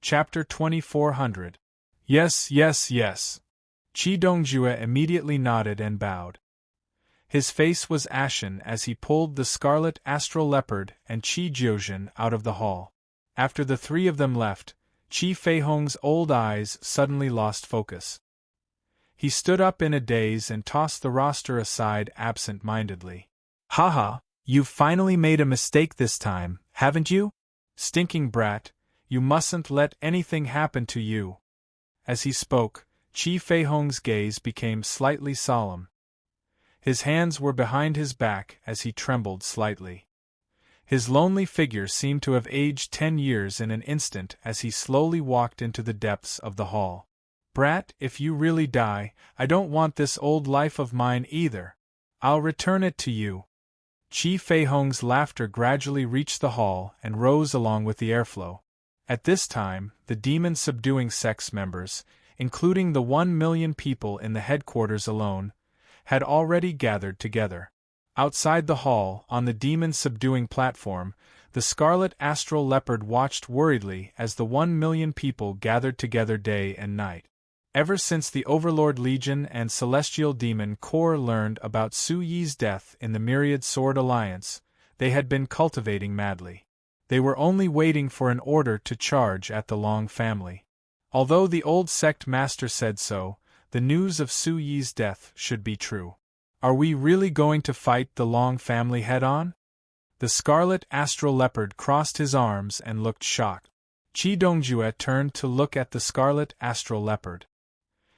Chapter 2400. Yes, yes, yes. Qi Dongjue immediately nodded and bowed. His face was ashen as he pulled the scarlet astral leopard and Qi Jiuzhen out of the hall. After the three of them left, Qi Feihong's old eyes suddenly lost focus. He stood up in a daze and tossed the roster aside absent-mindedly. "Haha, you've finally made a mistake this time, haven't you? Stinking brat, you mustn't let anything happen to you." As he spoke, Qi Feihong's gaze became slightly solemn. His hands were behind his back as he trembled slightly. His lonely figure seemed to have aged 10 years in an instant as he slowly walked into the depths of the hall. "Brat, if you really die, I don't want this old life of mine either. I'll return it to you." Qi Feihong's laughter gradually reached the hall and rose along with the airflow. At this time, the demon-subduing sect's members, including the 1 million people in the headquarters alone, had already gathered together. Outside the hall, on the demon-subduing platform, the scarlet astral leopard watched worriedly as the 1 million people gathered together day and night. Ever since the Overlord Legion and Celestial Demon Corps learned about Su Yi's death in the Myriad Sword Alliance, they had been cultivating madly. They were only waiting for an order to charge at the Long family. Although the old sect master said so, the news of Su Yi's death should be true. Are we really going to fight the Long family head-on? The scarlet astral leopard crossed his arms and looked shocked. Qi Dongjue turned to look at the scarlet astral leopard.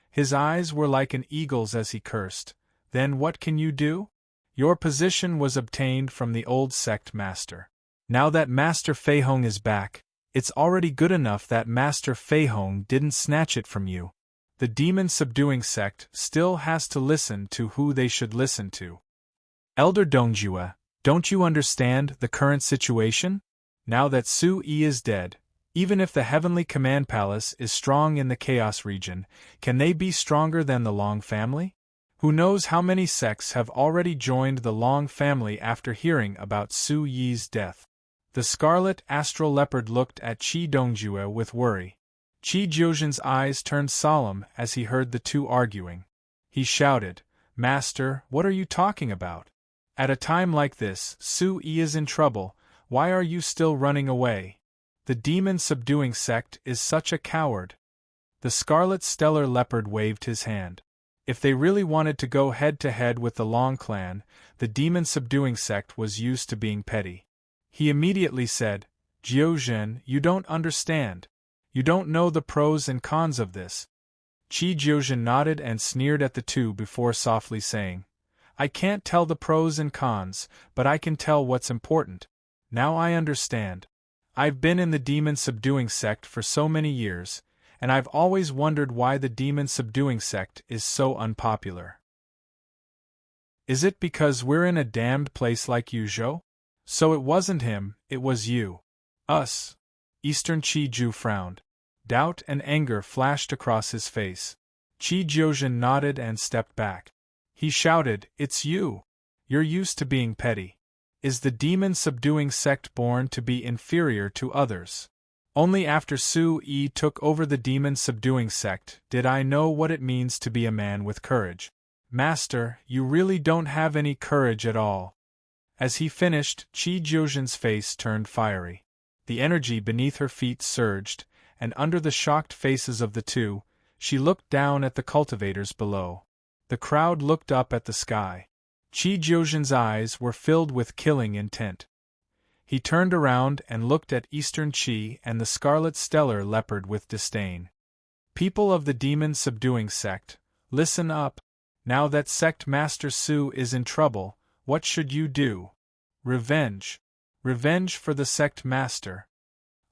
His eyes were like an eagle's as he cursed. "Then what can you do? Your position was obtained from the old sect master. Now that Master Feihong is back, it's already good enough that Master Feihong didn't snatch it from you. The demon-subduing sect still has to listen to who they should listen to. Elder Dongjue, don't you understand the current situation? Now that Su Yi is dead, even if the Heavenly Command Palace is strong in the Chaos region, can they be stronger than the Long family? Who knows how many sects have already joined the Long family after hearing about Su Yi's death?" The scarlet astral leopard looked at Qi Dongjue with worry. Qi Jiuzhen's eyes turned solemn as he heard the two arguing. He shouted, "Master, what are you talking about? At a time like this, Su Yi is in trouble. Why are you still running away? The demon-subduing sect is such a coward." The scarlet stellar leopard waved his hand. If they really wanted to go head-to-head with the Long clan, the demon-subduing sect was used to being petty. He immediately said, "Jiuzhen, you don't understand. You don't know the pros and cons of this." Qi Jiuzhen nodded and sneered at the two before softly saying, "I can't tell the pros and cons, but I can tell what's important. Now I understand. I've been in the demon-subduing sect for so many years, and I've always wondered why the demon-subduing sect is so unpopular. Is it because we're in a damned place like Yuzhou? So it wasn't him, it was you. Us." Eastern Qi Ju frowned. Doubt and anger flashed across his face. Qi Jiuzhen nodded and stepped back. He shouted, "It's you! You're used to being petty. Is the demon-subduing sect born to be inferior to others? Only after Su Yi took over the demon-subduing sect did I know what it means to be a man with courage. Master, you really don't have any courage at all." As he finished, Qi Jiuzhen's face turned fiery. The energy beneath her feet surged, and under the shocked faces of the two, she looked down at the cultivators below. The crowd looked up at the sky. Qi Jiuzhen's eyes were filled with killing intent. He turned around and looked at Eastern Qi and the scarlet stellar leopard with disdain. "People of the demon-subduing sect, listen up. Now that sect master Su is in trouble, what should you do? Revenge. Revenge for the sect master."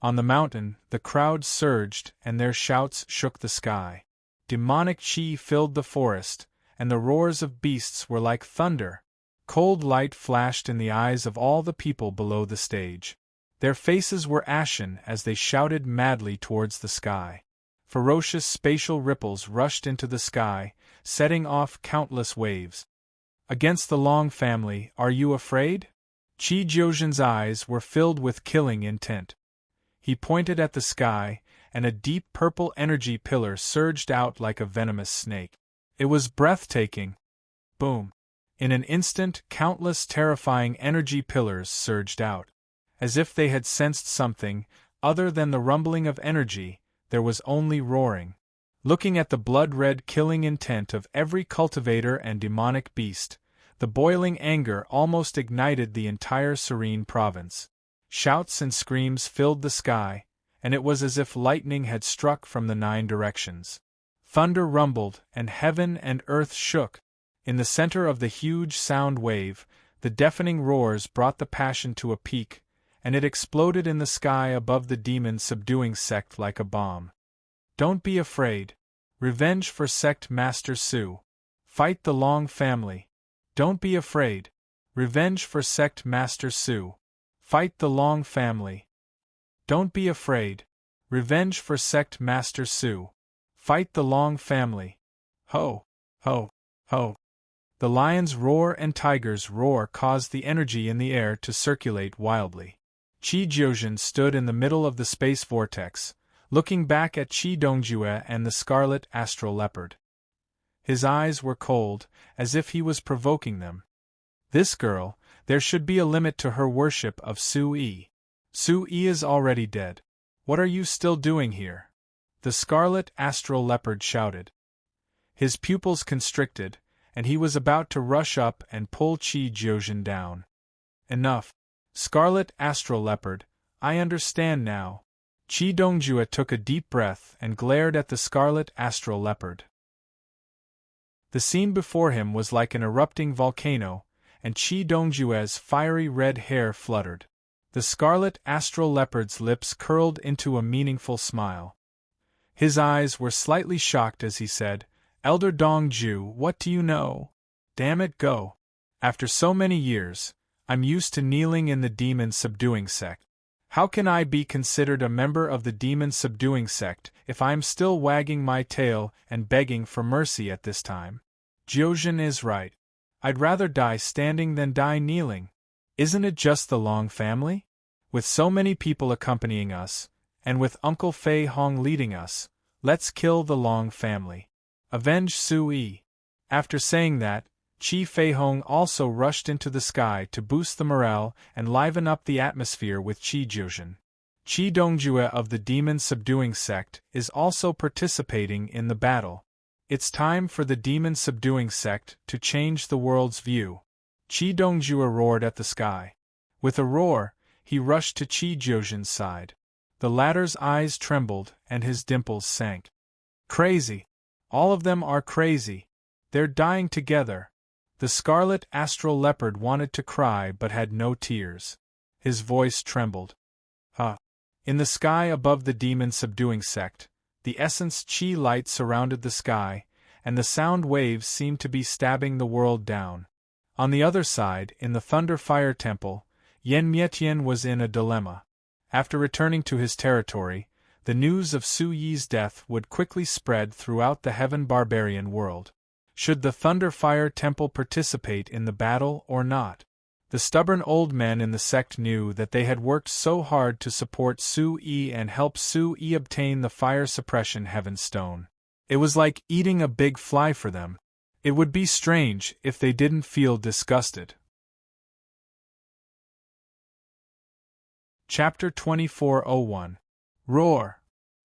On the mountain, the crowd surged and their shouts shook the sky. Demonic qi filled the forest, and the roars of beasts were like thunder. Cold light flashed in the eyes of all the people below the stage. Their faces were ashen as they shouted madly towards the sky. Ferocious spatial ripples rushed into the sky, setting off countless waves. "Against the Long family, are you afraid?" Qi Jiuzhen's eyes were filled with killing intent. He pointed at the sky, and a deep purple energy pillar surged out like a venomous snake. It was breathtaking. Boom. In an instant, countless terrifying energy pillars surged out. As if they had sensed something, other than the rumbling of energy, there was only roaring. Looking at the blood-red killing intent of every cultivator and demonic beast, the boiling anger almost ignited the entire serene province. Shouts and screams filled the sky, and it was as if lightning had struck from the 9 directions. Thunder rumbled, and heaven and earth shook. In the center of the huge sound wave, the deafening roars brought the passion to a peak, and it exploded in the sky above the demon-subduing sect like a bomb. Don't be afraid. Revenge for Sect Master Su. Fight the Long family. Don't be afraid. Revenge for Sect Master Su. Fight the Long family. Don't be afraid. Revenge for Sect Master Su. Fight the Long family. Ho, ho, ho. The lion's roar and tiger's roar caused the energy in the air to circulate wildly. Qi Jiuzhen stood in the middle of the space vortex, looking back at Qi Dongjue and the scarlet astral leopard. His eyes were cold, as if he was provoking them. This girl, there should be a limit to her worship of Su Yi. Su Yi is already dead. What are you still doing here? The scarlet astral leopard shouted. His pupils constricted, and he was about to rush up and pull Qi Jiuzhen down. Enough. Scarlet astral leopard, I understand now. Qi Dongjue took a deep breath and glared at the scarlet astral leopard. The scene before him was like an erupting volcano, and Qi Dongjue's fiery red hair fluttered. The scarlet astral leopard's lips curled into a meaningful smile. His eyes were slightly shocked as he said, Elder Dongju, what do you know? Damn it, go. After so many years, I'm used to kneeling in the demon-subduing sect. How can I be considered a member of the demon-subduing sect if I'm still wagging my tail and begging for mercy at this time? Jiuzhen is right. I'd rather die standing than die kneeling. Isn't it just the Long family? With so many people accompanying us, and with Uncle Fei Hong leading us, let's kill the Long family. Avenge Su Yi. After saying that, Qi Fei Hong also rushed into the sky to boost the morale and liven up the atmosphere with Qi Jiuzhen. Qi Dongjue of the demon-subduing sect is also participating in the battle. It's time for the demon-subduing sect to change the world's view. Qi Dongjue roared at the sky. With a roar, he rushed to Qi Jiuzhen's side. The latter's eyes trembled and his dimples sank. Crazy. All of them are crazy. They're dying together. The scarlet astral leopard wanted to cry but had no tears. His voice trembled. In the sky above the demon-subduing sect, the essence Qi light surrounded the sky, and the sound waves seemed to be stabbing the world down. On the other side, in the Thunder Fire Temple, Yen Mietian was in a dilemma. After returning to his territory, the news of Su Yi's death would quickly spread throughout the heaven barbarian world. Should the Thunder Fire Temple participate in the battle or not? The stubborn old men in the sect knew that they had worked so hard to support Su Yi and help Su Yi obtain the fire suppression heaven stone. It was like eating a big fly for them. It would be strange if they didn't feel disgusted. Chapter 2401. Roar.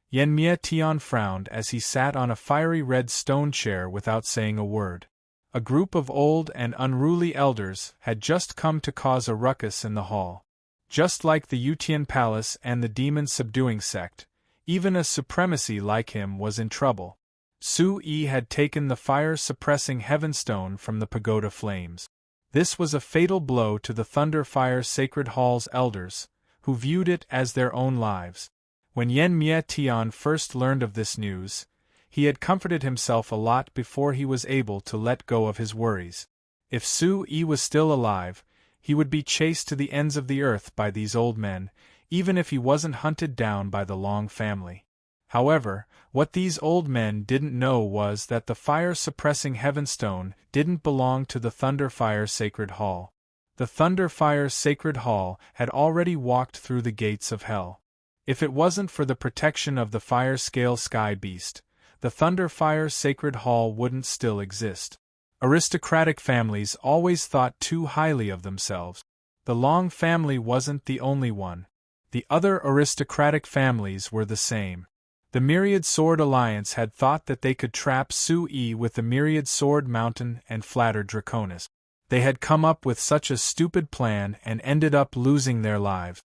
Yen Mie Tian frowned as he sat on a fiery red stone chair without saying a word. A group of old and unruly elders had just come to cause a ruckus in the hall. Just like the Yutian Palace and the demon-subduing sect, even a supremacy like him was in trouble. Su Yi had taken the fire-suppressing heavenstone from the pagoda flames. This was a fatal blow to the Thunder Fire Sacred Hall's elders, who viewed it as their own lives. When Yen Mie Tian first learned of this news, he had comforted himself a lot before he was able to let go of his worries. If Su Yi was still alive, he would be chased to the ends of the earth by these old men, even if he wasn't hunted down by the Long family. However, what these old men didn't know was that the fire-suppressing heavenstone didn't belong to the Thunder Fire Sacred Hall. The Thunder Fire Sacred Hall had already walked through the gates of hell. If it wasn't for the protection of the fire-scale sky beast, the Thunder-Fire Sacred Hall wouldn't still exist. Aristocratic families always thought too highly of themselves. The Long family wasn't the only one. The other aristocratic families were the same. The Myriad Sword Alliance had thought that they could trap Sui with the Myriad Sword Mountain and flatter Draconis. They had come up with such a stupid plan and ended up losing their lives.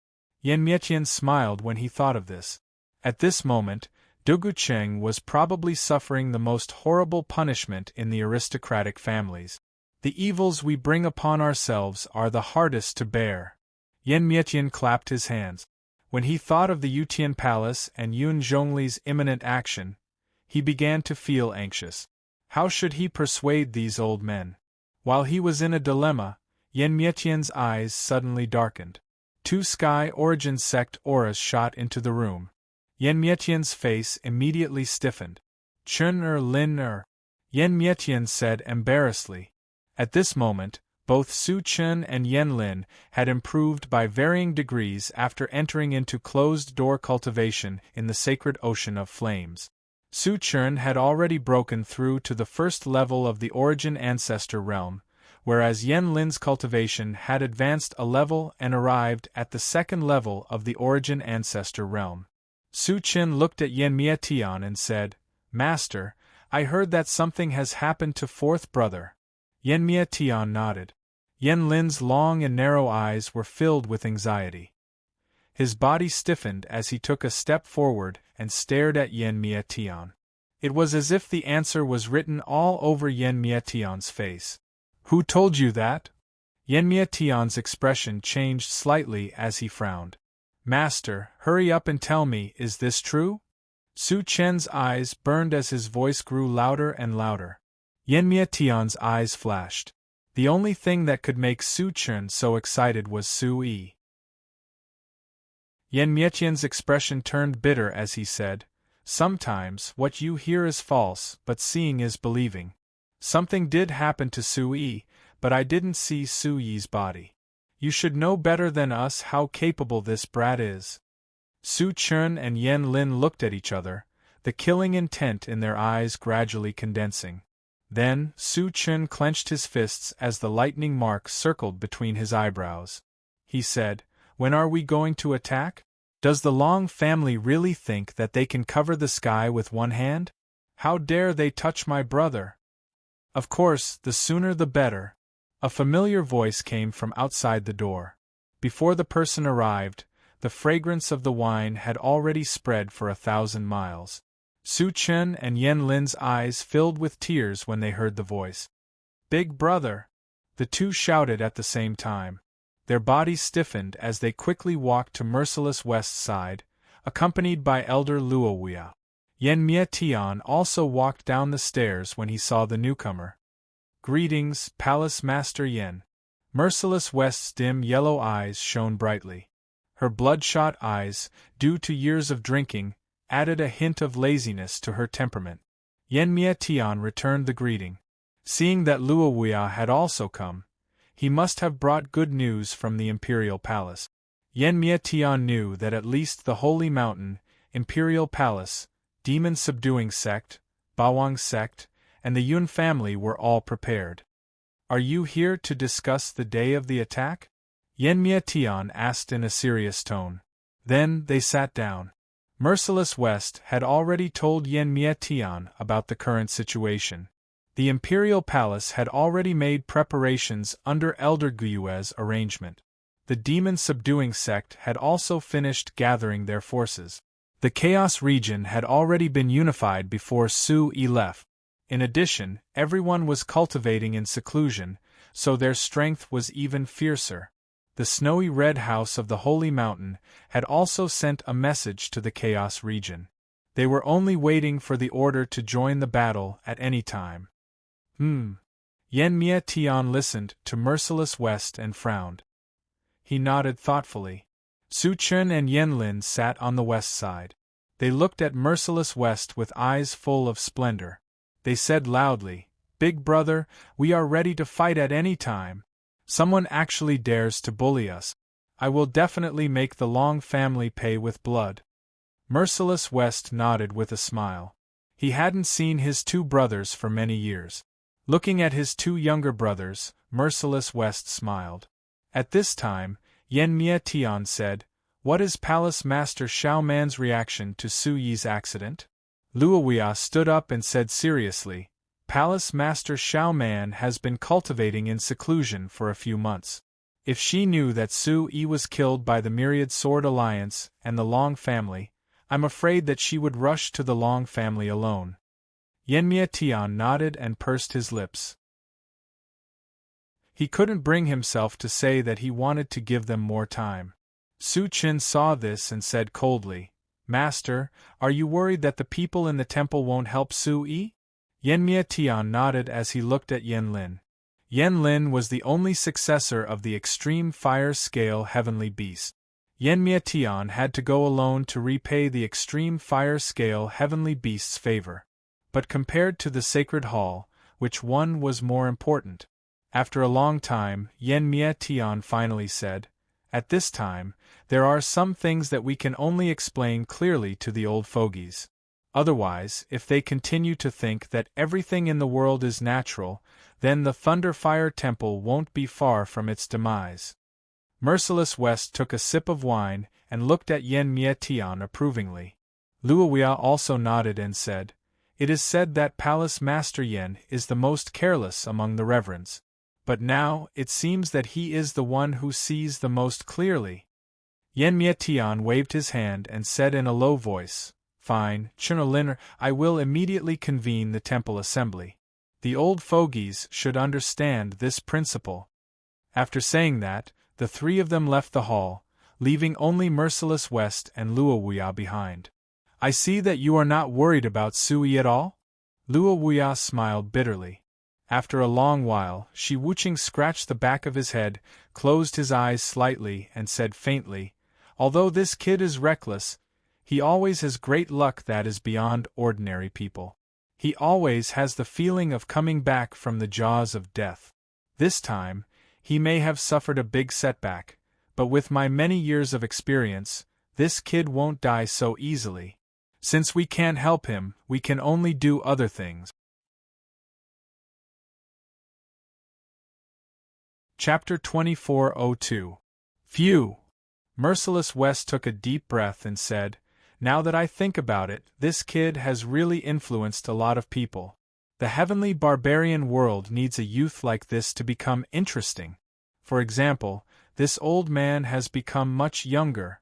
Yan Mietian smiled when he thought of this. At this moment, Dugucheng was probably suffering the most horrible punishment in the aristocratic families. The evils we bring upon ourselves are the hardest to bear. Yan Mietian clapped his hands. When he thought of the Yutian Palace and Yun Zhongli's imminent action, he began to feel anxious. How should he persuade these old men? While he was in a dilemma, Yan Mietian's eyes suddenly darkened. 2 Sky Origin Sect auras shot into the room. Yan Mietian's face immediately stiffened. Chen Lin Yan Mietian said embarrassedly. At this moment, both Su Chen and Yen Lin had improved by varying degrees after entering into closed-door cultivation in the sacred ocean of flames. Su Chen had already broken through to the first level of the Origin Ancestor realm, whereas Yen Lin's cultivation had advanced a level and arrived at the second level of the Origin Ancestor realm. Su Chen looked at Yan Mietian and said, "Master, I heard that something has happened to fourth brother." Yan Mietian nodded. Yen Lin's long and narrow eyes were filled with anxiety. His body stiffened as he took a step forward and stared at Yan Mietian. It was as if the answer was written all over Yan Mietian's face. "Who told you that?" Yan Mietian's expression changed slightly as he frowned. "Master, hurry up and tell me, is this true?" Su Chen's eyes burned as his voice grew louder and louder. Yan Mietian's eyes flashed. The only thing that could make Su Chen so excited was Sui. Yan Mietian's expression turned bitter as he said, "Sometimes what you hear is false, but seeing is believing. Something did happen to Sui, but I didn't see Sui's body. You should know better than us how capable this brat is." Su Chen and Yen Lin looked at each other, the killing intent in their eyes gradually condensing. Then, Su Chen clenched his fists as the lightning mark circled between his eyebrows. He said, "When are we going to attack? Does the Long family really think that they can cover the sky with one hand? How dare they touch my brother?" "Of course, the sooner the better." A familiar voice came from outside the door. Before the person arrived, the fragrance of the wine had already spread for 1,000 miles. Su Chen and Yen Lin's eyes filled with tears when they heard the voice. "Big brother!" The two shouted at the same time. Their bodies stiffened as they quickly walked to Merciless West Side, accompanied by Elder Luohua. Yan Mietian also walked down the stairs when he saw the newcomer. "Greetings, Palace Master Yen." Merciless West's dim yellow eyes shone brightly. Her bloodshot eyes, due to years of drinking, added a hint of laziness to her temperament. Yan Mietian returned the greeting. Seeing that Luohua had also come, he must have brought good news from the Imperial Palace. Yan Mietian knew that at least the Holy Mountain, Imperial Palace, Demon Subduing Sect, Bawang Sect, and the Yun family were all prepared. "Are you here to discuss the day of the attack?" Yan Mietian asked in a serious tone. Then they sat down. Merciless West had already told Yan Mietian about the current situation. The Imperial Palace had already made preparations under Elder Guyue's arrangement. The Demon Subduing Sect had also finished gathering their forces. The Chaos region had already been unified before Sui left. In addition, everyone was cultivating in seclusion, so their strength was even fiercer. The snowy red house of the Holy Mountain had also sent a message to the Chaos region. They were only waiting for the order to join the battle at any time. Yan Mietian listened to Merciless West and frowned. He nodded thoughtfully. Su Chen and Yen Lin sat on the west side. They looked at Merciless West with eyes full of splendor. They said loudly, "Big brother, we are ready to fight at any time. Someone actually dares to bully us. I will definitely make the Long family pay with blood." Merciless West nodded with a smile. He hadn't seen his two brothers for many years. Looking at his two younger brothers, Merciless West smiled. At this time, Yen Mia Tian said, "What is Palace Master Xiao Man's reaction to Su Yi's accident?" Luoya stood up and said seriously, "Palace Master Xiao Man has been cultivating in seclusion for a few months. If she knew that Su Yi was killed by the Myriad Sword Alliance and the Long family, I'm afraid that she would rush to the Long family alone." Yenmia Tian nodded and pursed his lips. He couldn't bring himself to say that he wanted to give them more time. Su Qin saw this and said coldly, "Master, are you worried that the people in the temple won't help Su Yi?" Yenmia Tian nodded as he looked at Yen Lin. Yen Lin was the only successor of the extreme fire scale heavenly beast. Yenmia Tian had to go alone to repay the extreme fire scale heavenly beast's favor. But compared to the sacred hall, which one was more important? After a long time, Yenmia Tian finally said, "At this time, there are some things that we can only explain clearly to the old fogies. Otherwise, if they continue to think that everything in the world is natural, then the Thunder Fire Temple won't be far from its demise." Merciless West took a sip of wine and looked at Yen Mia Tian approvingly. Luoya also nodded and said, "It is said that Palace Master Yen is the most careless among the reverends. But now, it seems that he is the one who sees the most clearly." Yen Mia Tian waved his hand and said in a low voice, "Fine, Chunoliner, I will immediately convene the temple assembly. The old fogies should understand this principle." After saying that, the three of them left the hall, leaving only Merciless West and Luoya behind. "I see that you are not worried about Su Yi at all?" Luoya smiled bitterly. After a long while, Shi Wuqing scratched the back of his head, closed his eyes slightly and said faintly, "Although this kid is reckless, he always has great luck that is beyond ordinary people. He always has the feeling of coming back from the jaws of death. This time, he may have suffered a big setback, but with my many years of experience, this kid won't die so easily. Since we can't help him, we can only do other things." Chapter 2402. Phew! Merciless West took a deep breath and said, "Now that I think about it, this kid has really influenced a lot of people. The heavenly barbarian world needs a youth like this to become interesting. For example, this old man has become much younger."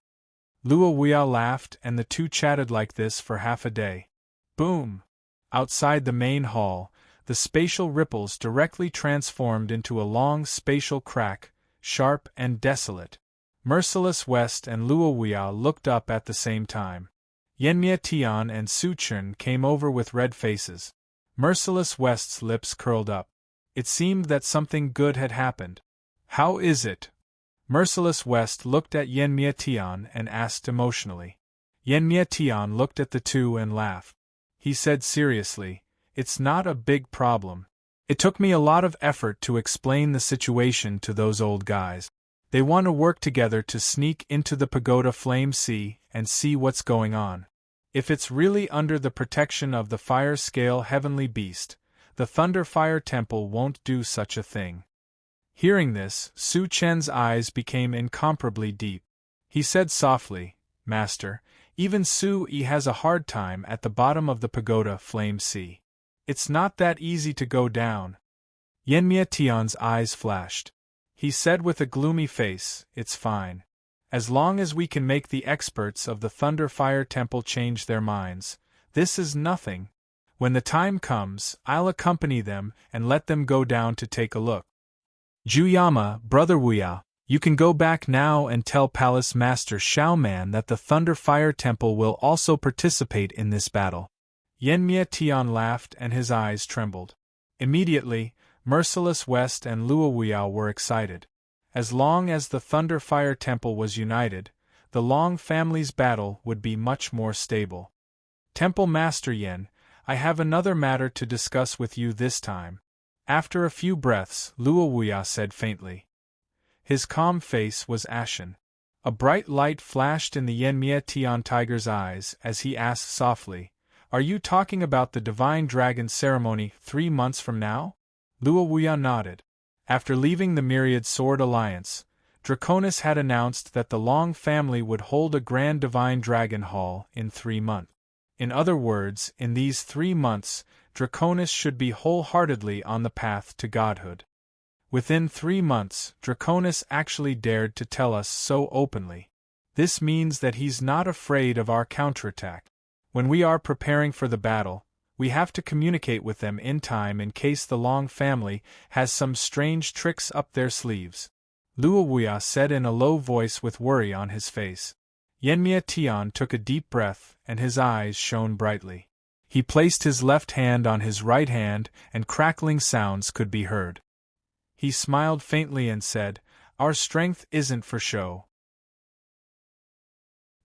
Luoya laughed and the two chatted like this for half a day. Boom! Outside the main hall, the spatial ripples directly transformed into a long spatial crack, sharp and desolate. Merciless West and Luoya looked up at the same time. Yenmia Tian and Su Chun came over with red faces. Merciless West's lips curled up. It seemed that something good had happened. "How is it?" Merciless West looked at Yenmia Tian and asked emotionally. Yenmia Tian looked at the two and laughed. He said seriously, "It's not a big problem. It took me a lot of effort to explain the situation to those old guys. They want to work together to sneak into the Pagoda Flame Sea and see what's going on. If it's really under the protection of the Fire Scale Heavenly Beast, the Thunder Fire Temple won't do such a thing." Hearing this, Su Chen's eyes became incomparably deep. He said softly, "Master, even Su Yi has a hard time at the bottom of the Pagoda Flame Sea. It's not that easy to go down." Yenmia Tian's eyes flashed. He said with a gloomy face, "It's fine. As long as we can make the experts of the Thunder Fire Temple change their minds, this is nothing. When the time comes, I'll accompany them and let them go down to take a look." "Juyama, Brother Wuya, you can go back now and tell Palace Master Xiao Man that the Thunder Fire Temple will also participate in this battle." Yenmia Tian laughed and his eyes trembled. Immediately, Merciless West and Luoya were excited. As long as the Thunder Fire Temple was united, the Long family's battle would be much more stable. "Temple Master Yen, I have another matter to discuss with you this time." After a few breaths, Luoya said faintly. His calm face was ashen. A bright light flashed in the Yenmie Tian tiger's eyes as he asked softly, "Are you talking about the divine dragon ceremony 3 months from now?" Luo Wuya nodded. After leaving the Myriad Sword Alliance, Draconis had announced that the Long family would hold a grand divine dragon hall in 3 months. In other words, in these 3 months, Draconis should be wholeheartedly on the path to godhood. Within 3 months, Draconis actually dared to tell us so openly. This means that he's not afraid of our counterattack. When we are preparing for the battle, we have to communicate with them in time in case the Long family has some strange tricks up their sleeves. Luo Wuya said in a low voice with worry on his face. Yenmie Tian took a deep breath and his eyes shone brightly. He placed his left hand on his right hand and crackling sounds could be heard. He smiled faintly and said, "Our strength isn't for show."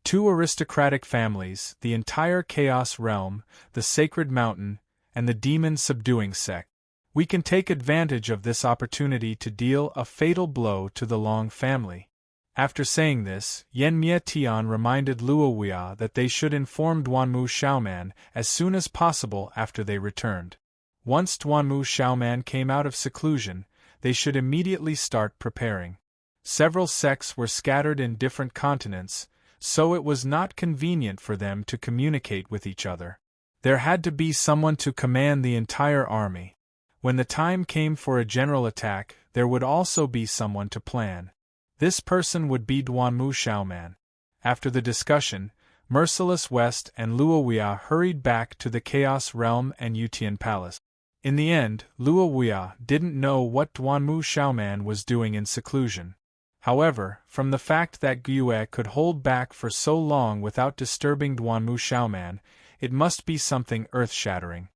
2 aristocratic families, the entire Chaos Realm, the Sacred Mountain, and the demon-subduing sect. We can take advantage of this opportunity to deal a fatal blow to the Long family. After saying this, Yenmie Tian reminded Luo Wuya that they should inform Duanmu Xiaoman as soon as possible after they returned. Once Duanmu Xiaoman came out of seclusion, they should immediately start preparing. Several sects were scattered in different continents, so it was not convenient for them to communicate with each other. There had to be someone to command the entire army. When the time came for a general attack, there would also be someone to plan. This person would be Duanmu Xiaoman. After the discussion, Merciless West and Luo Wuya hurried back to the Chaos Realm and Yutian Palace. In the end, Luo Wuya didn't know what Duanmu Xiaoman was doing in seclusion. However, from the fact that Gyue could hold back for so long without disturbing Duanmu Xiaoman, it must be something earth-shattering.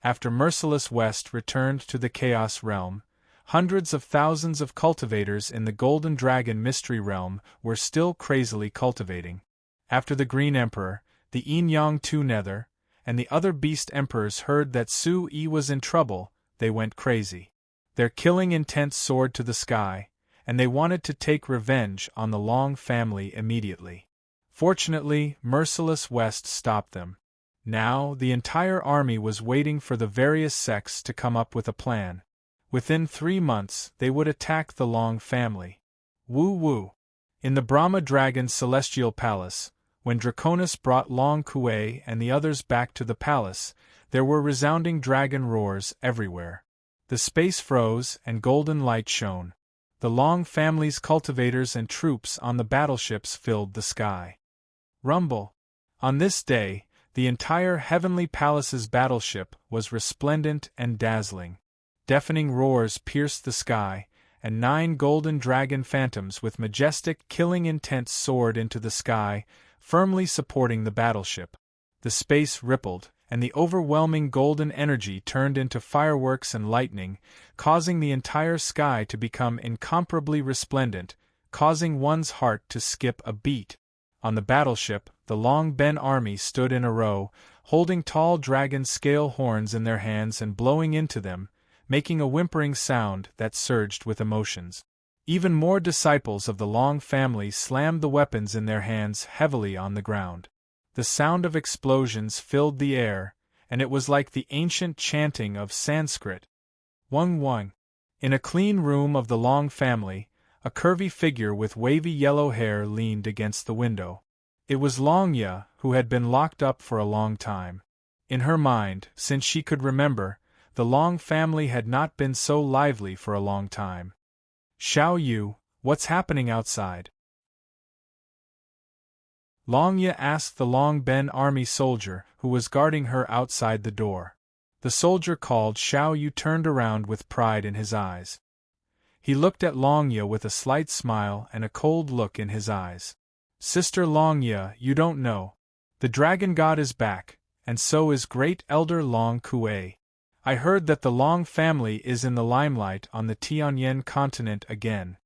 After Merciless West returned to the Chaos Realm, hundreds of thousands of cultivators in the Golden Dragon Mystery Realm were still crazily cultivating. After the Green Emperor, the Yin-Yang Tu Nether, and the other Beast Emperors heard that Su Yi was in trouble, they went crazy. Their killing intent soared to the sky, and they wanted to take revenge on the Long family immediately. Fortunately, Merciless West stopped them. Now, the entire army was waiting for the various sects to come up with a plan. Within 3 months, they would attack the Long family. Woo-woo! In the Brahma Dragon's celestial palace, when Draconis brought Long Kuei and the others back to the palace, there were resounding dragon roars everywhere. The space froze and golden light shone. The Long family's cultivators and troops on the battleships filled the sky. Rumble! On this day, the entire Heavenly Palace's battleship was resplendent and dazzling. Deafening roars pierced the sky, and 9 golden dragon phantoms with majestic killing intent soared into the sky, firmly supporting the battleship. The space rippled, and the overwhelming golden energy turned into fireworks and lightning, causing the entire sky to become incomparably resplendent, causing one's heart to skip a beat. On the battleship, the Long Ben army stood in a row, holding tall dragon scale horns in their hands and blowing into them, making a whimpering sound that surged with emotions. Even more disciples of the Long family slammed the weapons in their hands heavily on the ground. The sound of explosions filled the air, and it was like the ancient chanting of Sanskrit. Wung wung. In a clean room of the Long family, a curvy figure with wavy yellow hair leaned against the window. It was Longya, who had been locked up for a long time. In her mind, since she could remember, the Long family had not been so lively for a long time. Xiao Yu, what's happening outside? Longya asked the Long Ben army soldier who was guarding her outside the door. The soldier called Xiao Yu turned around with pride in his eyes. He looked at Longya with a slight smile and a cold look in his eyes. Sister Longya, you don't know. The dragon god is back, and so is great elder Long Kuei. I heard that the Long family is in the limelight on the Tianyan continent again.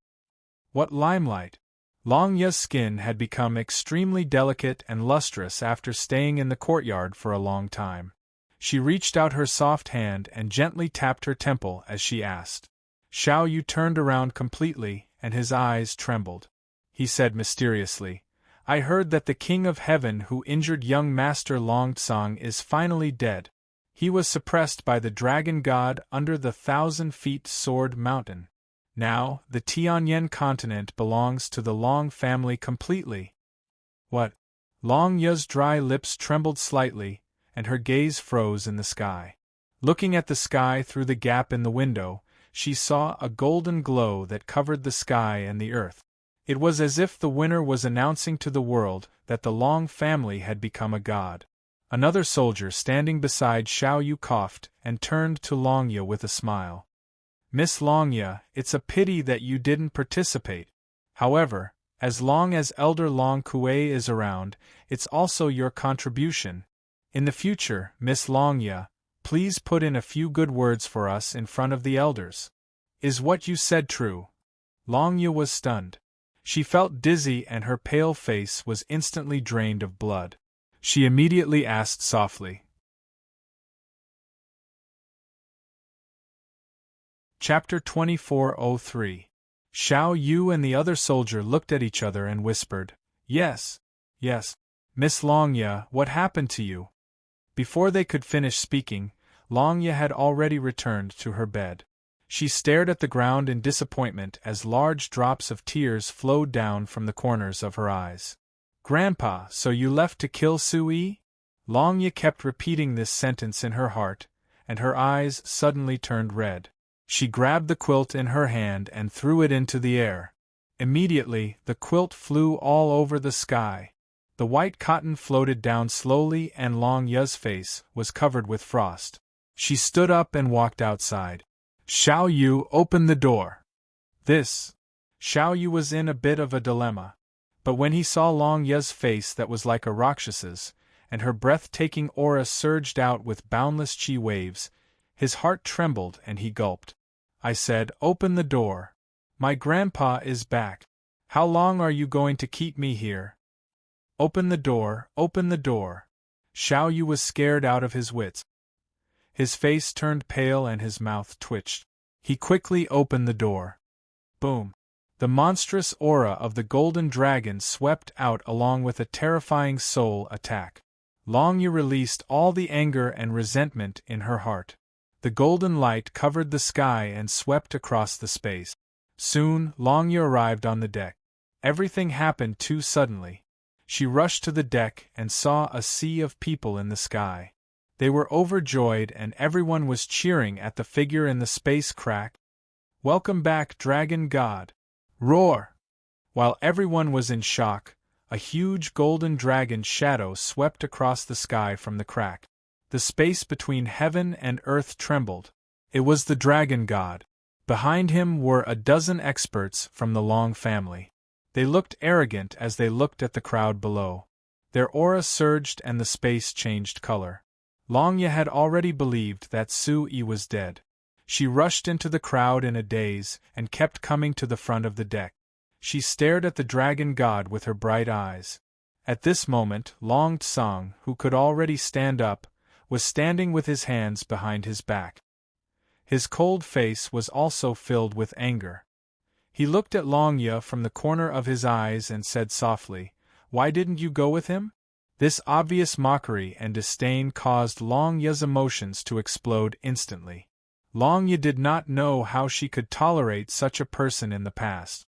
What limelight? Longya's skin had become extremely delicate and lustrous after staying in the courtyard for a long time. She reached out her soft hand and gently tapped her temple as she asked. Xiao Yu turned around completely, and his eyes trembled. he said mysteriously. I heard that the King of Heaven who injured young Master Long Tsang is finally dead. He was suppressed by the dragon god under the 1,000-feet sword mountain. Now, the Tianyan continent belongs to the Long family completely. What? Long Ya's dry lips trembled slightly, and her gaze froze in the sky. Looking at the sky through the gap in the window, she saw a golden glow that covered the sky and the earth. It was as if the winner was announcing to the world that the Long family had become a god. Another soldier standing beside Xiao Yu coughed and turned to Long Ya with a smile. Miss Long Ya, it's a pity that you didn't participate. However, as long as Elder Long Kuei is around, it's also your contribution. In the future, Miss Long Ya, please put in a few good words for us in front of the elders. Is what you said true? Long Ya was stunned. She felt dizzy and her pale face was instantly drained of blood. She immediately asked softly. Chapter 2403. Xiao Yu and the other soldier looked at each other and whispered, Yes, yes. Miss Long Ya, what happened to you? Before they could finish speaking, Long Ya had already returned to her bed. She stared at the ground in disappointment as large drops of tears flowed down from the corners of her eyes. Grandpa, so you left to kill Sui? Long Ya kept repeating this sentence in her heart, and her eyes suddenly turned red. She grabbed the quilt in her hand and threw it into the air. Immediately, the quilt flew all over the sky. The white cotton floated down slowly and Long Ya's face was covered with frost. She stood up and walked outside. Xiao Yu opened the door. Xiao Yu was in a bit of a dilemma. But when he saw Long Ya's face that was like a Rakshas's, and her breathtaking aura surged out with boundless chi waves, his heart trembled and he gulped. I said, open the door. My grandpa is back. How long are you going to keep me here? Open the door, open the door. Xiao Yu was scared out of his wits. His face turned pale and his mouth twitched. He quickly opened the door. Boom! The monstrous aura of the golden dragon swept out along with a terrifying soul attack. Long Ya released all the anger and resentment in her heart. The golden light covered the sky and swept across the space. Soon, Long Ya arrived on the deck. Everything happened too suddenly. She rushed to the deck and saw a sea of people in the sky. They were overjoyed and everyone was cheering at the figure in the space crack. Welcome back, Dragon God! Roar! While everyone was in shock, a huge golden dragon shadow swept across the sky from the crack. The space between heaven and earth trembled. It was the Dragon God. Behind him were a dozen experts from the Long family. They looked arrogant as they looked at the crowd below. Their aura surged and the space changed color. Long Ya had already believed that Sui was dead. She rushed into the crowd in a daze and kept coming to the front of the deck. She stared at the Dragon God with her bright eyes. At this moment, Long Tsang, who could already stand up, was standing with his hands behind his back. His cold face was also filled with anger. He looked at Long Ya from the corner of his eyes and said softly, Why didn't you go with him? This obvious mockery and disdain caused Long Ya's emotions to explode instantly. Long Ya did not know how she could tolerate such a person in the past.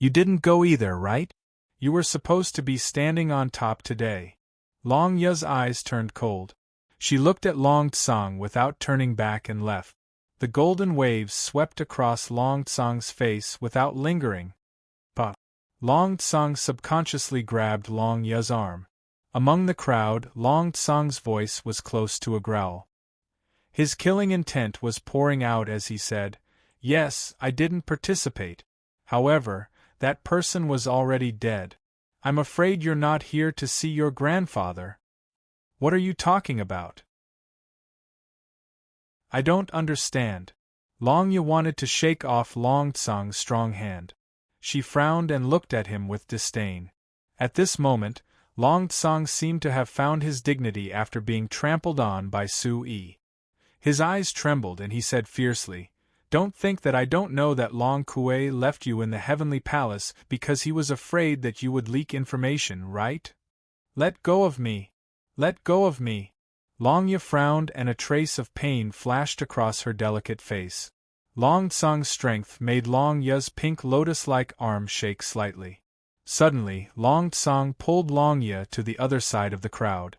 You didn't go either, right? You were supposed to be standing on top today. Long Ya's eyes turned cold. She looked at Long Tsang without turning back and left. The golden waves swept across Long Tsang's face without lingering. But Long Tsang subconsciously grabbed Long Ya's arm. Among the crowd, Long Tsang's voice was close to a growl. His killing intent was pouring out as he said, Yes, I didn't participate. However, that person was already dead. I'm afraid you're not here to see your grandfather. What are you talking about? I don't understand. Long Ya wanted to shake off Long Tsang's strong hand. She frowned and looked at him with disdain. At this moment, Long Tsang seemed to have found his dignity after being trampled on by Sui. His eyes trembled and he said fiercely, Don't think that I don't know that Long Kue left you in the Heavenly Palace because he was afraid that you would leak information, right? Let go of me! Let go of me! Long Ye frowned and a trace of pain flashed across her delicate face. Long Tsung's strength made Long Ye's pink lotus-like arm shake slightly. Suddenly, Long Tsung pulled Long Ye to the other side of the crowd.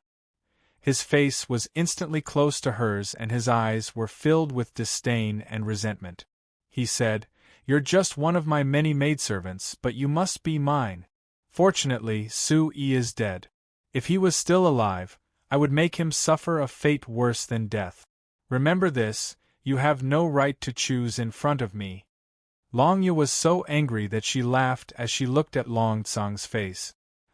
His face was instantly close to hers and his eyes were filled with disdain and resentment. He said, "You're just one of my many maidservants, but you must be mine. Fortunately, Su-Yi is dead. If he was still alive, I would make him suffer a fate worse than death. Remember this, you have no right to choose in front of me." Long Ye was so angry that she laughed as she looked at Long Tsung's face.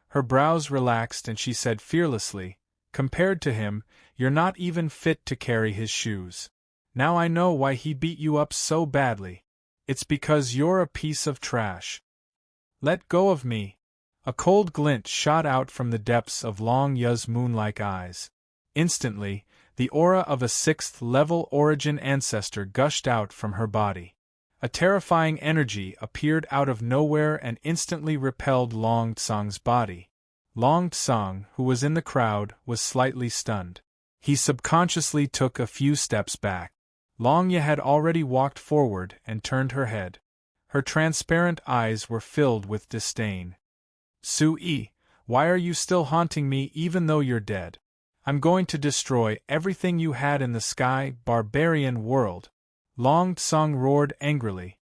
Her brows relaxed and she said fearlessly, "Compared to him, you're not even fit to carry his shoes. Now I know why he beat you up so badly. It's because you're a piece of trash. Let go of me." A cold glint shot out from the depths of Long Ye's moon-like eyes. Instantly, the aura of a sixth-level origin ancestor gushed out from her body. A terrifying energy appeared out of nowhere and instantly repelled Long Tsung's body. Long Tsung, who was in the crowd, was slightly stunned. He subconsciously took a few steps back. Long Ye had already walked forward and turned her head. Her transparent eyes were filled with disdain. "Su-Yi, why are you still haunting me even though you're dead? I'm going to destroy everything you had in the sky, barbarian world." Long Tsung roared angrily.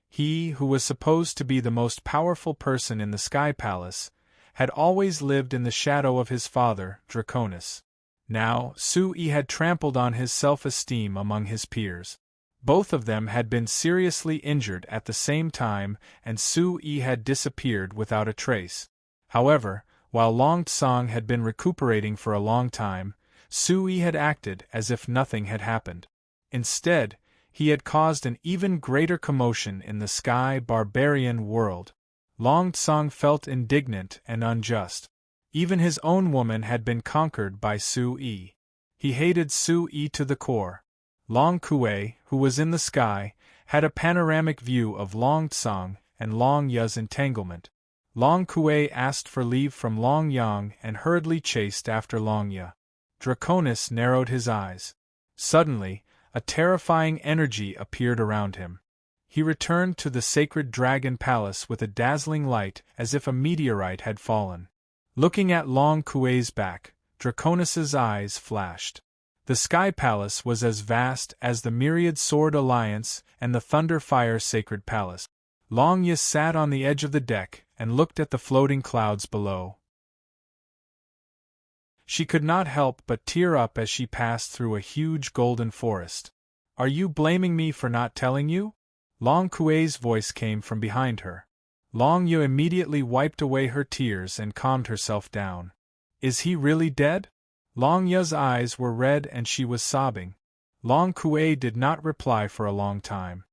He, who was supposed to be the most powerful person in the Sky Palace, had always lived in the shadow of his father, Draconis. Now, Su-Yi had trampled on his self-esteem among his peers. Both of them had been seriously injured at the same time, and Su-Yi had disappeared without a trace. However, while Long Tsung had been recuperating for a long time, Su-Yi had acted as if nothing had happened. Instead, he had caused an even greater commotion in the sky barbarian world. Long Tsung felt indignant and unjust. Even his own woman had been conquered by Su-Yi. He hated Su-Yi to the core. Long Kue, who was in the sky, had a panoramic view of Long Tsung and Long Ye's entanglement. Long Kue asked for leave from Long Yang and hurriedly chased after Long Ye. Draconis narrowed his eyes. Suddenly, a terrifying energy appeared around him. He returned to the sacred dragon palace with a dazzling light as if a meteorite had fallen. Looking at Long Kue's back, Draconis's eyes flashed. The Sky Palace was as vast as the Myriad Sword Alliance and the Thunder Fire Sacred Palace. Long Ye sat on the edge of the deck and looked at the floating clouds below. She could not help but tear up as she passed through a huge golden forest. "Are you blaming me for not telling you?" Long Kue's voice came from behind her. Long Ye immediately wiped away her tears and calmed herself down. "Is he really dead?" Long Ye's eyes were red and she was sobbing. Long Kue did not reply for a long time.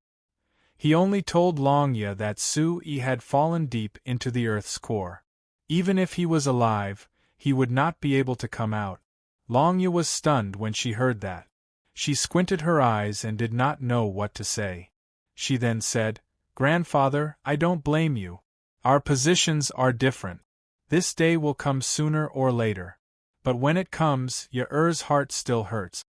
He only told Long Ye that Su-Yi had fallen deep into the earth's core. Even if he was alive, he would not be able to come out. Long Ye was stunned when she heard that. She squinted her eyes and did not know what to say. She then said, "Grandfather, I don't blame you. Our positions are different. This day will come sooner or later. But when it comes, Ye-er's heart still hurts."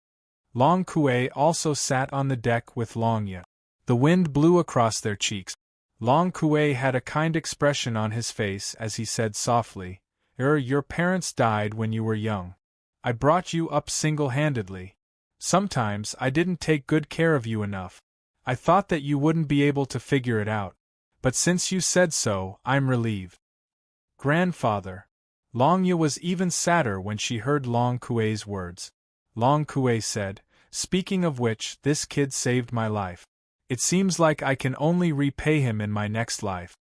Long Kue also sat on the deck with Long Ye. The wind blew across their cheeks. Long Kue had a kind expression on his face as he said softly, Your parents died when you were young. I brought you up single-handedly. Sometimes I didn't take good care of you enough. I thought that you wouldn't be able to figure it out. But since you said so, I'm relieved." "Grandfather." Long Ye was even sadder when she heard Long Kue's words. Long Kue said, "Speaking of which, this kid saved my life. It seems like I can only repay him in my next life."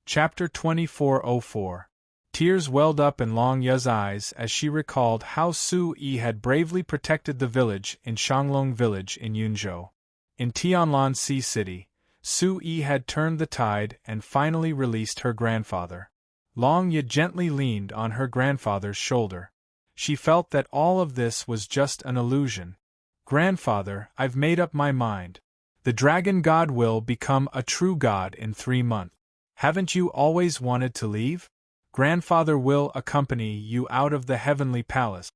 Chapter 2404. Tears welled up in Long Ye's eyes as she recalled how Su-Yi had bravely protected the village in Shanglong Village in Yunzhou. In Tianlan Sea City, Su-Yi had turned the tide and finally released her grandfather. Long Ye gently leaned on her grandfather's shoulder. She felt that all of this was just an illusion. Grandfather, I've made up my mind. The dragon god will become a true god in 3 months. Haven't you always wanted to leave? Grandfather will accompany you out of the heavenly palace.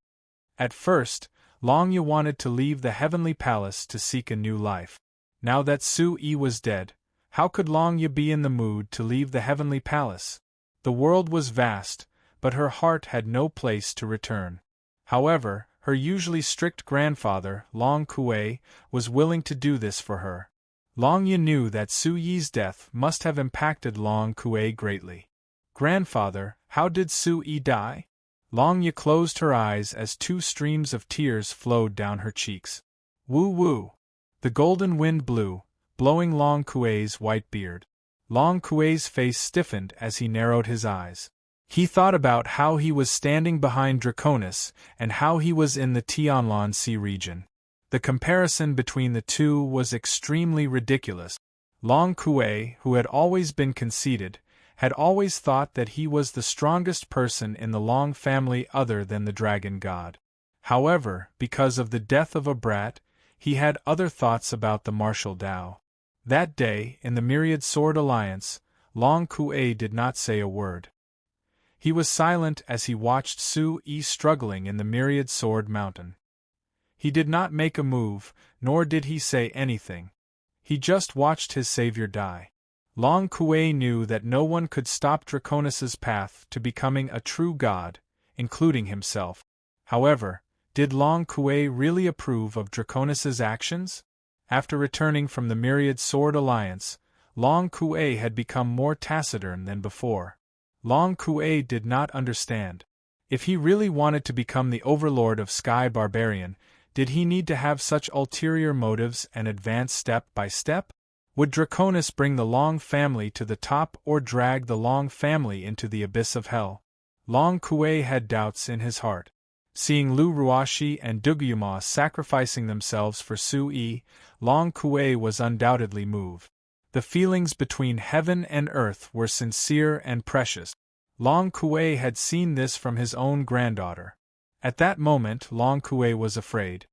At first, Longya wanted to leave the heavenly palace to seek a new life. Now that Su-yi was dead, how could Longya be in the mood to leave the heavenly palace? The world was vast, but her heart had no place to return. However, her usually strict grandfather, Long Kuei, was willing to do this for her. Longya knew that Su-yi's death must have impacted Long Kuei greatly. Grandfather, how did Su-yi die? Longya closed her eyes as 2 streams of tears flowed down her cheeks. Woo-woo! The golden wind blew, blowing Long Kuei's white beard. Long Kuei's face stiffened as he narrowed his eyes. He thought about how he was standing behind Draconis and how he was in the Tianlan Sea region. The comparison between the two was extremely ridiculous. Long Kuei, who had always been conceited, had always thought that he was the strongest person in the Long family other than the dragon god. However, because of the death of a brat, he had other thoughts about the martial Dao. That day, in the Myriad Sword Alliance, Long Kuei did not say a word. He was silent as he watched Su-yi struggling in the Myriad Sword Mountain. He did not make a move, nor did he say anything. He just watched his savior die. Long Kuei knew that no one could stop Draconis's path to becoming a true god, including himself. However, did Long Kuei really approve of Draconis's actions? After returning from the Myriad Sword Alliance, Long Kuei had become more taciturn than before. Long Kuei did not understand. If he really wanted to become the overlord of Sky Barbarian, did he need to have such ulterior motives and advance step by step? Would Draconis bring the Long family to the top or drag the Long family into the abyss of hell? Long Kuei had doubts in his heart. Seeing Lu Ruashi and Duguyama sacrificing themselves for Su-yi, Long Kuei was undoubtedly moved. The feelings between heaven and earth were sincere and precious. Long Kuei had seen this from his own granddaughter. At that moment Long Kuei was afraid.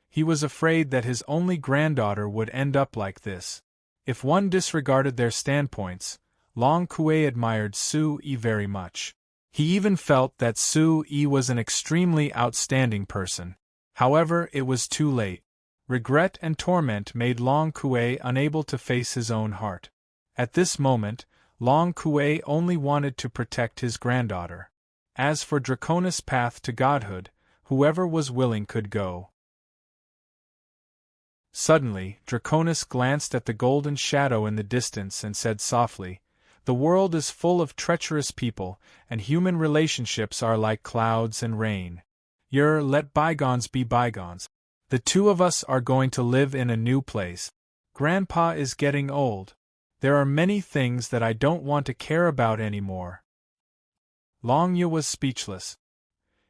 He was afraid that his only granddaughter would end up like this. If one disregarded their standpoints, Long Kuei admired Su-yi very much. He even felt that Su-yi was an extremely outstanding person. However, it was too late. Regret and torment made Long Kuei unable to face his own heart. At this moment, Long Kuei only wanted to protect his granddaughter. As for Draconis' path to godhood, whoever was willing could go. Suddenly, Draconis glanced at the golden shadow in the distance and said softly, "The world is full of treacherous people, and human relationships are like clouds and rain. Let bygones be bygones. The 2 of us are going to live in a new place. Grandpa is getting old. There are many things that I don't want to care about anymore." Longya was speechless.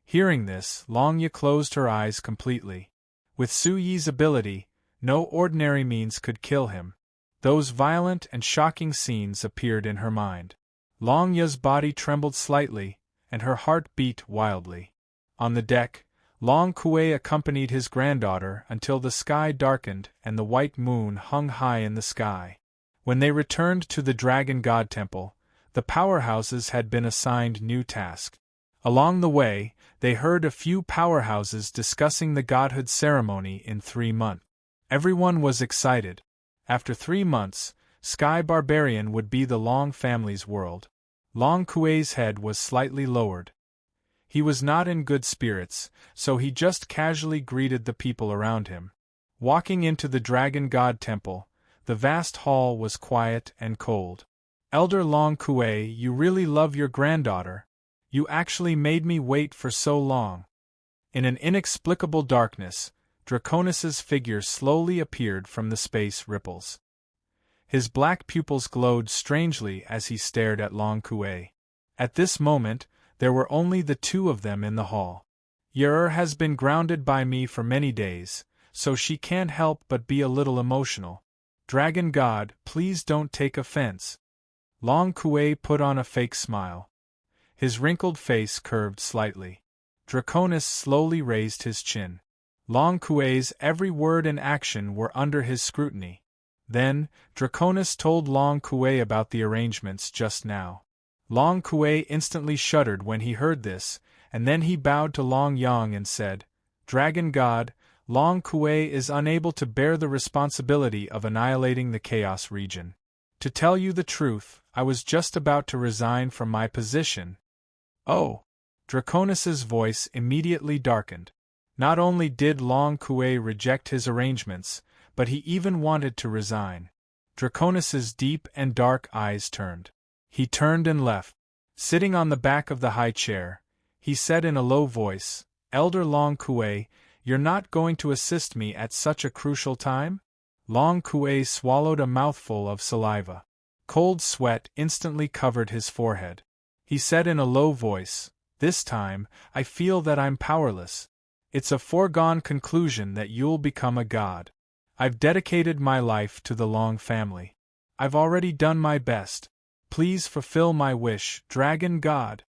Hearing this, Longya closed her eyes completely. With Su-yi's ability, no ordinary means could kill him. Those violent and shocking scenes appeared in her mind. Longya's body trembled slightly, and her heart beat wildly. On the deck, Long Kuei accompanied his granddaughter until the sky darkened and the white moon hung high in the sky. When they returned to the Dragon God Temple, the powerhouses had been assigned new tasks. Along the way, they heard a few powerhouses discussing the godhood ceremony in 3 months. Everyone was excited. After 3 months, Sky Barbarian would be the Long family's world. Long Kuei's head was slightly lowered. He was not in good spirits, so he just casually greeted the people around him. Walking into the Dragon God Temple, the vast hall was quiet and cold. "Elder Long Kuei, you really love your granddaughter. You actually made me wait for so long." In an inexplicable darkness, Draconis's figure slowly appeared from the space ripples. His black pupils glowed strangely as he stared at Long Kuei. At this moment, there were only the 2 of them in the hall. Has been grounded by me for many days, so she can't help but be a little emotional. Dragon God, please don't take offense. Long Kuei put on a fake smile. His wrinkled face curved slightly. Draconis slowly raised his chin. Long Kuei's every word and action were under his scrutiny. Then, Draconis told Long Kuei about the arrangements just now. Long Kuei instantly shuddered when he heard this, and then he bowed to Long Yang and said, "Dragon God, Long Kuei is unable to bear the responsibility of annihilating the Chaos region. To tell you the truth, I was just about to resign from my position." "Oh!" Draconis's voice immediately darkened. Not only did Long Kuei reject his arrangements, but he even wanted to resign. Draconis's deep and dark eyes turned. He turned and left. Sitting on the back of the high chair, he said in a low voice, "Elder Long Kuei, you're not going to assist me at such a crucial time?" Long Kuei swallowed a mouthful of saliva. Cold sweat instantly covered his forehead. He said in a low voice, "This time, I feel that I'm powerless. It's a foregone conclusion that you'll become a god. I've dedicated my life to the Long family. I've already done my best. Please fulfill my wish, Dragon God."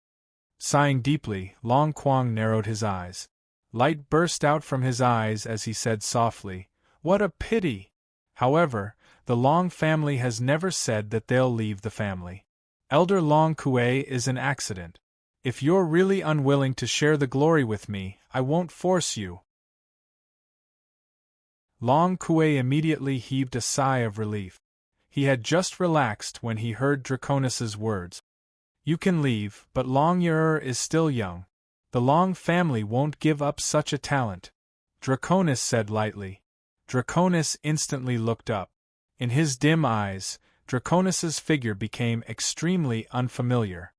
Sighing deeply, Long Kuang narrowed his eyes. Light burst out from his eyes as he said softly, "What a pity! However, the Long family has never said that they'll leave the family. Elder Long Kuei is an accident. If you're really unwilling to share the glory with me, I won't force you." Long Kuei immediately heaved a sigh of relief. He had just relaxed when he heard Draconis's words. "You can leave, but Long Yer is still young. The Long family won't give up such a talent," Draconis said lightly. Draconis instantly looked up. In his dim eyes, Draconis's figure became extremely unfamiliar.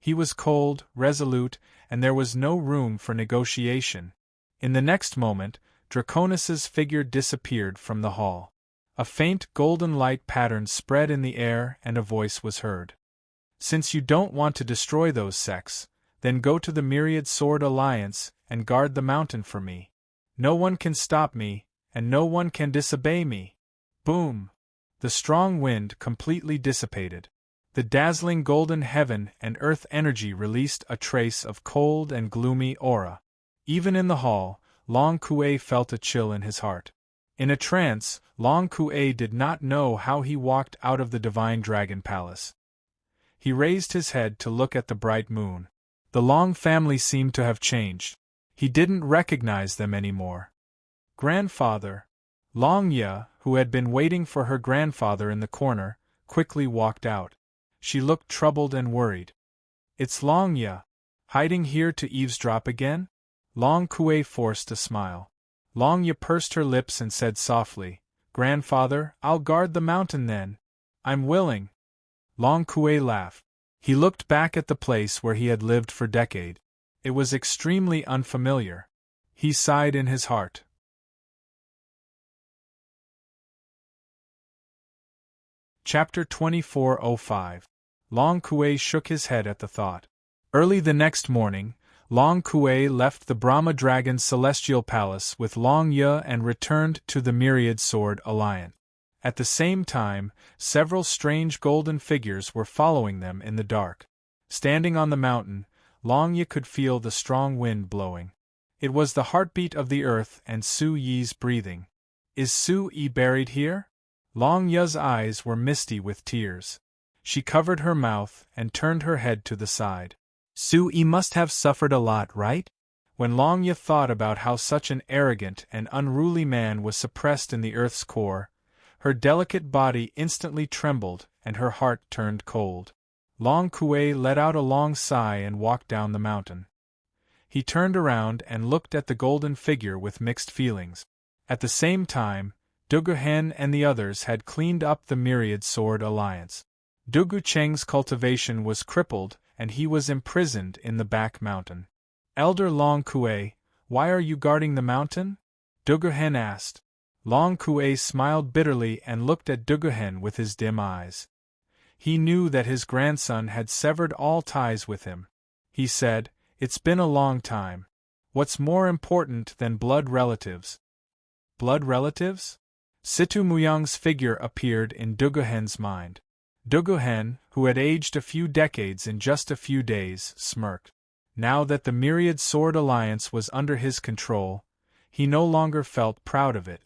He was cold, resolute, and there was no room for negotiation. In the next moment, Draconis's figure disappeared from the hall. A faint golden light pattern spread in the air and a voice was heard. "Since you don't want to destroy those sects, then go to the Myriad Sword Alliance and guard the mountain for me. No one can stop me, and no one can disobey me." Boom! The strong wind completely dissipated. The dazzling golden heaven and earth energy released a trace of cold and gloomy aura. Even in the hall, Long Kuei felt a chill in his heart. In a trance, Long Kuei did not know how he walked out of the Divine Dragon Palace. He raised his head to look at the bright moon. The Long family seemed to have changed. He didn't recognize them anymore. Grandfather. Long Ye, who had been waiting for her grandfather in the corner, quickly walked out. She looked troubled and worried. "It's Long Ye. Hiding here to eavesdrop again?" Long Kuei forced a smile. Long Ye pursed her lips and said softly, "Grandfather, I'll guard the mountain then. I'm willing." Long Kuei laughed. He looked back at the place where he had lived for decades. It was extremely unfamiliar. He sighed in his heart. Chapter 2405. Long Kuei shook his head at the thought. Early the next morning, Long Kuei left the Brahma Dragon's celestial palace with Long Ye and returned to the Myriad Sword Alliance. At the same time, several strange golden figures were following them in the dark. Standing on the mountain, Long Ye could feel the strong wind blowing. It was the heartbeat of the earth and Su Yi's breathing. "Is Su Yi buried here?" Long Ye's eyes were misty with tears. She covered her mouth and turned her head to the side. "Su Yi must have suffered a lot, right?" When Long Ye thought about how such an arrogant and unruly man was suppressed in the earth's core, her delicate body instantly trembled and her heart turned cold. Long Kuei let out a long sigh and walked down the mountain. He turned around and looked at the golden figure with mixed feelings. At the same time, Dugu Hen and the others had cleaned up the Myriad Sword Alliance. Dugu Cheng's cultivation was crippled and he was imprisoned in the back mountain. "Elder Long Kuei, why are you guarding the mountain?" Dugu Hen asked. Long Kuei smiled bitterly and looked at Dugu Hen with his dim eyes. He knew that his grandson had severed all ties with him. He said, "It's been a long time. What's more important than blood relatives?" Blood relatives? Situ Muyang's figure appeared in Dugu Hen's mind. Dugu Hen, who had aged a few decades in just a few days, smirked. Now that the Myriad Sword Alliance was under his control, he no longer felt proud of it.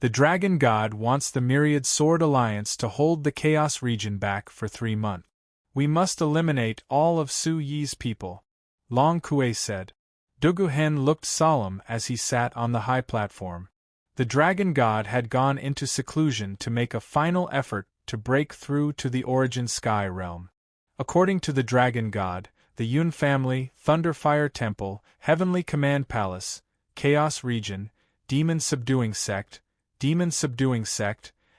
The Dragon God wants the Myriad Sword Alliance to hold the Chaos region back for 3 months. We must eliminate all of Su Yi's people, Long Kuei said. Duguhen looked solemn as he sat on the high platform. The Dragon God had gone into seclusion to make a final effort to break through to the Origin Sky realm. According to the Dragon God, the Yun family, Thunderfire Temple, Heavenly Command Palace, Chaos Region, Demon Subduing Sect,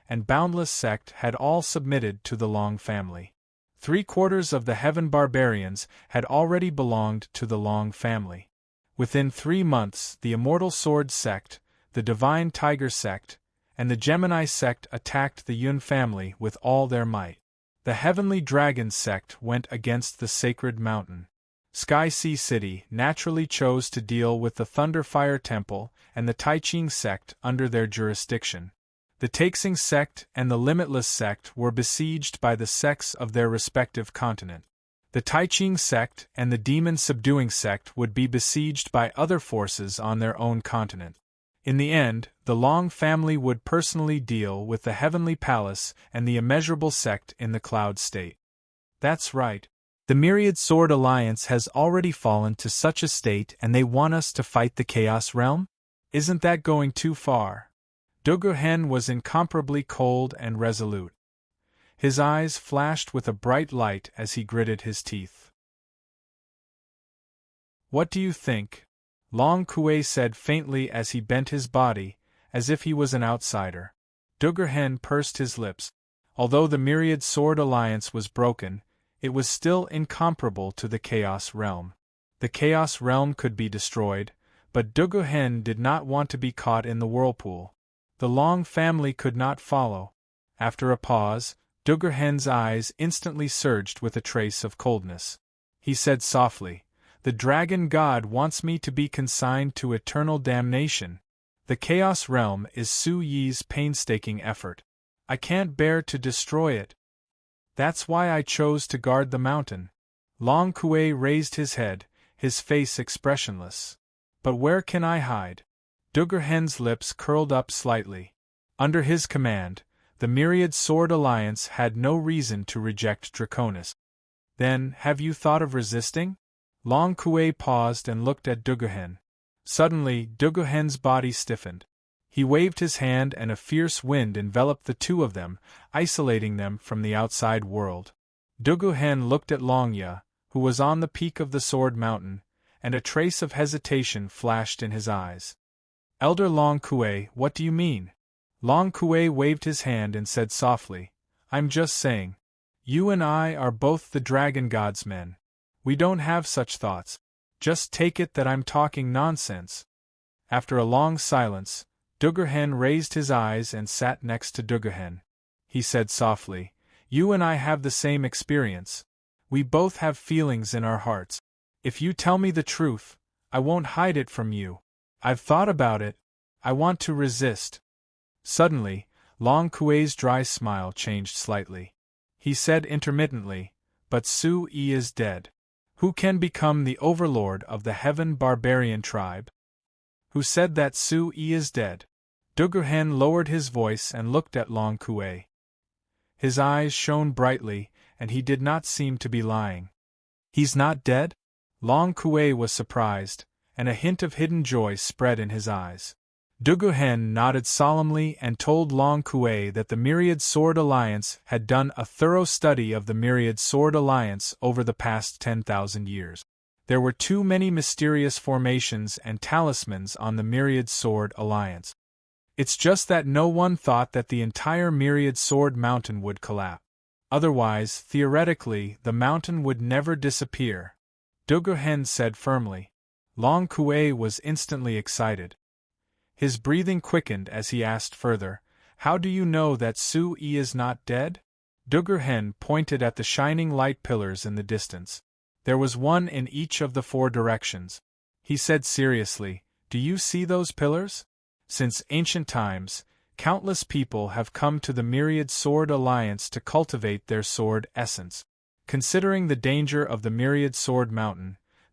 and Boundless Sect had all submitted to the Long family. 3/4 of the Heaven Barbarians had already belonged to the Long family. Within 3 months, the Immortal Sword Sect, the Divine Tiger Sect, and the Gemini Sect attacked the Yun family with all their might. The Heavenly Dragon Sect went against the Sacred Mountain. Sky Sea City naturally chose to deal with the Thunderfire Temple and the Taiching Sect under their jurisdiction. The Taixing Sect and the Limitless Sect were besieged by the sects of their respective continent. The Taiching Sect and the Demon Subduing Sect would be besieged by other forces on their own continent. In the end, the Long family would personally deal with the Heavenly Palace and the Immeasurable Sect in the Cloud State. That's right. The Myriad Sword Alliance has already fallen to such a state and they want us to fight the Chaos Realm? Isn't that going too far? Duguhen was incomparably cold and resolute. His eyes flashed with a bright light as he gritted his teeth. What do you think? Long Kuei said faintly as he bent his body, as if he was an outsider. Duguhen pursed his lips. Although the Myriad Sword Alliance was broken, it was still incomparable to the Chaos Realm. The Chaos Realm could be destroyed, but Duguhen did not want to be caught in the whirlpool. The Long family could not follow. After a pause, Duguhen's eyes instantly surged with a trace of coldness. He said softly, "The Dragon God wants me to be consigned to eternal damnation. The Chaos Realm is Su Yi's painstaking effort. I can't bear to destroy it. That's why I chose to guard the mountain." Long Kuei raised his head, his face expressionless. "But where can I hide?" Duguhen's lips curled up slightly. Under his command, the Myriad Sword Alliance had no reason to reject Draconis. "Then, have you thought of resisting?" Long Kuei paused and looked at Duguhen. Suddenly, Duguhen's body stiffened. He waved his hand and a fierce wind enveloped the two of them, isolating them from the outside world. Duguhen looked at Longya, who was on the peak of the Sword Mountain, and a trace of hesitation flashed in his eyes. "Elder Long Kuei, what do you mean?" Long Kuei waved his hand and said softly, "I'm just saying. You and I are both the Dragon God's men. We don't have such thoughts. Just take it that I'm talking nonsense." After a long silence, Duguhen raised his eyes and sat next to Duguhen. He said softly, "You and I have the same experience. We both have feelings in our hearts. If you tell me the truth, I won't hide it from you. I've thought about it. I want to resist." Suddenly, Long Kuei's dry smile changed slightly. He said intermittently, "But Su Yi is dead. Who can become the overlord of the Heaven Barbarian tribe?" "Who said that Su Yi is dead?" Duguhen lowered his voice and looked at Long Kuei. His eyes shone brightly, and he did not seem to be lying. "He's not dead?" Long Kuei was surprised, and a hint of hidden joy spread in his eyes. Duguhen nodded solemnly and told Long Kuei that the Myriad Sword Alliance had done a thorough study of the Myriad Sword Alliance over the past 10,000 years. There were too many mysterious formations and talismans on the Myriad Sword Alliance. It's just that no one thought that the entire Myriad Sword Mountain would collapse. Otherwise, theoretically, the mountain would never disappear. Duguhen said firmly. Long Kuei was instantly excited. His breathing quickened as he asked further, "How do you know that Su Yi is not dead?" Duguhen pointed at the shining light pillars in the distance. There was one in each of the 4 directions. He said seriously, "Do you see those pillars? Since ancient times, countless people have come to the Myriad Sword Alliance to cultivate their sword essence. Considering the danger of the Myriad Sword Mountain,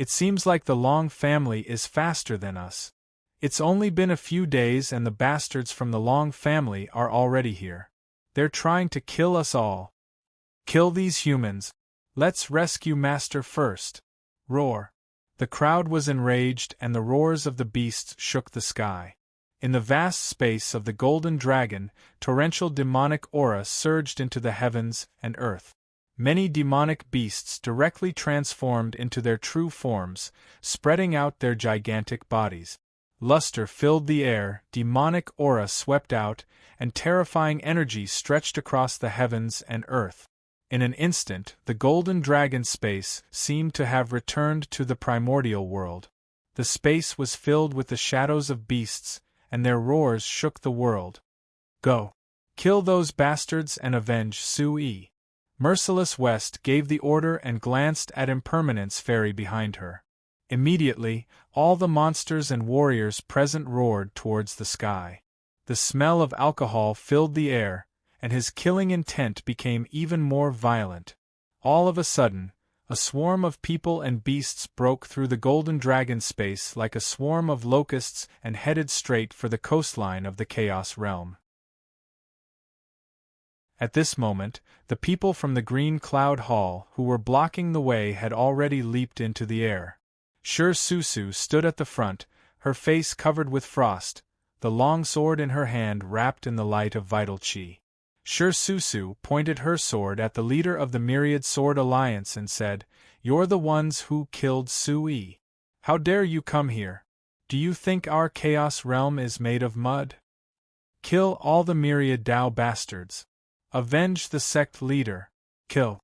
It seems like the Long family is faster than us. It's only been a few days and the bastards from the Long family are already here. They're trying to kill us all. Kill these humans. Let's rescue Master first. Roar. The crowd was enraged and the roars of the beasts shook the sky. In the vast space of the Golden Dragon, torrential demonic aura surged into the heavens and earth. Many demonic beasts directly transformed into their true forms, spreading out their gigantic bodies. Luster filled the air, demonic aura swept out, and terrifying energy stretched across the heavens and earth. In an instant, the Golden Dragon space seemed to have returned to the primordial world. The space was filled with the shadows of beasts, and their roars shook the world. Go! Kill those bastards and avenge Sui. Merciless West gave the order and glanced at Impermanence Fairy behind her. Immediately, all the monsters and warriors present roared towards the sky. The smell of alcohol filled the air, and his killing intent became even more violent. All of a sudden, a swarm of people and beasts broke through the golden dragon space like a swarm of locusts and headed straight for the coastline of the Chaos Realm. At this moment, the people from the Green Cloud Hall who were blocking the way had already leaped into the air. Sure Susu stood at the front, her face covered with frost, the long sword in her hand wrapped in the light of vital chi. Sure Susu pointed her sword at the leader of the Myriad Sword Alliance and said, "You're the ones who killed Sui. How dare you come here? Do you think our Chaos Realm is made of mud? Kill all the Myriad Dao bastards. Avenge the sect leader. Kill.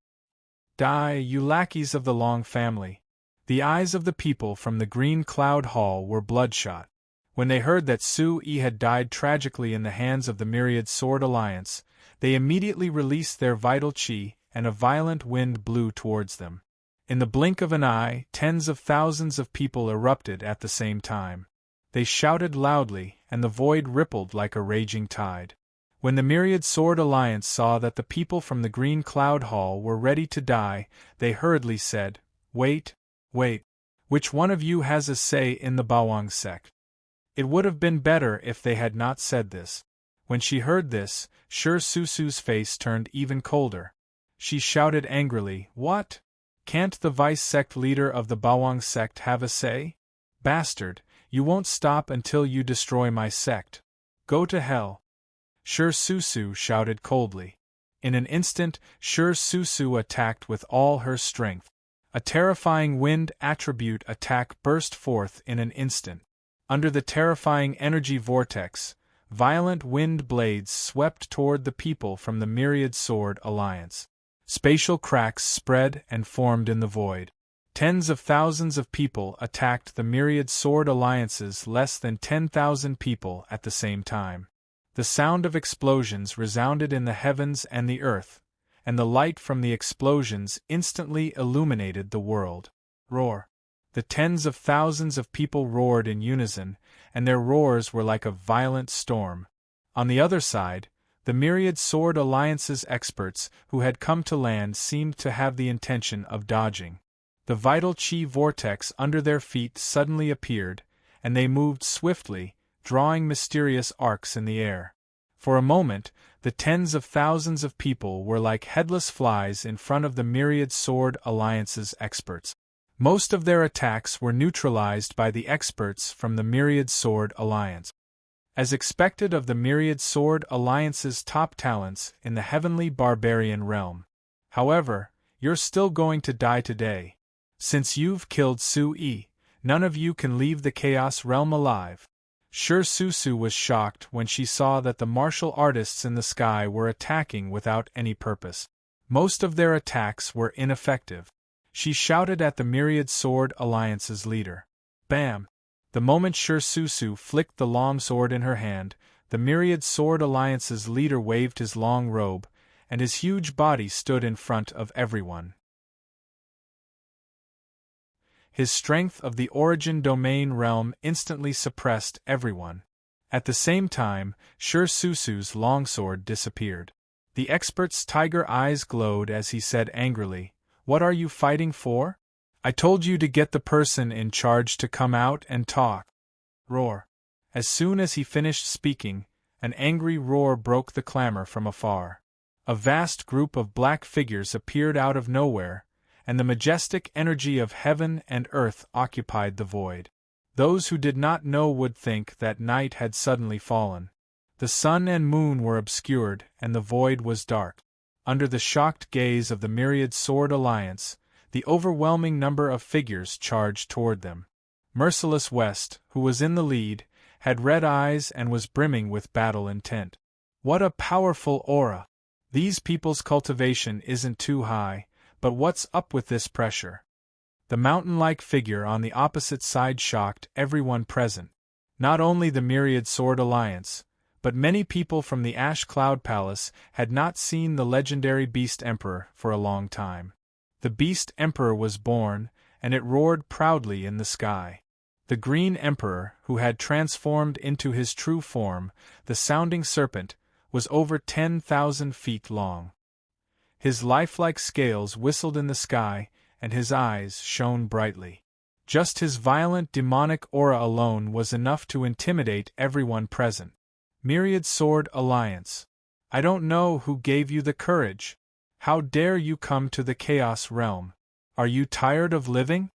Die, you lackeys of the Long family." The eyes of the people from the Green Cloud Hall were bloodshot. When they heard that Sui had died tragically in the hands of the Myriad Sword Alliance, they immediately released their vital chi, and a violent wind blew towards them. In the blink of an eye, tens of thousands of people erupted at the same time. They shouted loudly, and the void rippled like a raging tide. When the Myriad Sword Alliance saw that the people from the Green Cloud Hall were ready to die, they hurriedly said, "Wait, wait. Which one of you has a say in the Bawang sect?" It would have been better if they had not said this. When she heard this, Sure Susu's face turned even colder. She shouted angrily, "What? Can't the vice-sect leader of the Bawang sect have a say? Bastard, you won't stop until you destroy my sect. Go to hell." Sure Susu shouted coldly. In an instant, Sure Susu attacked with all her strength. A terrifying wind attribute attack burst forth in an instant. Under the terrifying energy vortex, violent wind blades swept toward the people from the Myriad Sword Alliance. Spatial cracks spread and formed in the void. Tens of thousands of people attacked the Myriad Sword Alliance's less than 10,000 people at the same time. The sound of explosions resounded in the heavens and the earth, and the light from the explosions instantly illuminated the world. Roar! The tens of thousands of people roared in unison, and their roars were like a violent storm. On the other side, the Myriad Sword Alliance's experts who had come to land seemed to have the intention of dodging. The vital chi vortex under their feet suddenly appeared, and they moved swiftly, drawing mysterious arcs in the air. For a moment, the tens of thousands of people were like headless flies in front of the Myriad Sword Alliance's experts. Most of their attacks were neutralized by the experts from the Myriad Sword Alliance. As expected of the Myriad Sword Alliance's top talents in the heavenly barbarian realm. However, you're still going to die today. Since you've killed Sui, none of you can leave the Chaos Realm alive. Sure Susu was shocked when she saw that the martial artists in the sky were attacking without any purpose. Most of their attacks were ineffective. She shouted at the Myriad Sword Alliance's leader. Bam! The moment Sure Susu flicked the long sword in her hand, the Myriad Sword Alliance's leader waved his long robe, and his huge body stood in front of everyone. His strength of the Origin Domain realm instantly suppressed everyone. At the same time, Sure Susu's longsword disappeared. The expert's tiger eyes glowed as he said angrily, "What are you fighting for? I told you to get the person in charge to come out and talk." Roar. As soon as he finished speaking, an angry roar broke the clamor from afar. A vast group of black figures appeared out of nowhere, and the majestic energy of heaven and earth occupied the void. Those who did not know would think that night had suddenly fallen. The sun and moon were obscured, and the void was dark. Under the shocked gaze of the Myriad Sword Alliance, the overwhelming number of figures charged toward them. Merciless West, who was in the lead, had red eyes and was brimming with battle intent. What a powerful aura! These people's cultivation isn't too high, but what's up with this pressure? The mountain-like figure on the opposite side shocked everyone present. Not only the Myriad Sword Alliance, but many people from the Ash Cloud Palace had not seen the legendary Beast Emperor for a long time. The Beast Emperor was born, and it roared proudly in the sky. The Green Emperor, who had transformed into his true form, the Sounding Serpent, was over 10,000 feet long. His lifelike scales whistled in the sky, and his eyes shone brightly. Just his violent demonic aura alone was enough to intimidate everyone present. Myriad Sword Alliance. I don't know who gave you the courage. How dare you come to the Chaos Realm? Are you tired of living?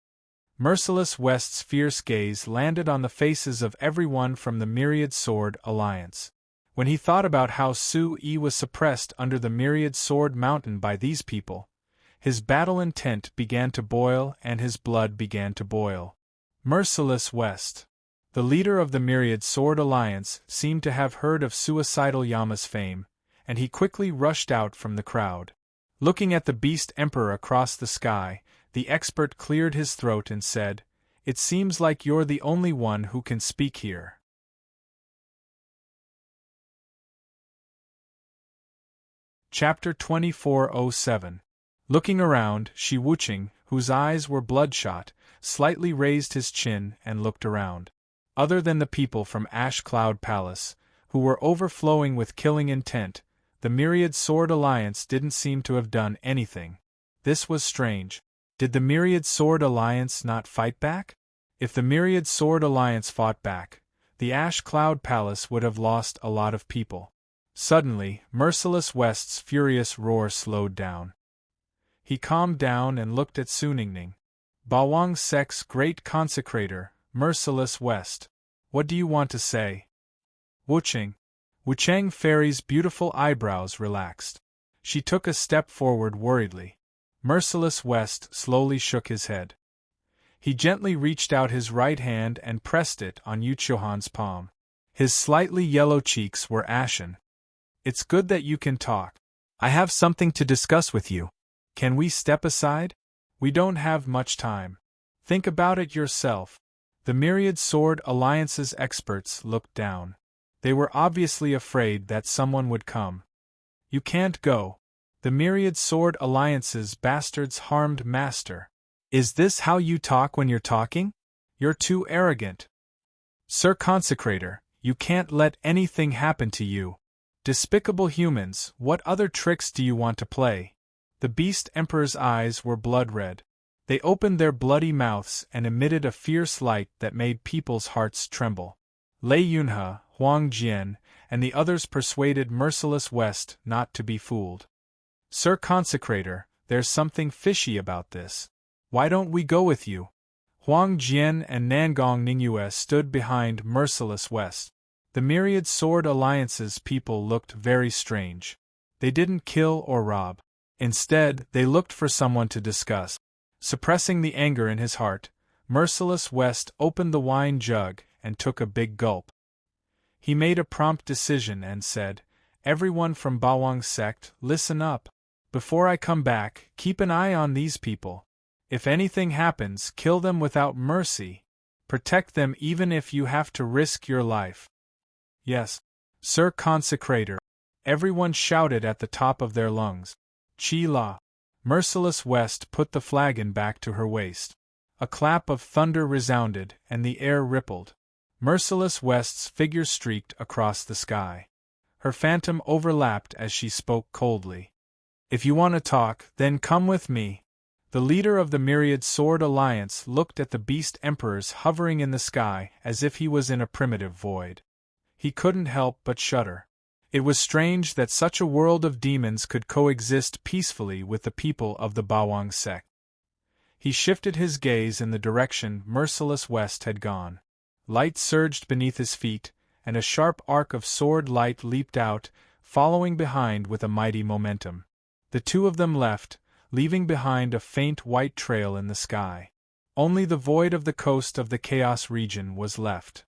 Merciless West's fierce gaze landed on the faces of everyone from the Myriad Sword Alliance. When he thought about how Su-Yi was suppressed under the Myriad Sword Mountain by these people, his battle intent began to boil and his blood began to boil. Merciless West. The leader of the Myriad Sword Alliance seemed to have heard of Suicidal Yama's fame, and he quickly rushed out from the crowd. Looking at the Beast Emperor across the sky, the expert cleared his throat and said, "It seems like you're the only one who can speak here." Chapter 2407. Looking around, Shi Wuqing, whose eyes were bloodshot, slightly raised his chin and looked around. Other than the people from Ash Cloud Palace, who were overflowing with killing intent, the Myriad Sword Alliance didn't seem to have done anything. This was strange. Did the Myriad Sword Alliance not fight back? If the Myriad Sword Alliance fought back, the Ash Cloud Palace would have lost a lot of people. Suddenly, Merciless West's furious roar slowed down. He calmed down and looked at Su Ningning. Bawang Sek's great consecrator, Merciless West. What do you want to say? Wucheng. Wucheng Fairy's beautiful eyebrows relaxed. She took a step forward worriedly. Merciless West slowly shook his head. He gently reached out his right hand and pressed it on Yuchohan's palm. His slightly yellow cheeks were ashen. It's good that you can talk. I have something to discuss with you. Can we step aside? We don't have much time. Think about it yourself. The Myriad Sword Alliance's experts looked down. They were obviously afraid that someone would come. You can't go. The Myriad Sword Alliance's bastards harmed Master. Is this how you talk when you're talking? You're too arrogant. Sir Consecrator, you can't let anything happen to you. Despicable humans, what other tricks do you want to play? The Beast Emperor's eyes were blood-red. They opened their bloody mouths and emitted a fierce light that made people's hearts tremble. Lei Yunhe, Huang Jian, and the others persuaded Merciless West not to be fooled. Sir Consecrator, there's something fishy about this. Why don't we go with you? Huang Jian and Nangong Ningyue stood behind Merciless West. The Myriad Sword Alliance's people looked very strange. They didn't kill or rob. Instead, they looked for someone to discuss. Suppressing the anger in his heart, Merciless West opened the wine jug and took a big gulp. He made a prompt decision and said, "Everyone from Bawang sect, listen up. Before I come back, keep an eye on these people. If anything happens, kill them without mercy. Protect them even if you have to risk your life." "Yes, Sir Consecrator," everyone shouted at the top of their lungs. Chi La. Merciless West put the flagon back to her waist. A clap of thunder resounded, and the air rippled. Merciless West's figure streaked across the sky. Her phantom overlapped as she spoke coldly. "If you want to talk, then come with me." The leader of the Myriad Sword Alliance looked at the Beast Emperors hovering in the sky as if he was in a primitive void. He couldn't help but shudder. It was strange that such a world of demons could coexist peacefully with the people of the Bawang sect. He shifted his gaze in the direction Merciless West had gone. Light surged beneath his feet, and a sharp arc of sword light leaped out, following behind with a mighty momentum. The two of them left, leaving behind a faint white trail in the sky. Only the void of the coast of the Chaos region was left.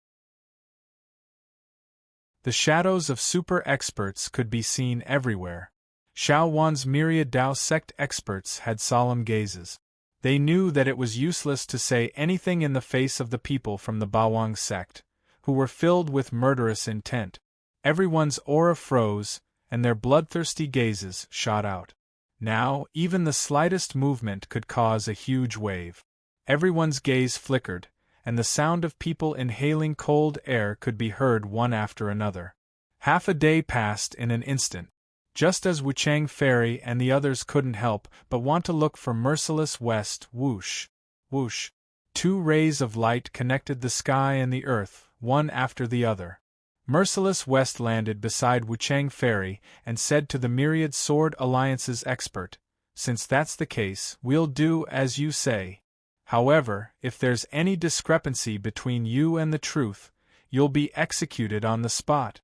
The shadows of super experts could be seen everywhere. Xiao Wan's myriad Dao sect experts had solemn gazes. They knew that it was useless to say anything in the face of the people from the Bawang sect, who were filled with murderous intent. Everyone's aura froze, and their bloodthirsty gazes shot out. Now, even the slightest movement could cause a huge wave. Everyone's gaze flickered, and the sound of people inhaling cold air could be heard one after another. Half a day passed in an instant. Just as Wuchang Fairy and the others couldn't help but want to look for Merciless West, whoosh, whoosh. 2 rays of light connected the sky and the earth, one after the other. Merciless West landed beside Wuchang Fairy and said to the Myriad Sword Alliance's expert, "Since that's the case, we'll do as you say. However, if there's any discrepancy between you and the truth, you'll be executed on the spot."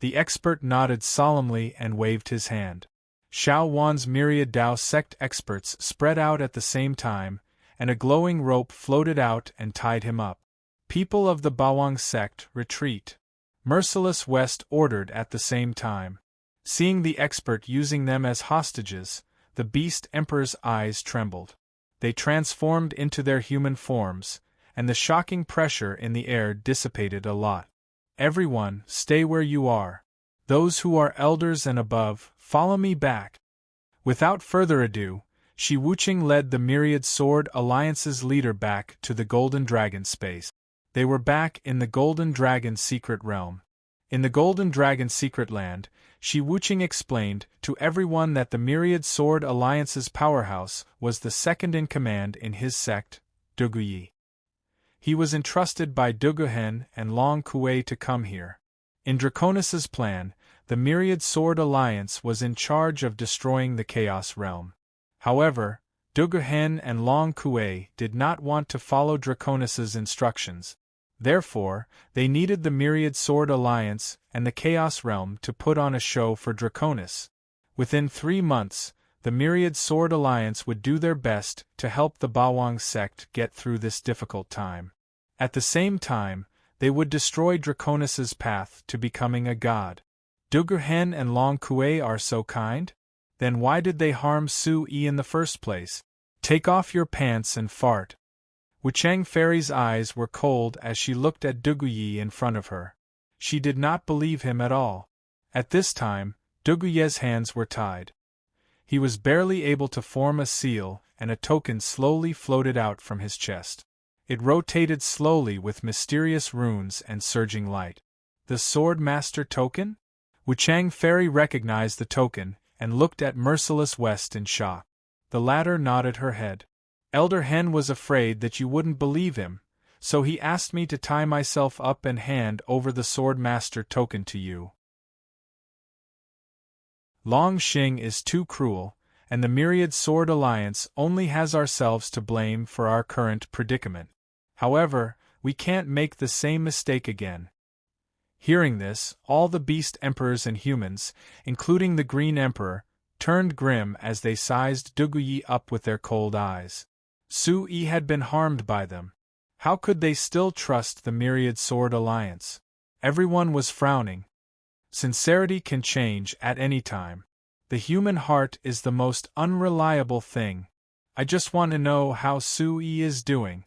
The expert nodded solemnly and waved his hand. Xiao Wan's myriad Dao sect experts spread out at the same time, and a glowing rope floated out and tied him up. "People of the Bawang sect, retreat," Merciless West ordered at the same time. Seeing the expert using them as hostages, the Beast Emperor's eyes trembled. They transformed into their human forms, and the shocking pressure in the air dissipated a lot. "Everyone, stay where you are. Those who are elders and above, follow me back." Without further ado, Shi Wuching led the Myriad Sword Alliance's leader back to the Golden Dragon space. They were back in the Golden Dragon secret realm. In the Golden Dragon secret land, Shi Wuching explained to everyone that the Myriad Sword Alliance's powerhouse was the second in command in his sect, Duguyi. He was entrusted by Duguhen and Long Kuei to come here. In Draconis's plan, the Myriad Sword Alliance was in charge of destroying the Chaos Realm. However, Duguhen and Long Kuei did not want to follow Draconis's instructions. Therefore, they needed the Myriad Sword Alliance and the Chaos Realm to put on a show for Draconis. Within 3 months, the Myriad Sword Alliance would do their best to help the Bawang sect get through this difficult time. At the same time, they would destroy Draconis's path to becoming a god. Duguhen and Long Kuei are so kind? Then why did they harm Su Yi in the first place? Take off your pants and fart. Wuchang Fairy's eyes were cold as she looked at Duguyi in front of her. She did not believe him at all. At this time, Duguye's hands were tied. He was barely able to form a seal, and a token slowly floated out from his chest. It rotated slowly with mysterious runes and surging light. The Sword Master token? Wuchang Fairy recognized the token and looked at Merciless West in shock. The latter nodded her head. "Elder Hen was afraid that you wouldn't believe him, so he asked me to tie myself up and hand over the Sword Master token to you. Long Xing is too cruel, and the Myriad Sword Alliance only has ourselves to blame for our current predicament. However, we can't make the same mistake again." Hearing this, all the Beast Emperors and humans, including the Green Emperor, turned grim as they sized Duguyi up with their cold eyes. Su Yi had been harmed by them. How could they still trust the Myriad Sword Alliance? Everyone was frowning. Sincerity can change at any time. The human heart is the most unreliable thing. I just want to know how Su Yi is doing.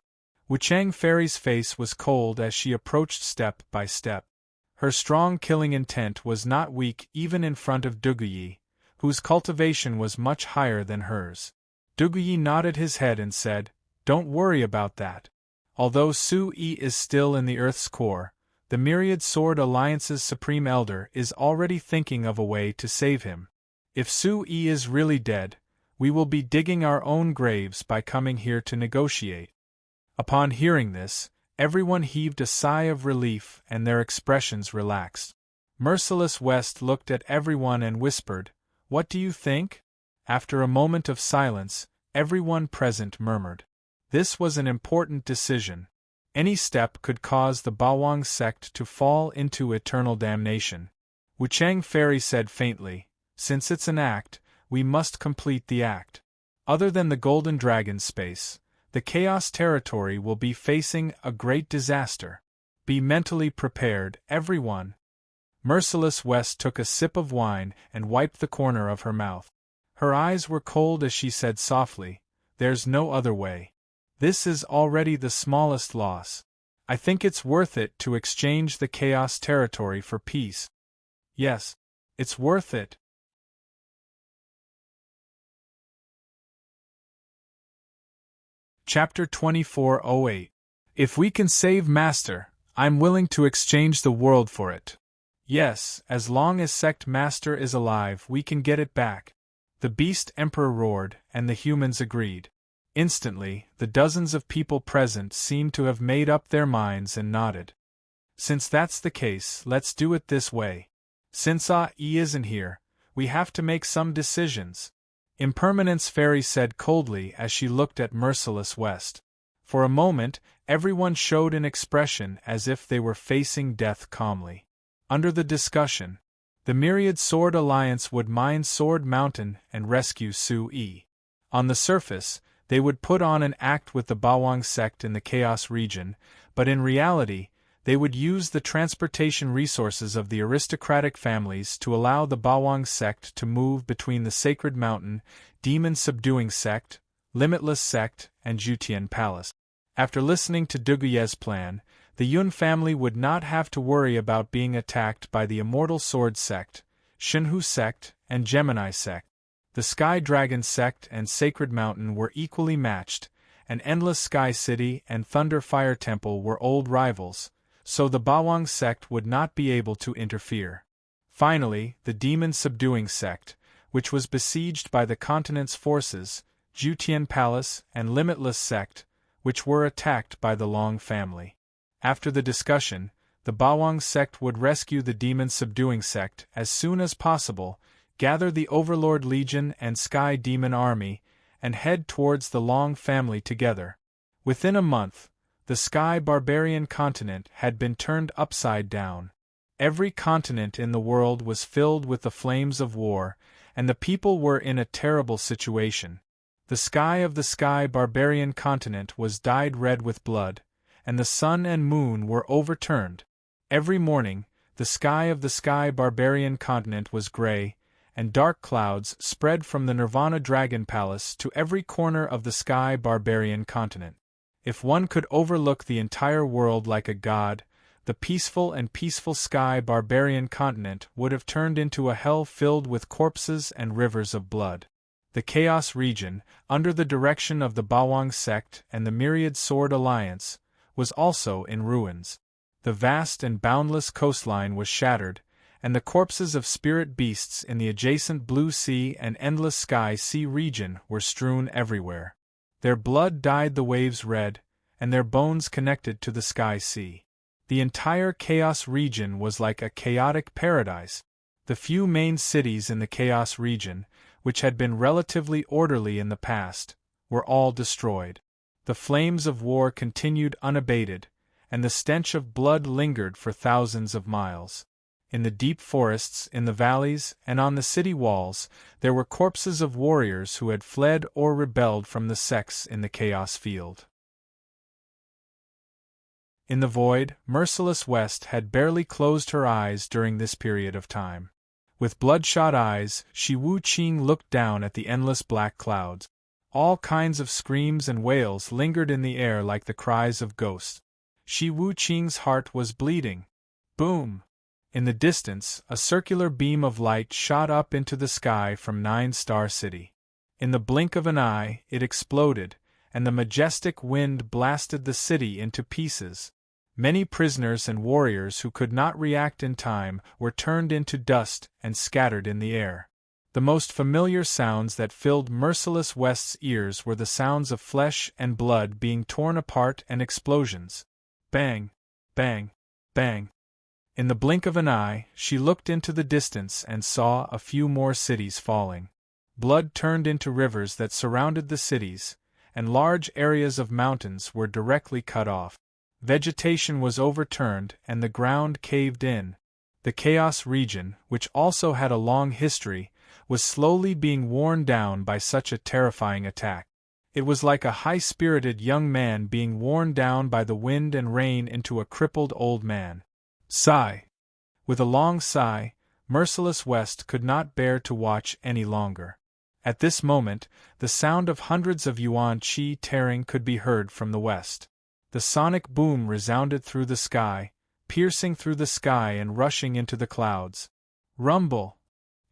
Wuchang Fairy's face was cold as she approached step by step. Her strong killing intent was not weak even in front of Duguyi, whose cultivation was much higher than hers. Duguyi nodded his head and said, "Don't worry about that. Although Su Yi is still in the Earth's core, the Myriad Sword Alliance's Supreme Elder is already thinking of a way to save him. If Su Yi is really dead, we will be digging our own graves by coming here to negotiate." Upon hearing this, everyone heaved a sigh of relief and their expressions relaxed. Merciless West looked at everyone and whispered, "What do you think?" After a moment of silence, everyone present murmured. This was an important decision. Any step could cause the Bawang sect to fall into eternal damnation. Wuchang Fairy said faintly, "Since it's an act, we must complete the act. Other than the Golden Dragon space, the Chaos territory will be facing a great disaster. Be mentally prepared, everyone." Merciless West took a sip of wine and wiped the corner of her mouth. Her eyes were cold as she said softly, "There's no other way. This is already the smallest loss. I think it's worth it to exchange the chaos territory for peace. Yes, it's worth it. Chapter 2408. If we can save Master, I'm willing to exchange the world for it. Yes, as long as Sect Master is alive, we can get it back. The Beast Emperor roared, and the humans agreed. Instantly, the dozens of people present seemed to have made up their minds and nodded. Since that's the case, let's do it this way. Since E isn't here, we have to make some decisions. Impermanence Fairy said coldly as she looked at Merciless West. For a moment, everyone showed an expression as if they were facing death calmly. Under the discussion, the Myriad Sword Alliance would mine Sword Mountain and rescue Su-E. On the surface, they would put on an act with the Bawang sect in the Chaos region, but in reality, they would use the transportation resources of the aristocratic families to allow the Bawang sect to move between the Sacred Mountain, Demon-Subduing Sect, Limitless Sect, and Jutian Palace. After listening to Duguye's plan, the Yun family would not have to worry about being attacked by the Immortal Sword Sect, Shinhu Sect, and Gemini Sect. The Sky Dragon Sect and Sacred Mountain were equally matched, and Endless Sky City and Thunder Fire Temple were old rivals, so the Bawang sect would not be able to interfere. Finally, the Demon-Subduing Sect, which was besieged by the continent's forces, Jutian Palace, and Limitless Sect, which were attacked by the Long family. After the discussion, the Bawang sect would rescue the Demon-Subduing Sect as soon as possible, gather the Overlord Legion and Sky Demon Army, and head towards the Long family together. Within a month, the Sky Barbarian continent had been turned upside down. Every continent in the world was filled with the flames of war, and the people were in a terrible situation. The sky of the Sky Barbarian continent was dyed red with blood, and the sun and moon were overturned. Every morning, the sky of the Sky Barbarian continent was gray, and dark clouds spread from the Nirvana Dragon Palace to every corner of the Sky Barbarian continent. If one could overlook the entire world like a god, the peaceful Sky Barbarian continent would have turned into a hell filled with corpses and rivers of blood. The Chaos region, under the direction of the Bawang sect and the Myriad Sword Alliance, was also in ruins. The vast and boundless coastline was shattered, and the corpses of spirit beasts in the adjacent Blue Sea and Endless Sky Sea region were strewn everywhere. Their blood dyed the waves red, and their bones connected to the Sky Sea. The entire Chaos region was like a chaotic paradise. The few main cities in the Chaos region, which had been relatively orderly in the past, were all destroyed. The flames of war continued unabated, and the stench of blood lingered for thousands of miles. In the deep forests, in the valleys, and on the city walls, there were corpses of warriors who had fled or rebelled from the sects in the Chaos field. In the void, Merciless West had barely closed her eyes during this period of time. With bloodshot eyes, Shi Wu-Qing looked down at the endless black clouds. All kinds of screams and wails lingered in the air like the cries of ghosts. Shi Wu-Qing's heart was bleeding. Boom! In the distance, a circular beam of light shot up into the sky from Nine Star City. In the blink of an eye, it exploded, and the majestic wind blasted the city into pieces. Many prisoners and warriors who could not react in time were turned into dust and scattered in the air. The most familiar sounds that filled Merciless West's ears were the sounds of flesh and blood being torn apart and explosions. Bang! Bang! Bang! In the blink of an eye, she looked into the distance and saw a few more cities falling. Blood turned into rivers that surrounded the cities, and large areas of mountains were directly cut off. Vegetation was overturned and the ground caved in. The Chaos region, which also had a long history, was slowly being worn down by such a terrifying attack. It was like a high-spirited young man being worn down by the wind and rain into a crippled old man. Sigh. With a long sigh, Merciless West could not bear to watch any longer. At this moment, the sound of hundreds of yuan qi tearing could be heard from the west. The sonic boom resounded through the sky, piercing through the sky and rushing into the clouds. Rumble!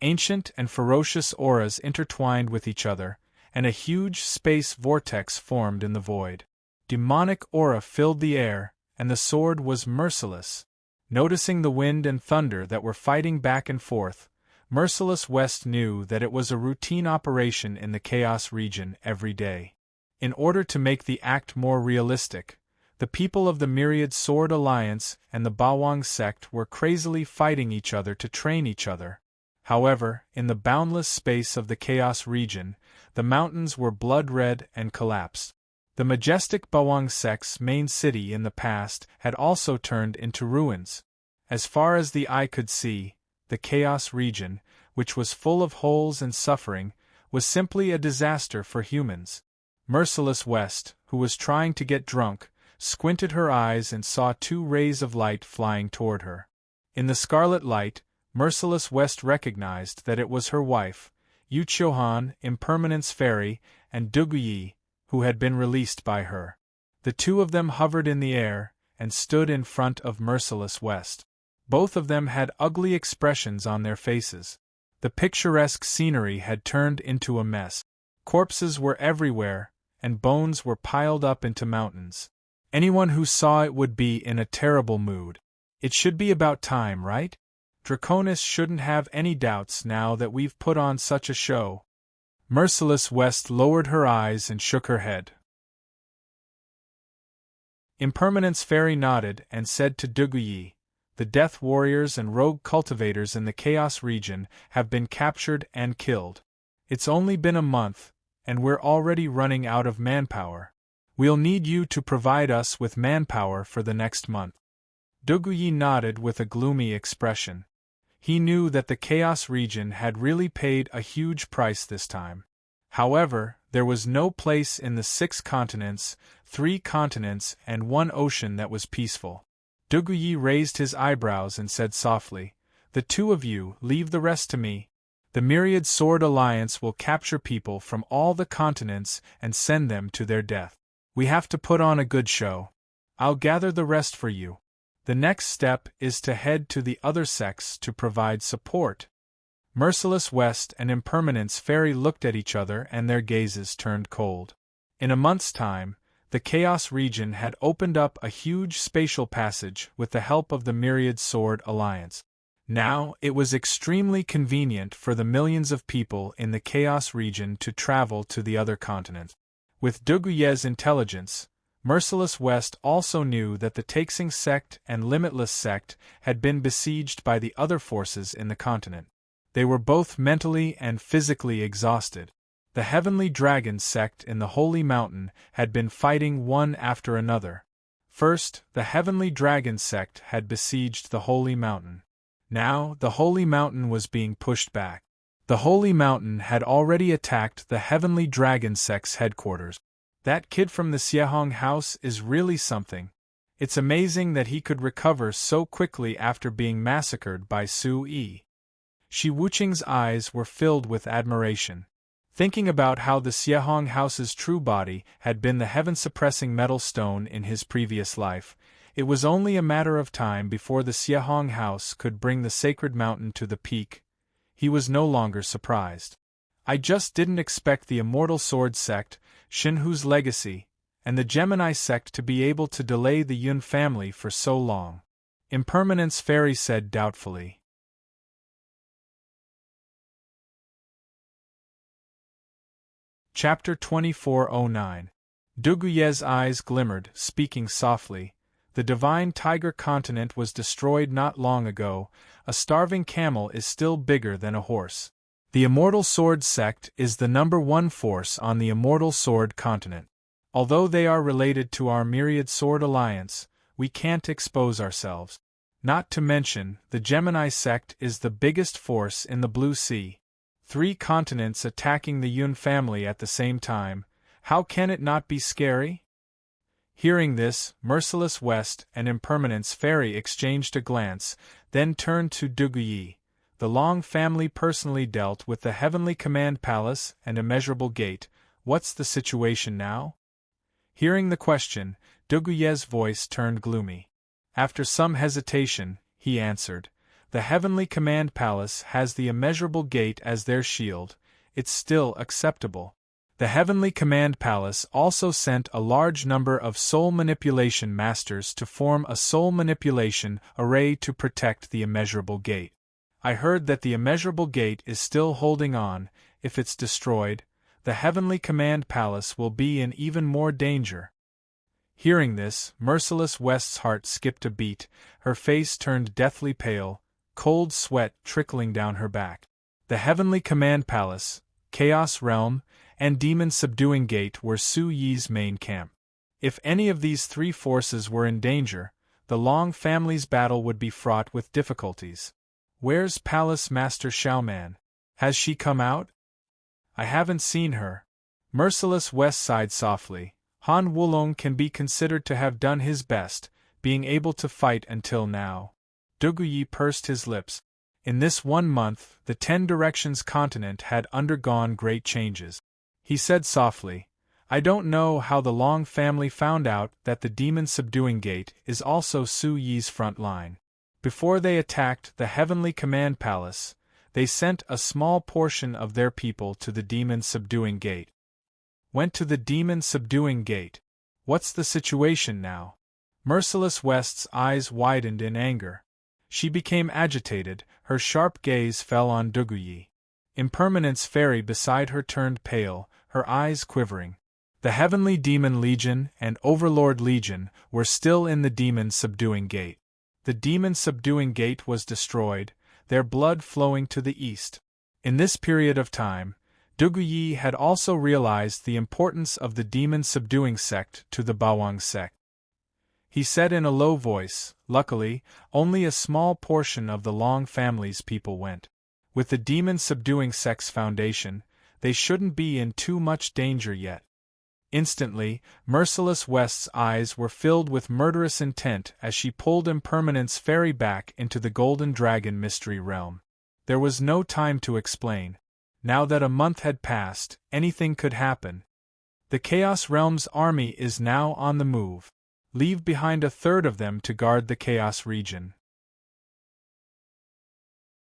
Ancient and ferocious auras intertwined with each other, and a huge space vortex formed in the void. Demonic aura filled the air, and the sword was merciless. Noticing the wind and thunder that were fighting back and forth, Merciless West knew that it was a routine operation in the Chaos region every day. In order to make the act more realistic, the people of the Myriad Sword Alliance and the Bawang sect were crazily fighting each other to train each other. However, in the boundless space of the Chaos region, the mountains were blood-red and collapsed. The majestic Bawang sect's main city in the past had also turned into ruins. As far as the eye could see, the Chaos region, which was full of holes and suffering, was simply a disaster for humans. Merciless West, who was trying to get drunk, squinted her eyes and saw two rays of light flying toward her. In the scarlet light, Merciless West recognized that it was her wife, Yu Chiohan, Impermanence Fairy, and Duguyi, who had been released by her. The two of them hovered in the air and stood in front of Merciless West. Both of them had ugly expressions on their faces. The picturesque scenery had turned into a mess. Corpses were everywhere, and bones were piled up into mountains. Anyone who saw it would be in a terrible mood. It should be about time, right? Draconis shouldn't have any doubts now that we've put on such a show. Merciless West lowered her eyes and shook her head. Impermanence Fairy nodded and said to Duguyi, "The Death Warriors and Rogue Cultivators in the Chaos region have been captured and killed. It's only been a month, and we're already running out of manpower. We'll need you to provide us with manpower for the next month." Duguyi nodded with a gloomy expression. He knew that the Chaos region had really paid a huge price this time. However, there was no place in the 6 continents, 3 continents, and 1 ocean that was peaceful. Duguyi raised his eyebrows and said softly, "The two of you, leave the rest to me. The Myriad Sword Alliance will capture people from all the continents and send them to their death. We have to put on a good show. I'll gather the rest for you. The next step is to head to the other sects to provide support." Merciless West and Impermanence Fairy looked at each other and their gazes turned cold. In a month's time, the Chaos region had opened up a huge spatial passage with the help of the Myriad Sword Alliance. Now, it was extremely convenient for the millions of people in the Chaos region to travel to the other continent. With Duguyi's intelligence, Merciless West also knew that the Taxing sect and Limitless sect had been besieged by the other forces in the continent. They were both mentally and physically exhausted. The Heavenly Dragon sect in the Holy Mountain had been fighting one after another. First, the Heavenly Dragon sect had besieged the Holy Mountain. Now, the Holy Mountain was being pushed back. The Holy Mountain had already attacked the Heavenly Dragon sect's headquarters. That kid from the Xiehong house is really something. It's amazing that he could recover so quickly after being massacred by Su Yi. Shi Wuqing's eyes were filled with admiration. Thinking about how the Xiehong house's true body had been the heaven-suppressing metal stone in his previous life, it was only a matter of time before the Xiehong house could bring the sacred mountain to the peak. He was no longer surprised. "I just didn't expect the Immortal Sword sect, Shinhu's legacy, and the Gemini sect to be able to delay the Yun family for so long," Impermanence Fairy said doubtfully. Chapter 2409. Duguyi's eyes glimmered, speaking softly. "The Divine Tiger continent was destroyed not long ago. A starving camel is still bigger than a horse. The Immortal Sword sect is the #1 force on the Immortal Sword continent. Although they are related to our Myriad Sword Alliance, we can't expose ourselves. Not to mention, the Gemini sect is the biggest force in the Blue Sea. 3 continents attacking the Yun family at the same time. How can it not be scary?" Hearing this, Merciless West and Impermanence Fairy exchanged a glance, then turned to Duguyi. The Long family personally dealt with the Heavenly Command Palace and Immeasurable Gate. What's the situation now? Hearing the question, Duguye's voice turned gloomy. After some hesitation, he answered, "The heavenly command palace has the immeasurable gate as their shield, it's still acceptable. The heavenly command palace also sent a large number of soul manipulation masters to form a soul manipulation array to protect the immeasurable gate. I heard that the immeasurable gate is still holding on. If it's destroyed, the heavenly command palace will be in even more danger." Hearing this, Merciless West's heart skipped a beat, her face turned deathly pale, cold sweat trickling down her back. The heavenly command palace, Chaos Realm, and Demon Subduing Gate were Su Yi's main camp. If any of these three forces were in danger, the Long family's battle would be fraught with difficulties. "Where's Palace Master Xiaoman? Has she come out?" "I haven't seen her." Merciless West sighed softly. Han Wulong can be considered to have done his best, being able to fight until now. Duguyi pursed his lips. In this 1 month, the 10 Directions continent had undergone great changes. He said softly, "I don't know how the Long family found out that the Demon Subduing Gate is also Su Yi's front line. Before they attacked the Heavenly Command Palace, they sent a small portion of their people to the Demon Subduing Gate." "Went to the Demon Subduing Gate. What's the situation now?" Merciless West's eyes widened in anger. She became agitated, her sharp gaze fell on Duguyi. Impermanence Fairy beside her turned pale, her eyes quivering. The Heavenly Demon Legion and Overlord Legion were still in the Demon Subduing Gate. The Demon Subduing Gate was destroyed, their blood flowing to the east. In this period of time, Duguyi had also realized the importance of the Demon Subduing Sect to the Bawang sect. He said in a low voice, "Luckily, only a small portion of the Long family's people went. With the Demon Subduing Sect's foundation, they shouldn't be in too much danger yet." Instantly, Merciless West's eyes were filled with murderous intent as she pulled Impermanence Fairy back into the Golden Dragon Mystery Realm. There was no time to explain. Now that a month had passed, anything could happen. The Chaos Realm's army is now on the move. Leave behind a third of them to guard the Chaos region.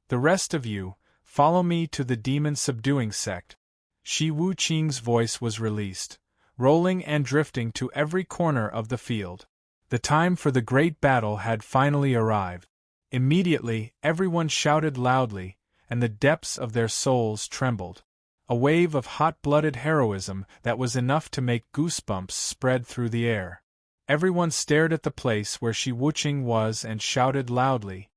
The rest of you, follow me to the Demon Subduing Sect. Shi Wuqing's voice was released, rolling and drifting to every corner of the field. The time for the great battle had finally arrived. Immediately, everyone shouted loudly, and the depths of their souls trembled. A wave of hot-blooded heroism that was enough to make goosebumps spread through the air. Everyone stared at the place where Shi Wuqing was and shouted loudly,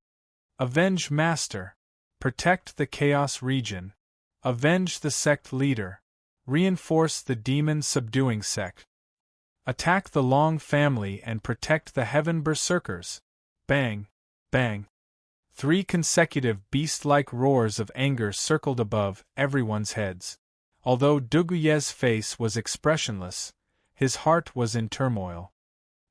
"Avenge Master! Protect the Chaos region! Avenge the sect leader! Reinforce the Demon Subduing Sect! Attack the Long family and protect the Heaven Berserkers!" Bang! Bang! 3 consecutive beast-like roars of anger circled above everyone's heads. Although Duguye's face was expressionless, his heart was in turmoil.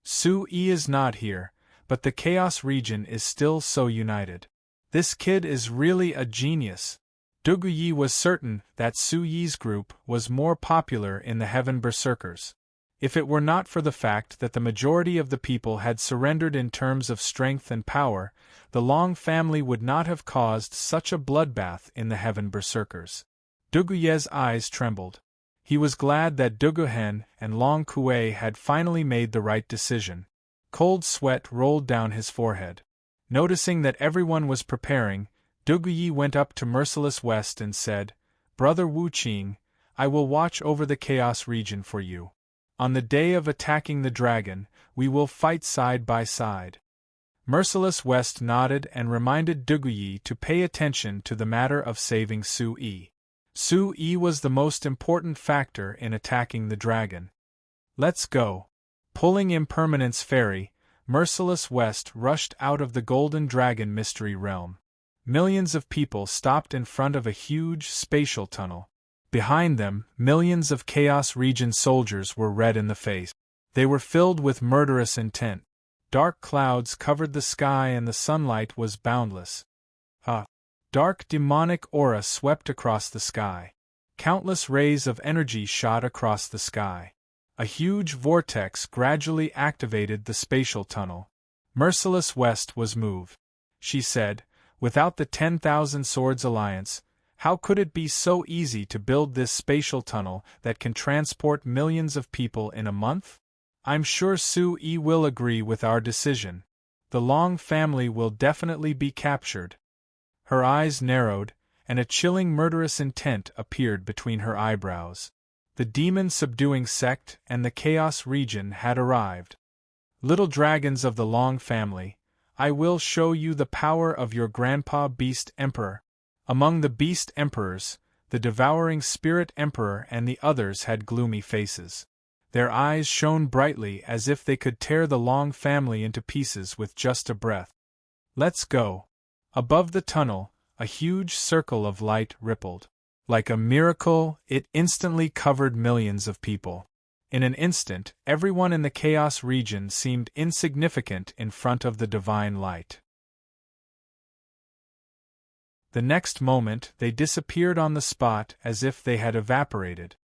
Su Yi is not here, but the Chaos region is still so united. This kid is really a genius. Duguyi was certain that Su Yi's group was more popular in the Heaven Berserkers. If it were not for the fact that the majority of the people had surrendered in terms of strength and power, the Long family would not have caused such a bloodbath in the Heaven Berserkers. Duguye's eyes trembled. He was glad that Duguhen and Long Kuei had finally made the right decision. Cold sweat rolled down his forehead. Noticing that everyone was preparing, Duguyi went up to Merciless West and said, "Brother Wuqing, I will watch over the Chaos region for you. On the day of attacking the dragon, we will fight side by side." Merciless West nodded and reminded Duguyi to pay attention to the matter of saving Su Yi. Su Yi was the most important factor in attacking the dragon. "Let's go." Pulling Impermanence Fairy, Merciless West rushed out of the Golden Dragon Mystery Realm. Millions of people stopped in front of a huge spatial tunnel. Behind them, millions of Chaos Region soldiers were red in the face. They were filled with murderous intent. Dark clouds covered the sky and the sunlight was boundless. A dark demonic aura swept across the sky. Countless rays of energy shot across the sky. A huge vortex gradually activated the spatial tunnel. Merciless West was moved. She said, without the 10,000 Swords Alliance, how could it be so easy to build this spatial tunnel that can transport millions of people in a month? I'm sure Sue will agree with our decision. The Long family will definitely be captured. Her eyes narrowed, and a chilling murderous intent appeared between her eyebrows. The demon-subduing sect and the Chaos region had arrived. Little dragons of the Long family, I will show you the power of your grandpa Beast Emperor. Among the Beast Emperors, the Devouring Spirit Emperor and the others had gloomy faces. Their eyes shone brightly as if they could tear the Long family into pieces with just a breath. Let's go. Above the tunnel, a huge circle of light rippled. Like a miracle, it instantly covered millions of people. In an instant, everyone in the Chaos region seemed insignificant in front of the divine light. The next moment, they disappeared on the spot as if they had evaporated.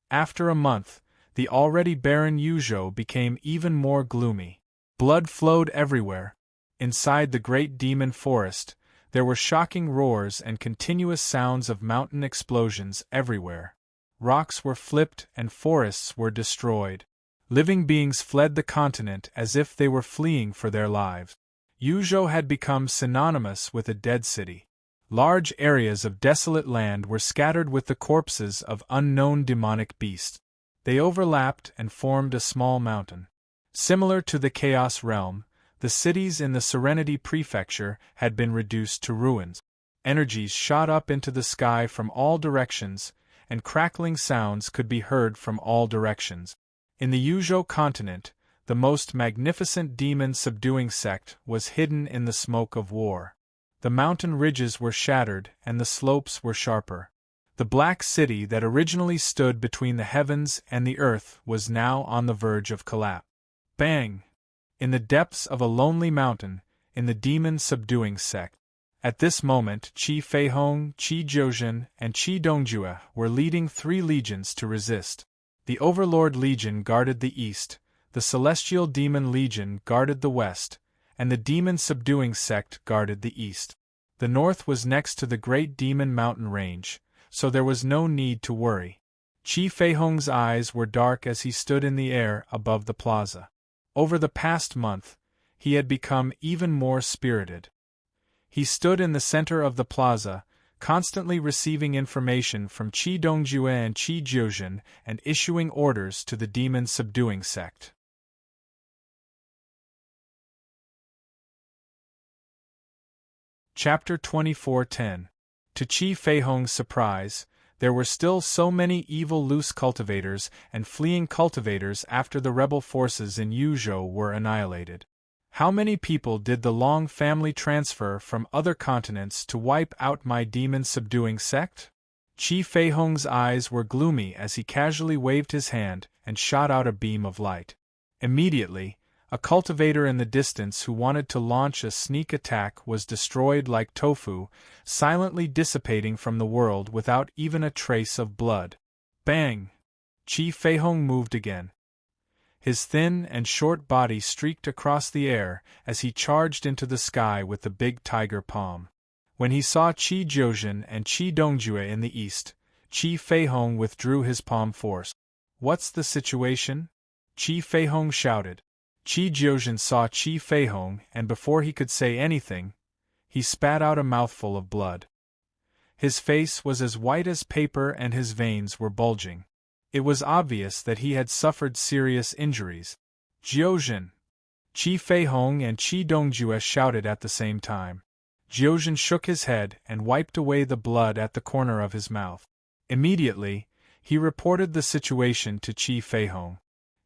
After a month, the already barren Yuzhou became even more gloomy. Blood flowed everywhere. Inside the great demon forest, there were shocking roars and continuous sounds of mountain explosions everywhere. Rocks were flipped and forests were destroyed. Living beings fled the continent as if they were fleeing for their lives. Yuzhou had become synonymous with a dead city. Large areas of desolate land were scattered with the corpses of unknown demonic beasts. They overlapped and formed a small mountain. Similar to the Chaos realm, the cities in the Serenity Prefecture had been reduced to ruins. Energies shot up into the sky from all directions, and crackling sounds could be heard from all directions. In the Yuzhou continent, the most magnificent demon-subduing sect was hidden in the smoke of war. The mountain ridges were shattered and the slopes were sharper. The Black City that originally stood between the heavens and the earth was now on the verge of collapse. Bang! In the depths of a lonely mountain, in the demon-subduing sect. At this moment Qi Feihong, Qi Jiuzhen, and Qi Dongjue were leading 3 legions to resist. The Overlord Legion guarded the east, the Celestial Demon Legion guarded the west, and the demon-subduing sect guarded the east. The north was next to the Great Demon Mountain Range, so there was no need to worry. Qi Feihong's eyes were dark as he stood in the air above the plaza. Over the past month, he had become even more spirited. He stood in the center of the plaza, constantly receiving information from Qi Dongjue and Qi Jiuzhen and issuing orders to the demon-subduing sect. Chapter 24:10. To Qi Feihong's surprise, there were still so many evil loose cultivators and fleeing cultivators after the rebel forces in Yuzhou were annihilated. How many people did the Long family transfer from other continents to wipe out my demon-subduing sect? Qi Feihong's eyes were gloomy as he casually waved his hand and shot out a beam of light. Immediately, a cultivator in the distance who wanted to launch a sneak attack was destroyed like tofu, silently dissipating from the world without even a trace of blood. Bang! Qi Feihong moved again. His thin and short body streaked across the air as he charged into the sky with the big tiger palm. When he saw Qi Jiuzhen and Qi Dongjue in the east, Qi Feihong withdrew his palm force. "What's the situation?" Qi Feihong shouted. Qi Jiuzhen saw Qi Feihong and before he could say anything, he spat out a mouthful of blood. His face was as white as paper and his veins were bulging. It was obvious that he had suffered serious injuries. "Jiuzhen!" Qi Feihong and Qi Dongjue shouted at the same time. Jiuzhen shook his head and wiped away the blood at the corner of his mouth. Immediately, he reported the situation to Qi Feihong.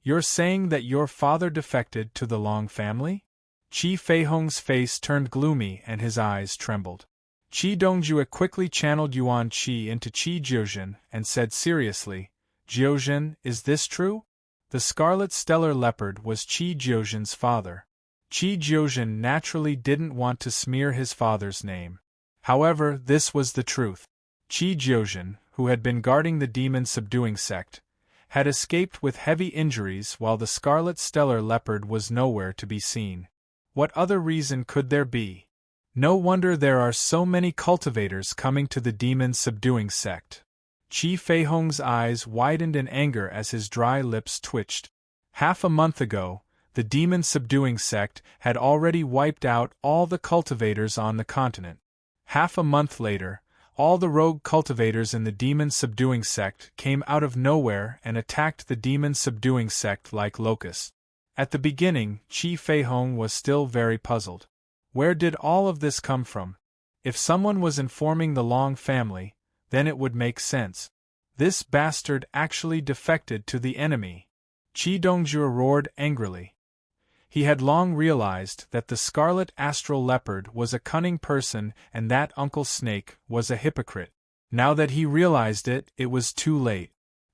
"You're saying that your father defected to the Long family?" Qi Feihong's face turned gloomy and his eyes trembled. Qi Dongjue quickly channeled Yuan Qi into Qi Jiuzhen and said seriously, "Jiuzhen, is this true?" The Scarlet Stellar Leopard was Qi Jiuzhen's father. Qi Jiuzhen naturally didn't want to smear his father's name. However, this was the truth. Qi Jiuzhen, who had been guarding the demon-subduing sect, had escaped with heavy injuries while the scarlet stellar leopard was nowhere to be seen. What other reason could there be? No wonder there are so many cultivators coming to the demon-subduing sect. Qi Feihong's eyes widened in anger as his dry lips twitched. Half a month ago, the demon-subduing sect had already wiped out all the cultivators on the continent. Half a month later, all the rogue cultivators in the demon-subduing sect came out of nowhere and attacked the demon-subduing sect like locusts. At the beginning, Qi Feihong was still very puzzled. Where did all of this come from? If someone was informing the Long family, then it would make sense. This bastard actually defected to the enemy. Qi Dongjue roared angrily. He had long realized that the scarlet astral leopard was a cunning person and that Uncle Snake was a hypocrite. Now that he realized it, it was too late.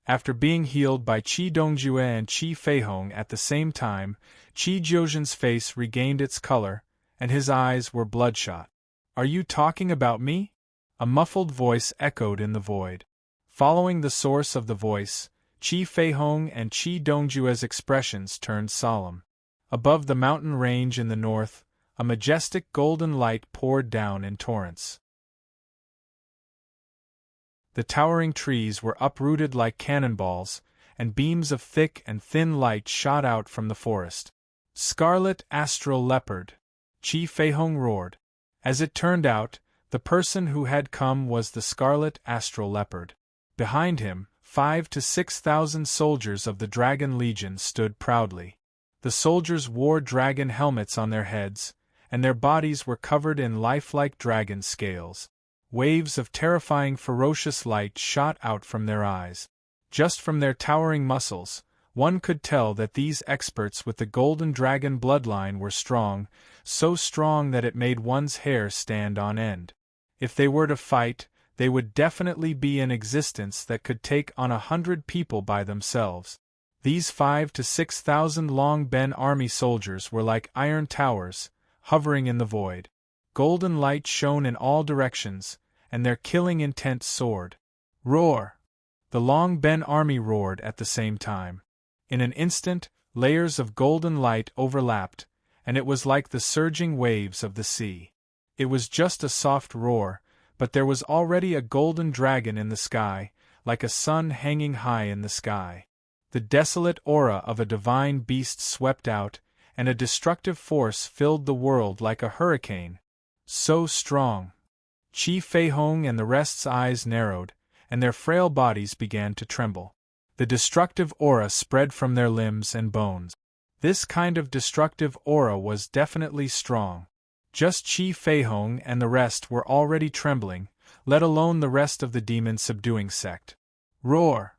After being healed by Qi Dongjue and Qi Feihong at the same time, Qi Jiuzhen's face regained its color, and his eyes were bloodshot. "Are you talking about me?" A muffled voice echoed in the void. Following the source of the voice, Qi Feihong and Qi Dongjue's expressions turned solemn. Above the mountain range in the north, a majestic golden light poured down in torrents. The towering trees were uprooted like cannonballs, and beams of thick and thin light shot out from the forest. "Scarlet astral leopard!" Qi Feihong roared. As it turned out, the person who had come was the scarlet astral leopard. Behind him, 5,000 to 6,000 soldiers of the Dragon Legion stood proudly. The soldiers wore dragon helmets on their heads, and their bodies were covered in lifelike dragon scales. Waves of terrifying ferocious light shot out from their eyes. Just from their towering muscles, one could tell that these experts with the golden dragon bloodline were strong, so strong that it made one's hair stand on end. If they were to fight, they would definitely be an existence that could take on 100 people by themselves. These 5,000 to 6,000 Long Ben army soldiers were like iron towers, hovering in the void. Golden light shone in all directions, and their killing intent soared. Roar! The Long Ben army roared at the same time. In an instant, layers of golden light overlapped, and it was like the surging waves of the sea. It was just a soft roar, but there was already a golden dragon in the sky, like a sun hanging high in the sky. The desolate aura of a divine beast swept out, and a destructive force filled the world like a hurricane. So strong! Qi Feihong and the rest's eyes narrowed, and their frail bodies began to tremble. The destructive aura spread from their limbs and bones. This kind of destructive aura was definitely strong. Just Qi Feihong and the rest were already trembling, let alone the rest of the demon-subduing sect. Roar!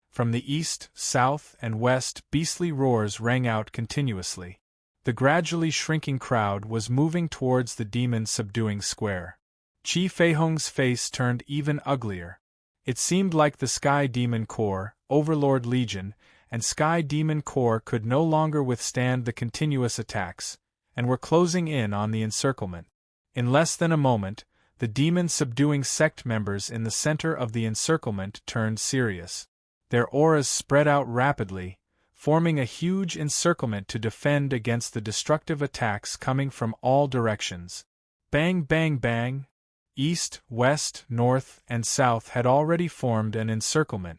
From the east, south, and west, beastly roars rang out continuously. The gradually shrinking crowd was moving towards the demon-subduing square. Qi Feihong's face turned even uglier. It seemed like the Sky Demon Corps, Overlord Legion, and Sky Demon Corps could no longer withstand the continuous attacks, and were closing in on the encirclement. In less than a moment, the demon-subduing sect members in the center of the encirclement turned serious. Their auras spread out rapidly, forming a huge encirclement to defend against the destructive attacks coming from all directions. Bang, bang, bang! East, west, north, and south had already formed an encirclement.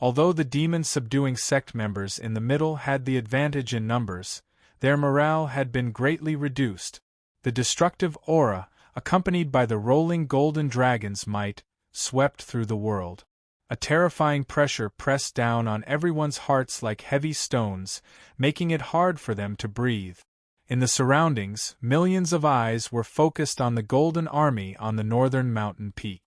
Although the demon-subduing sect members in the middle had the advantage in numbers, their morale had been greatly reduced. The destructive aura, accompanied by the rolling golden dragon's might, swept through the world. A terrifying pressure pressed down on everyone's hearts like heavy stones, making it hard for them to breathe. In the surroundings, millions of eyes were focused on the Golden Army on the northern mountain peak.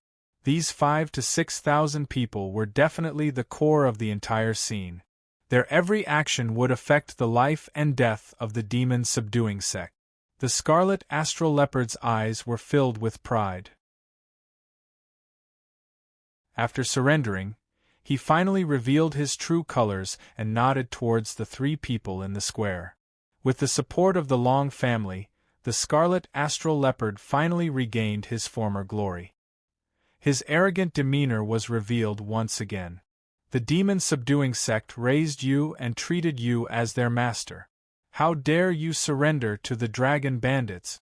These 5,000 to 6,000 people were definitely the core of the entire scene. Their every action would affect the life and death of the demon-subduing sect. The scarlet astral leopard's eyes were filled with pride. After surrendering, he finally revealed his true colors and nodded towards the 3 people in the square. With the support of the Long family, the scarlet astral leopard finally regained his former glory. His arrogant demeanor was revealed once again. The demon-subduing sect raised you and treated you as their master. How dare you surrender to the dragon bandits?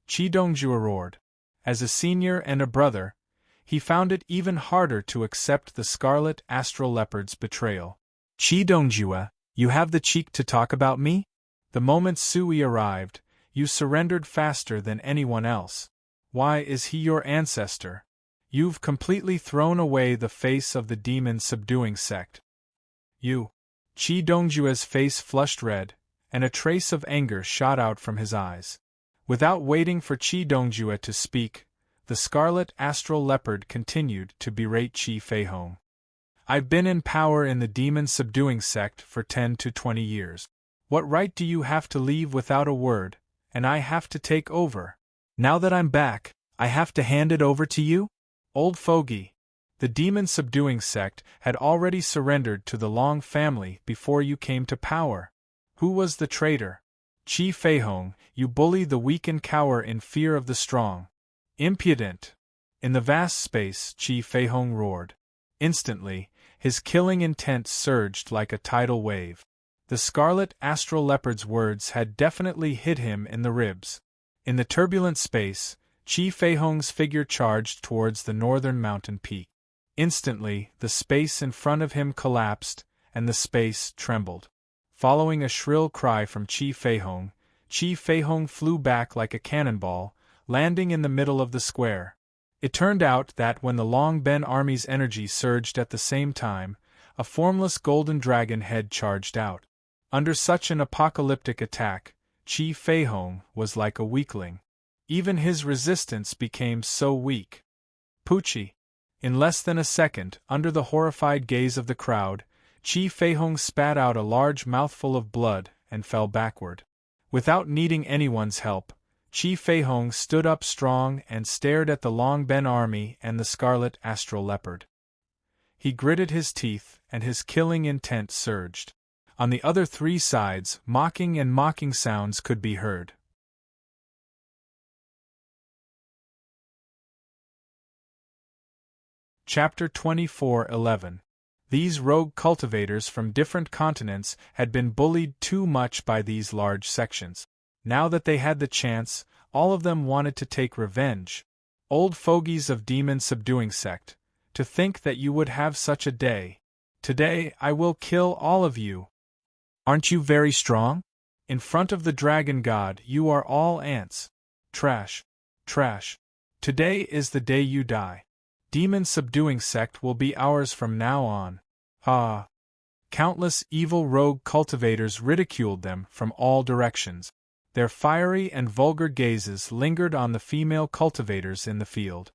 Qi Dongjue roared. As a senior and a brother, he found it even harder to accept the Scarlet Astral Leopard's betrayal. Qi Dongjue, you have the cheek to talk about me? The moment Sui arrived, you surrendered faster than anyone else. Why is he your ancestor? You've completely thrown away the face of the demon-subduing sect. You. Qi Dongjue's face flushed red, and a trace of anger shot out from his eyes. Without waiting for Qi Dongjue to speak, the Scarlet Astral Leopard continued to berate Qi Feihong. I've been in power in the demon-subduing sect for 10 to 20 years. What right do you have to leave without a word, and I have to take over? Now that I'm back, I have to hand it over to you? Old fogey. The demon-subduing sect had already surrendered to the Long family before you came to power. Who was the traitor? Qi Feihong, you bully the weak and cower in fear of the strong. Impudent! In the vast space, Qi Feihong roared. Instantly, his killing intent surged like a tidal wave. The Scarlet Astral Leopard's words had definitely hit him in the ribs. In the turbulent space, Qi Feihong's figure charged towards the northern mountain peak. Instantly, the space in front of him collapsed, and the space trembled. Following a shrill cry from Qi Feihong flew back like a cannonball, landing in the middle of the square. It turned out that when the Long Ben army's energy surged at the same time, a formless golden dragon head charged out. Under such an apocalyptic attack, Qi Feihong was like a weakling. Even his resistance became so weak. Poochie! In less than a second, under the horrified gaze of the crowd, Qi Feihong spat out a large mouthful of blood and fell backward. Without needing anyone's help, Qi Feihong stood up strong and stared at the Long Ben army and the Scarlet Astral Leopard. He gritted his teeth, and his killing intent surged. On the other three sides, mocking sounds could be heard. Chapter 24:11. These rogue cultivators from different continents had been bullied too much by these large sections. Now that they had the chance, all of them wanted to take revenge. Old fogies of demon-subduing sect, to think that you would have such a day. Today I will kill all of you. Aren't you very strong? In front of the dragon god you are all ants. Trash. Trash. Today is the day you die. Demon-subduing sect will be ours from now on. Ah! Countless evil rogue cultivators ridiculed them from all directions. Their fiery and vulgar gazes lingered on the female cultivators in the field.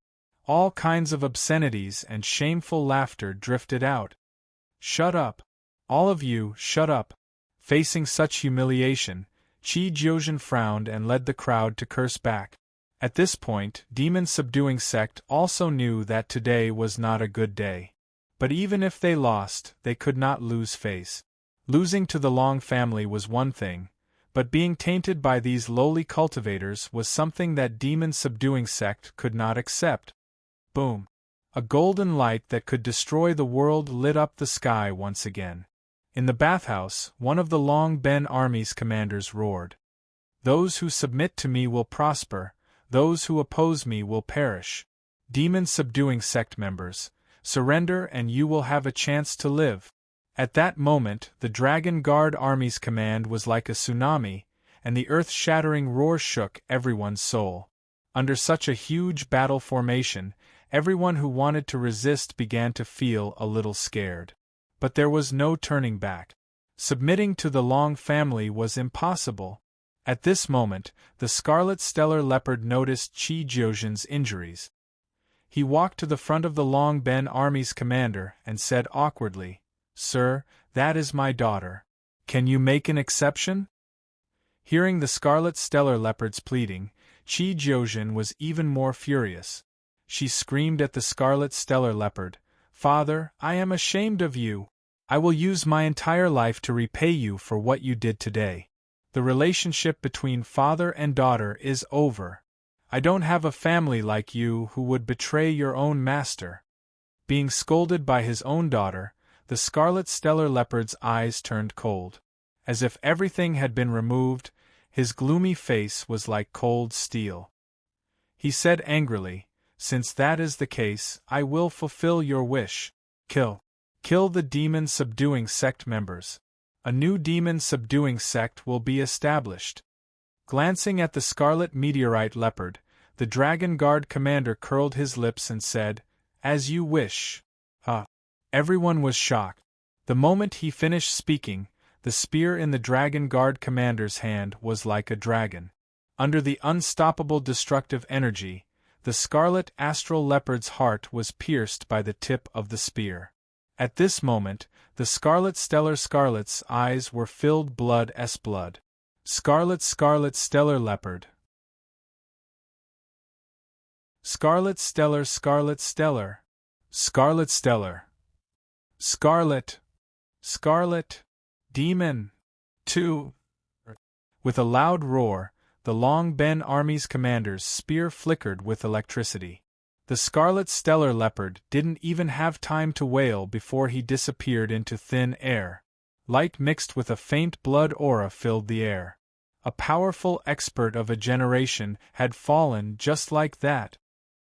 All kinds of obscenities and shameful laughter drifted out. Shut up! All of you, shut up! Facing such humiliation, Qi Jiuzhen frowned and led the crowd to curse back. At this point, demon-subduing sect also knew that today was not a good day. But even if they lost, they could not lose face. Losing to the Long family was one thing, but being tainted by these lowly cultivators was something that demon-subduing sect could not accept. Boom! A golden light that could destroy the world lit up the sky once again. In the bathhouse, one of the Long Ben army's commanders roared. Those who submit to me will prosper, those who oppose me will perish. Demon-subduing sect members, surrender and you will have a chance to live. At that moment, the Dragon Guard army's command was like a tsunami, and the earth-shattering roar shook everyone's soul. Under such a huge battle formation, everyone who wanted to resist began to feel a little scared. But there was no turning back. Submitting to the Long family was impossible. At this moment, the Scarlet Stellar Leopard noticed Qi Jiuzhen's injuries. He walked to the front of the Long Ben army's commander and said awkwardly, "Sir, that is my daughter. Can you make an exception?" Hearing the Scarlet Stellar Leopard's pleading, Qi Jiuzhen was even more furious. She screamed at the Scarlet Stellar Leopard, "Father, I am ashamed of you. I will use my entire life to repay you for what you did today. The relationship between father and daughter is over. I don't have a family like you who would betray your own master." Being scolded by his own daughter, the scarlet stellar leopard's eyes turned cold. As if everything had been removed, his gloomy face was like cold steel. He said angrily, "Since that is the case, I will fulfill your wish. Kill. Kill the demon-subduing sect members. A new demon-subduing sect will be established." Glancing at the scarlet meteorite leopard, the Dragon Guard commander curled his lips and said, "As you wish." Everyone was shocked. The moment he finished speaking, the spear in the Dragon Guard commander's hand was like a dragon. Under the unstoppable destructive energy, the scarlet astral leopard's heart was pierced by the tip of the spear. At this moment, the scarlet scarlet's eyes were filled blood. Scarlet stellar leopard. Scarlet stellar. Scarlet. Demon. 2. With a loud roar, the Long Ben Army's commander's spear flickered with electricity. The scarlet stellar leopard didn't even have time to wail before he disappeared into thin air. Light mixed with a faint blood aura filled the air. A powerful expert of a generation had fallen just like that.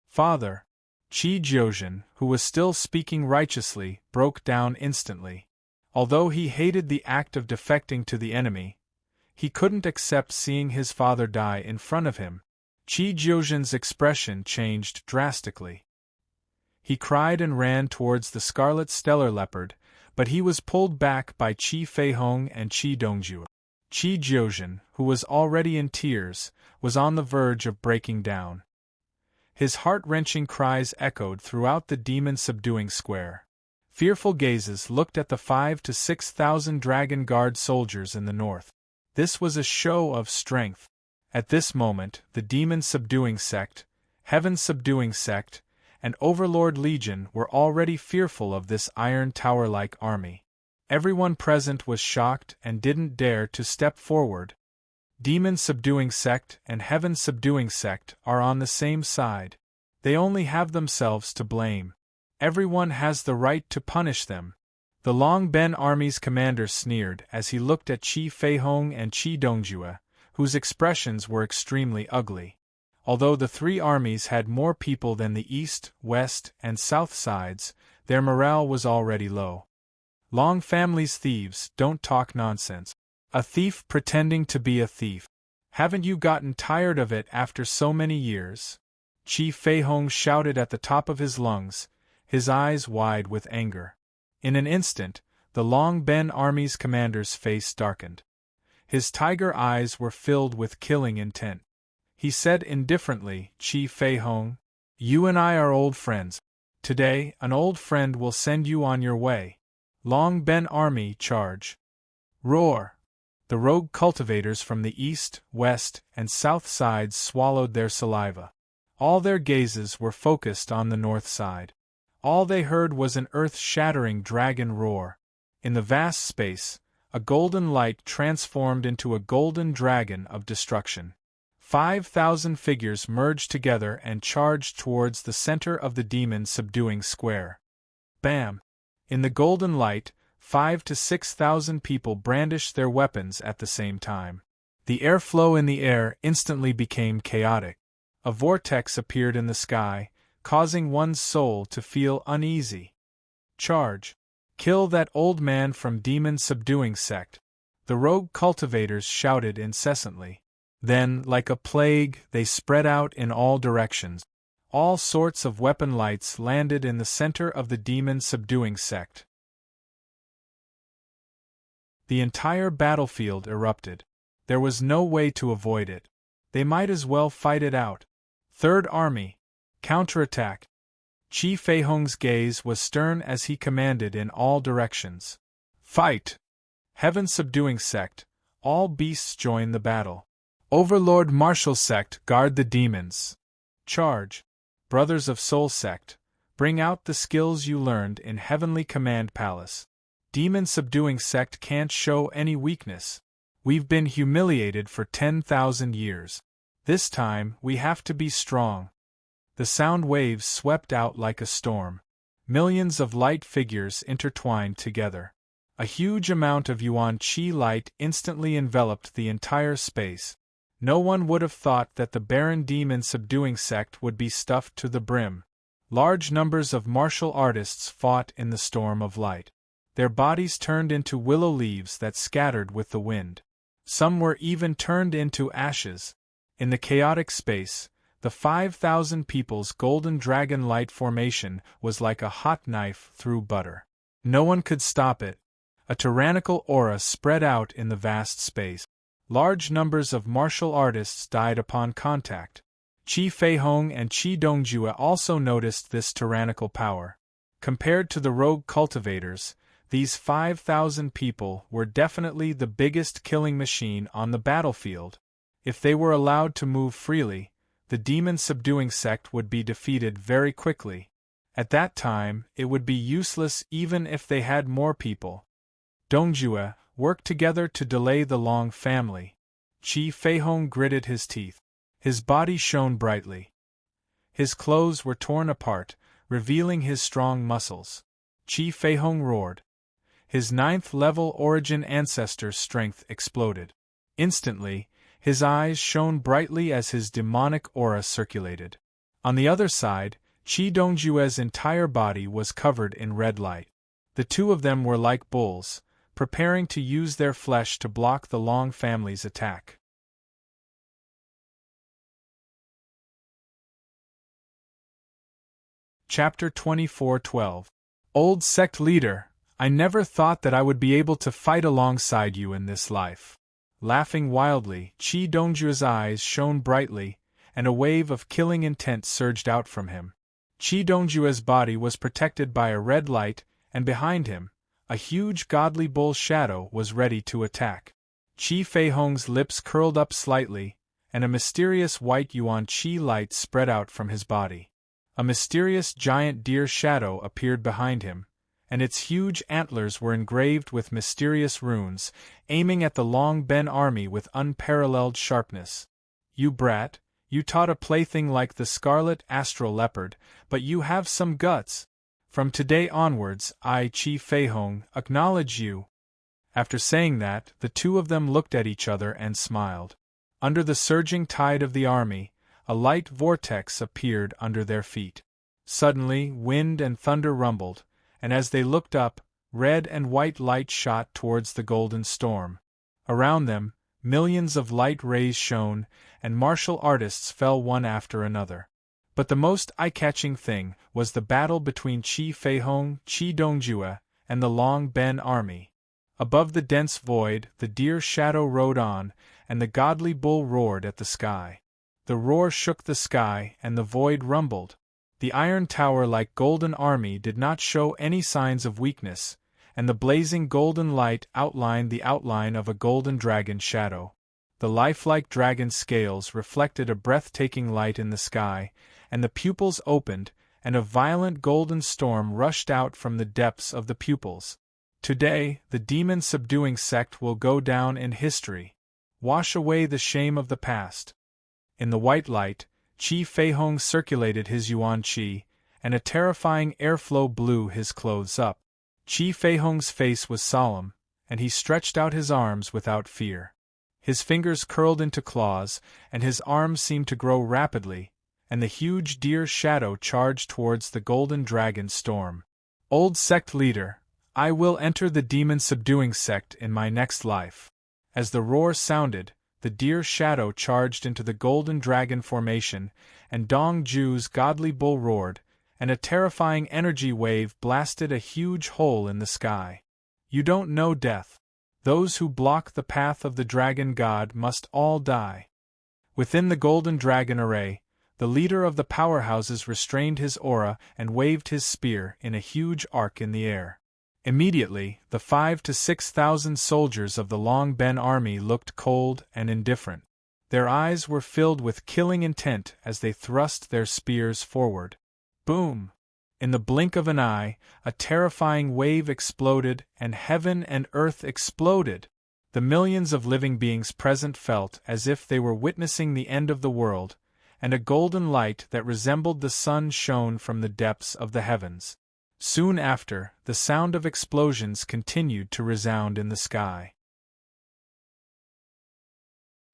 Father. Qi Jiuzhen, who was still speaking righteously, broke down instantly. Although he hated the act of defecting to the enemy, he couldn't accept seeing his father die in front of him. Qi Jiuzhen's expression changed drastically. He cried and ran towards the scarlet stellar leopard, but he was pulled back by Qi Feihong and Qi Dongjue. Qi Jiuzhen, who was already in tears, was on the verge of breaking down. His heart-wrenching cries echoed throughout the demon-subduing square. Fearful gazes looked at the 5,000 to 6,000 Dragon Guard soldiers in the north. This was a show of strength. At this moment, the demon-subduing sect, heaven-subduing sect, and Overlord Legion were already fearful of this iron tower-like army. Everyone present was shocked and didn't dare to step forward. Demon-subduing sect and heaven-subduing sect are on the same side. They only have themselves to blame. Everyone has the right to punish them. The Long Ben Army's commander sneered as he looked at Qi Feihong and Qi Dongjue, whose expressions were extremely ugly. Although the three armies had more people than the east, west, and south sides, their morale was already low. Long family's thieves don't talk nonsense. A thief pretending to be a thief. Haven't you gotten tired of it after so many years? Qi Feihong shouted at the top of his lungs, his eyes wide with anger. In an instant, the Long Ben Army's commander's face darkened. His tiger eyes were filled with killing intent. He said indifferently, "Qi Feihong, you and I are old friends. Today, an old friend will send you on your way. Long Ben Army, charge!" Roar! The rogue cultivators from the east, west, and south sides swallowed their saliva. All their gazes were focused on the north side. All they heard was an earth-shattering dragon roar. In the vast space, a golden light transformed into a golden dragon of destruction. 5,000 figures merged together and charged towards the center of the demon-subduing square. Bam! In the golden light, 5,000 to 6,000 people brandished their weapons at the same time. The airflow in the air instantly became chaotic. A vortex appeared in the sky, causing one's soul to feel uneasy. Charge! Kill that old man from demon-subduing sect! The rogue cultivators shouted incessantly. Then, like a plague, they spread out in all directions. All sorts of weapon lights landed in the center of the demon-subduing sect. The entire battlefield erupted. There was no way to avoid it. They might as well fight it out. Third Army, counterattack! Qi Feihong's gaze was stern as he commanded in all directions. Fight! Heaven-subduing sect, all beasts join the battle. Overlord Martial sect, guard the demons. Charge! Brothers of Soul sect, bring out the skills you learned in Heavenly Command Palace. Demon-subduing sect can't show any weakness. We've been humiliated for 10,000 years. This time, we have to be strong. The sound waves swept out like a storm. millions of light figures intertwined together. A huge amount of yuan qi light instantly enveloped the entire space. No one would have thought that the barren demon-subduing sect would be stuffed to the brim. Large numbers of martial artists fought in the storm of light. Their bodies turned into willow leaves that scattered with the wind. Some were even turned into ashes. In the chaotic space, the 5,000 people's golden dragon light formation was like a hot knife through butter. No one could stop it. A tyrannical aura spread out in the vast space. Large numbers of martial artists died upon contact. Qi Feihong and Qi Dongjue also noticed this tyrannical power. Compared to the rogue cultivators, these 5,000 people were definitely the biggest killing machine on the battlefield. If they were allowed to move freely, the demon-subduing sect would be defeated very quickly. At that time, it would be useless even if they had more people. Dongjue, work together to delay the Long family. Qi Feihong gritted his teeth. His body shone brightly. His clothes were torn apart, revealing his strong muscles. Qi Feihong roared. His 9th-level origin ancestor's strength exploded. Instantly, his eyes shone brightly as his demonic aura circulated. On the other side, Qi Dongjue's entire body was covered in red light. The two of them were like bulls, preparing to use their flesh to block the Long family's attack. Chapter 24:12. Old sect leader, I never thought that I would be able to fight alongside you in this life. Laughing wildly, Qi Dongjue's eyes shone brightly, and a wave of killing intent surged out from him. Qi Dongjue's body was protected by a red light, and behind him, a huge godly bull shadow was ready to attack. Qi Feihong's lips curled up slightly, and a mysterious white yuan qi light spread out from his body. A mysterious giant deer shadow appeared behind him, and its huge antlers were engraved with mysterious runes, aiming at the Long Ben army with unparalleled sharpness. You brat, you taught a plaything like the scarlet astral leopard, but you have some guts. From today onwards, I, Qi Feihong, acknowledge you. After saying that, the two of them looked at each other and smiled. Under the surging tide of the army, a light vortex appeared under their feet. Suddenly, wind and thunder rumbled, and as they looked up, red and white light shot towards the golden storm. Around them, millions of light rays shone, and martial artists fell one after another. But the most eye-catching thing was the battle between Qi Feihong, Qi Dongjue, and the Long Ben army. Above the dense void, the deer shadow rode on, and the godly bull roared at the sky. The roar shook the sky, and the void rumbled. The iron tower-like golden army did not show any signs of weakness, and the blazing golden light outlined the outline of a golden dragon shadow. The lifelike dragon scales reflected a breathtaking light in the sky, and the pupils opened, and a violent golden storm rushed out from the depths of the pupils. Today, the demon-subduing sect will go down in history. Wash away the shame of the past. In the white light, Qi Feihong circulated his yuan qi, and a terrifying airflow blew his clothes up. Qi Feihong's face was solemn, and he stretched out his arms without fear. His fingers curled into claws, and his arms seemed to grow rapidly, and the huge deer shadow charged towards the golden dragon storm. Old sect leader, I will enter the demon-subduing sect in my next life. As the roar sounded, the deer shadow charged into the golden dragon formation, and Dong Ju's godly bull roared, and a terrifying energy wave blasted a huge hole in the sky. You don't know death. Those who block the path of the dragon god must all die. Within the golden dragon array, the leader of the powerhouses restrained his aura and waved his spear in a huge arc in the air. Immediately, the 5,000 to 6,000 soldiers of the Long Ben army looked cold and indifferent. Their eyes were filled with killing intent as they thrust their spears forward. Boom! In the blink of an eye, a terrifying wave exploded, and heaven and earth exploded. The millions of living beings present felt as if they were witnessing the end of the world, and a golden light that resembled the sun shone from the depths of the heavens. Soon after, the sound of explosions continued to resound in the sky.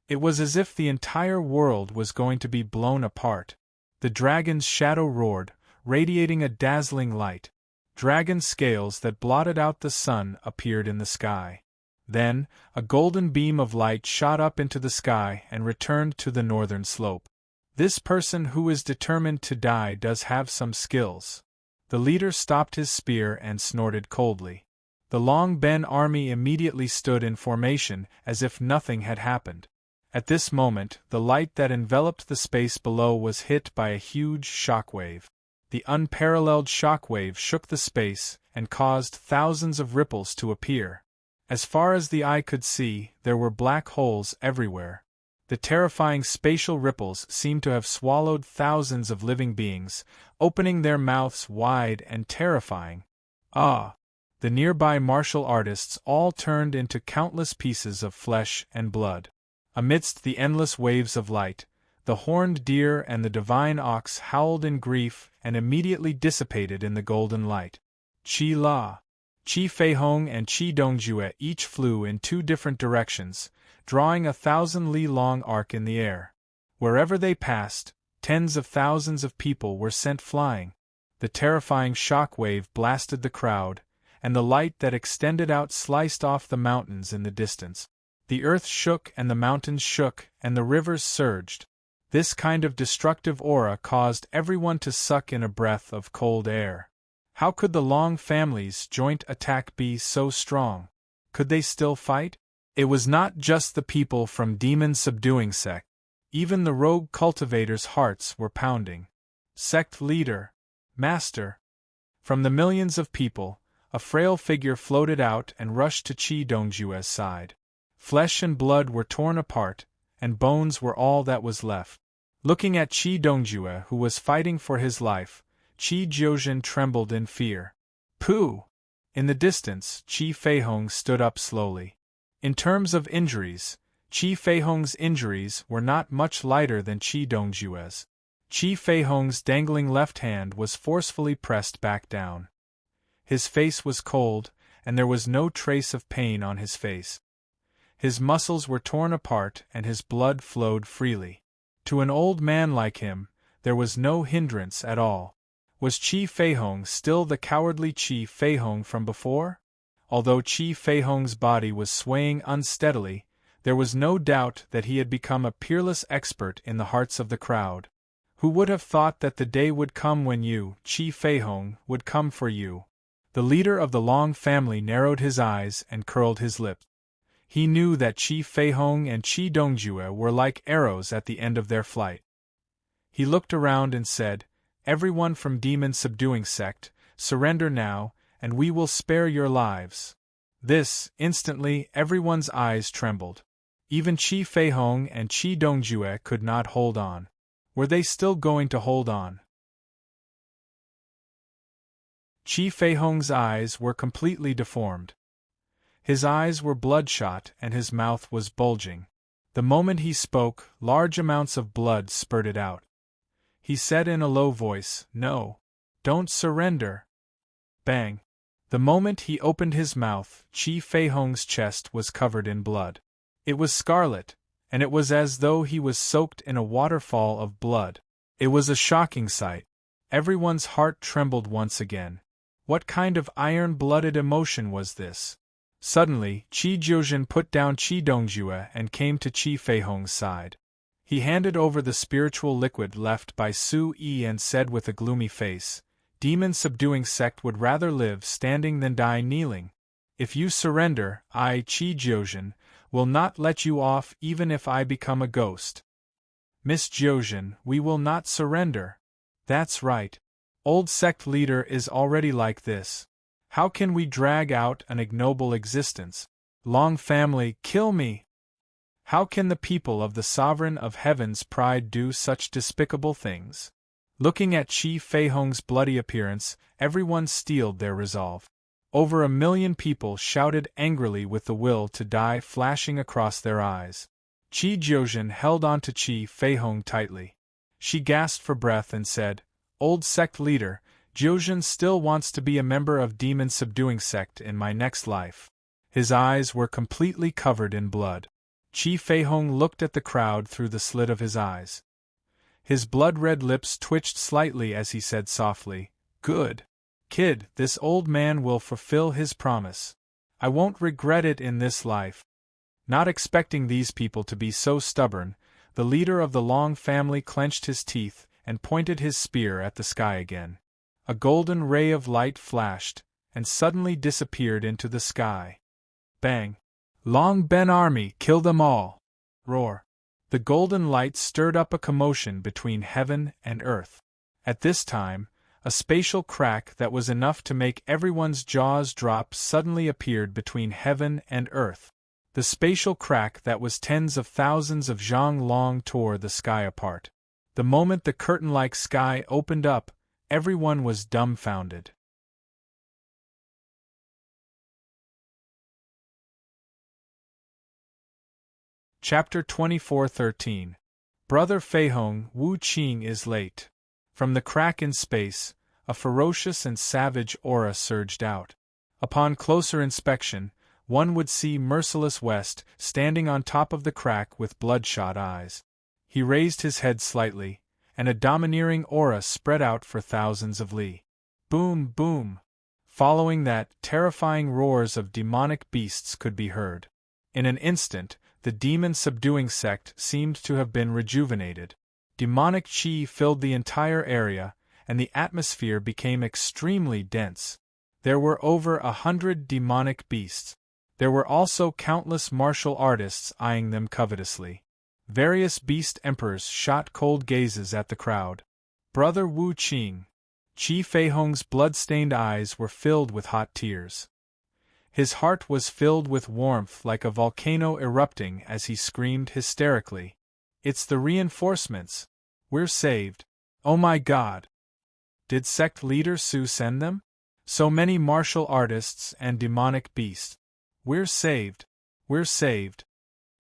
It was as if the entire world was going to be blown apart. The dragon's shadow roared, radiating a dazzling light. Dragon scales that blotted out the sun appeared in the sky. Then, a golden beam of light shot up into the sky and returned to the northern slope. This person who is determined to die does have some skills. The leader stopped his spear and snorted coldly. The Long Ben army immediately stood in formation as if nothing had happened. At this moment, the light that enveloped the space below was hit by a huge shockwave. The unparalleled shockwave shook the space and caused thousands of ripples to appear. As far as the eye could see, there were black holes everywhere. The terrifying spatial ripples seemed to have swallowed thousands of living beings, opening their mouths wide and terrifying. Ah! The nearby martial artists all turned into countless pieces of flesh and blood. Amidst the endless waves of light, the horned deer and the divine ox howled in grief and immediately dissipated in the golden light. Qi La, Qi Feihong and Qi Dongjue each flew in two different directions, drawing a 1,000-li-long arc in the air. Wherever they passed, tens of thousands of people were sent flying. The terrifying shock wave blasted the crowd, and the light that extended out sliced off the mountains in the distance. The earth shook and the mountains shook and the rivers surged. This kind of destructive aura caused everyone to suck in a breath of cold air. How could the Long family's joint attack be so strong? Could they still fight? It was not just the people from demon subduing sect. Even the rogue cultivators' hearts were pounding. Sect leader, master. From the millions of people, a frail figure floated out and rushed to Qi Dongjue's side. Flesh and blood were torn apart, and bones were all that was left. Looking at Qi Dongjue, who was fighting for his life, Qi Jiuzhen trembled in fear. Pooh! In the distance, Qi Feihong stood up slowly. In terms of injuries, Qi Feihong's injuries were not much lighter than Qi Dongjue's. Qi Feihong's dangling left hand was forcefully pressed back down. His face was cold, and there was no trace of pain on his face. His muscles were torn apart and his blood flowed freely. To an old man like him, there was no hindrance at all. Was Qi Feihong still the cowardly Qi Feihong from before? Although Qi Feihong's body was swaying unsteadily, there was no doubt that he had become a peerless expert in the hearts of the crowd. Who would have thought that the day would come when you, Qi Feihong, would come for you? The leader of the Long family narrowed his eyes and curled his lips. He knew that Qi Feihong and Qi Dongjue were like arrows at the end of their flight. He looked around and said, "Everyone from demon subduing sect, surrender now, and we will spare your lives." Instantly, everyone's eyes trembled. Even Qi Feihong and Qi Dongjue could not hold on. Were they still going to hold on? Qi Feihong's eyes were completely deformed. His eyes were bloodshot and his mouth was bulging. The moment he spoke, large amounts of blood spurted out. He said in a low voice, "No. Don't surrender." Bang! The moment he opened his mouth, Qi Feihong's chest was covered in blood. It was scarlet, and it was as though he was soaked in a waterfall of blood. It was a shocking sight. Everyone's heart trembled once again. What kind of iron-blooded emotion was this? Suddenly, Qi Jiuzhen put down Qi Dongjue and came to Qi Feihong's side. He handed over the spiritual liquid left by Su Yi and said with a gloomy face, "Demon subduing sect would rather live standing than die kneeling. If you surrender, I, Qi Jiuzhen, will not let you off even if I become a ghost." "Miss Jiuzhen, we will not surrender." "That's right. Old sect leader is already like this. How can we drag out an ignoble existence? Long family, kill me! How can the people of the Sovereign of Heaven's pride do such despicable things?" Looking at Qi Feihong's bloody appearance, everyone steeled their resolve. Over 1,000,000 people shouted angrily with the will to die flashing across their eyes. Qi Jiuzhen held on to Qi Feihong tightly. She gasped for breath and said, "Old sect leader, Jiuzhen still wants to be a member of demon subduing sect in my next life. His eyes were completely covered in blood. Qi Feihong looked at the crowd through the slit of his eyes. His blood-red lips twitched slightly as he said softly, "Good. Kid, this old man will fulfill his promise. I won't regret it in this life." Not expecting these people to be so stubborn, the leader of the Long family clenched his teeth and pointed his spear at the sky again. A golden ray of light flashed, and suddenly disappeared into the sky. Bang! Long Ben army, kill them all! Roar! The golden light stirred up a commotion between heaven and earth. At this time, a spatial crack that was enough to make everyone's jaws drop suddenly appeared between heaven and earth. The spatial crack that was tens of thousands of zhang long tore the sky apart. The moment the curtain-like sky opened up, everyone was dumbfounded. Chapter 24:13. Brother Feihong, Wu Qing is late. From the crack in space, a ferocious and savage aura surged out. Upon closer inspection, one would see Merciless West standing on top of the crack with bloodshot eyes. He raised his head slightly, and a domineering aura spread out for thousands of li. Boom, boom! Following that, terrifying roars of demonic beasts could be heard. In an instant, the demon-subduing sect seemed to have been rejuvenated. Demonic chi filled the entire area, and the atmosphere became extremely dense. There were over 100 demonic beasts. There were also countless martial artists eyeing them covetously. Various beast emperors shot cold gazes at the crowd. Brother Wu Qing. Qi Feihong's blood-stained eyes were filled with hot tears. His heart was filled with warmth like a volcano erupting as he screamed hysterically, "It's the reinforcements! We're saved! Oh my God! Did sect leader Su send them? So many martial artists and demonic beasts! We're saved! We're saved!"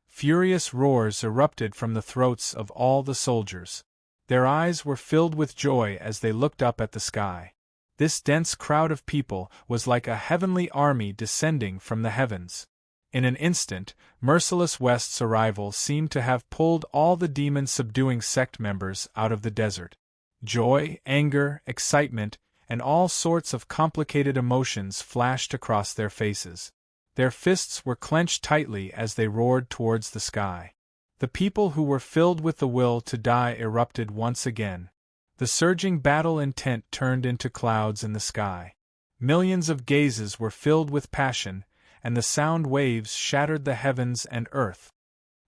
Furious roars erupted from the throats of all the soldiers. Their eyes were filled with joy as they looked up at the sky. This dense crowd of people was like a heavenly army descending from the heavens. In an instant, Merciless West's arrival seemed to have pulled all the demon-subduing sect members out of the desert. Joy, anger, excitement, and all sorts of complicated emotions flashed across their faces. Their fists were clenched tightly as they roared towards the sky. The people who were filled with the will to die erupted once again. The surging battle intent turned into clouds in the sky. Millions of gazes were filled with passion, and the sound waves shattered the heavens and earth.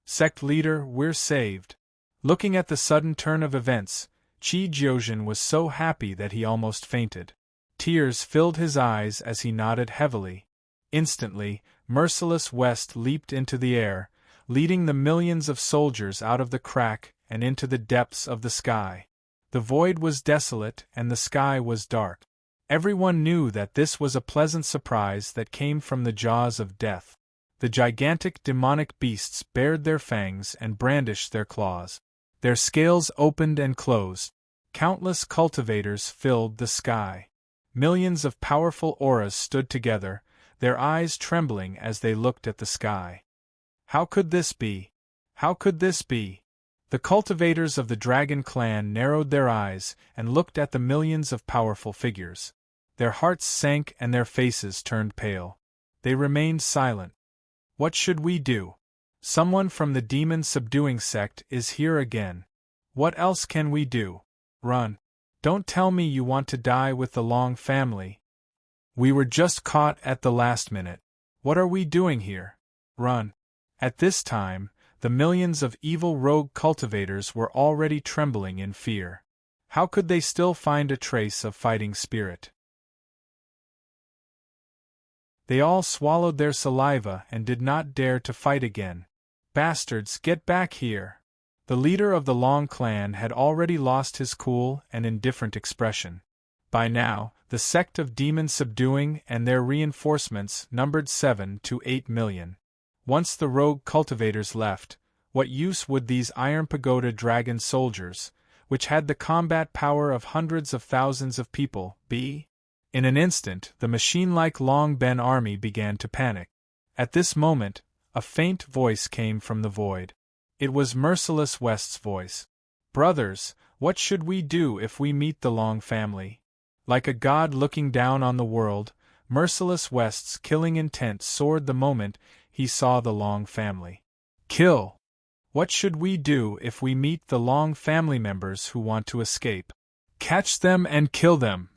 Sect leader, we're saved. Looking at the sudden turn of events, Qi Jiuzhen was so happy that he almost fainted. Tears filled his eyes as he nodded heavily. Instantly, Merciless West leaped into the air, leading the millions of soldiers out of the crack and into the depths of the sky. The void was desolate and the sky was dark. Everyone knew that this was a pleasant surprise that came from the jaws of death. The gigantic demonic beasts bared their fangs and brandished their claws. Their scales opened and closed. Countless cultivators filled the sky. Millions of powerful auras stood together, their eyes trembling as they looked at the sky. How could this be? How could this be? The cultivators of the Dragon Clan narrowed their eyes and looked at the millions of powerful figures. Their hearts sank and their faces turned pale. They remained silent. What should we do? Someone from the demon-subduing sect is here again. What else can we do? Run. Don't tell me you want to die with the Long family. We were just caught at the last minute. What are we doing here? Run. At this time, the millions of evil rogue cultivators were already trembling in fear. How could they still find a trace of fighting spirit? They all swallowed their saliva and did not dare to fight again. Bastards, get back here! The leader of the Long clan had already lost his cool and indifferent expression. By now, the sect of demon subduing and their reinforcements numbered 7 to 8 million. Once the rogue cultivators left, what use would these Iron Pagoda dragon soldiers, which had the combat power of hundreds of thousands of people, b. In an instant, the machine-like Long Ben army began to panic. At this moment, a faint voice came from the void. It was Merciless West's voice. "Brothers, what should we do if we meet the Long family?" Like a god looking down on the world, Merciless West's killing intent soared the moment he saw the Long family. "Kill! What should we do if we meet the Long family members who want to escape? Catch them and kill them!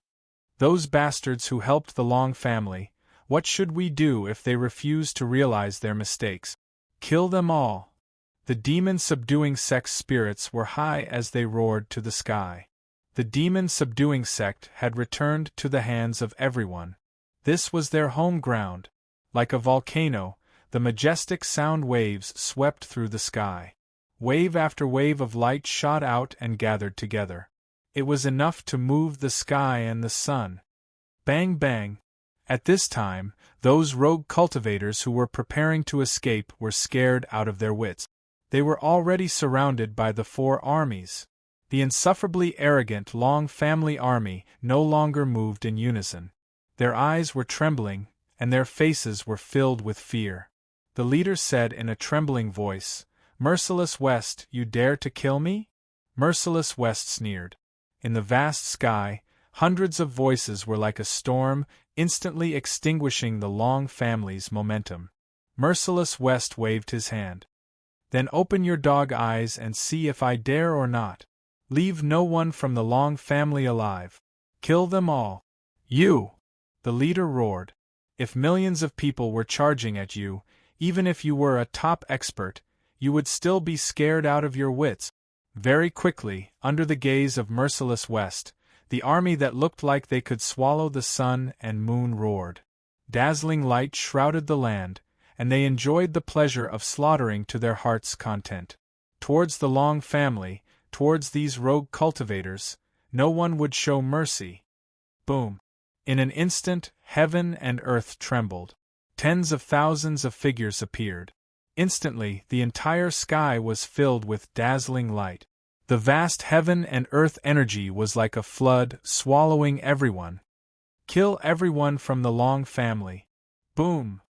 Those bastards who helped the Long family, what should we do if they refuse to realize their mistakes? Kill them all!" The demon-subduing sect's spirits were high as they roared to the sky. The demon-subduing sect had returned to the hands of everyone. This was their home ground. Like a volcano, the majestic sound waves swept through the sky. Wave after wave of light shot out and gathered together. It was enough to move the sky and the sun. Bang bang! At this time, those rogue cultivators who were preparing to escape were scared out of their wits. They were already surrounded by the four armies. The insufferably arrogant Long family army no longer moved in unison. Their eyes were trembling, and their faces were filled with fear. The leader said in a trembling voice, "Merciless West, you dare to kill me?" Merciless West sneered. In the vast sky, hundreds of voices were like a storm, instantly extinguishing the Long family's momentum. Merciless West waved his hand. "Then open your dog eyes and see if I dare or not. Leave no one from the Long family alive. Kill them all." "You!" the leader roared. "If millions of people were charging at you, even if you were a top expert, you would still be scared out of your wits." Very quickly, under the gaze of Merciless West, the army that looked like they could swallow the sun and moon roared. Dazzling light shrouded the land, and they enjoyed the pleasure of slaughtering to their heart's content. Towards the Long family, towards these rogue cultivators, no one would show mercy. Boom! In an instant, heaven and earth trembled. Tens of thousands of figures appeared. Instantly, the entire sky was filled with dazzling light. The vast heaven and earth energy was like a flood, swallowing everyone. "Kill everyone from the Long family." Boom!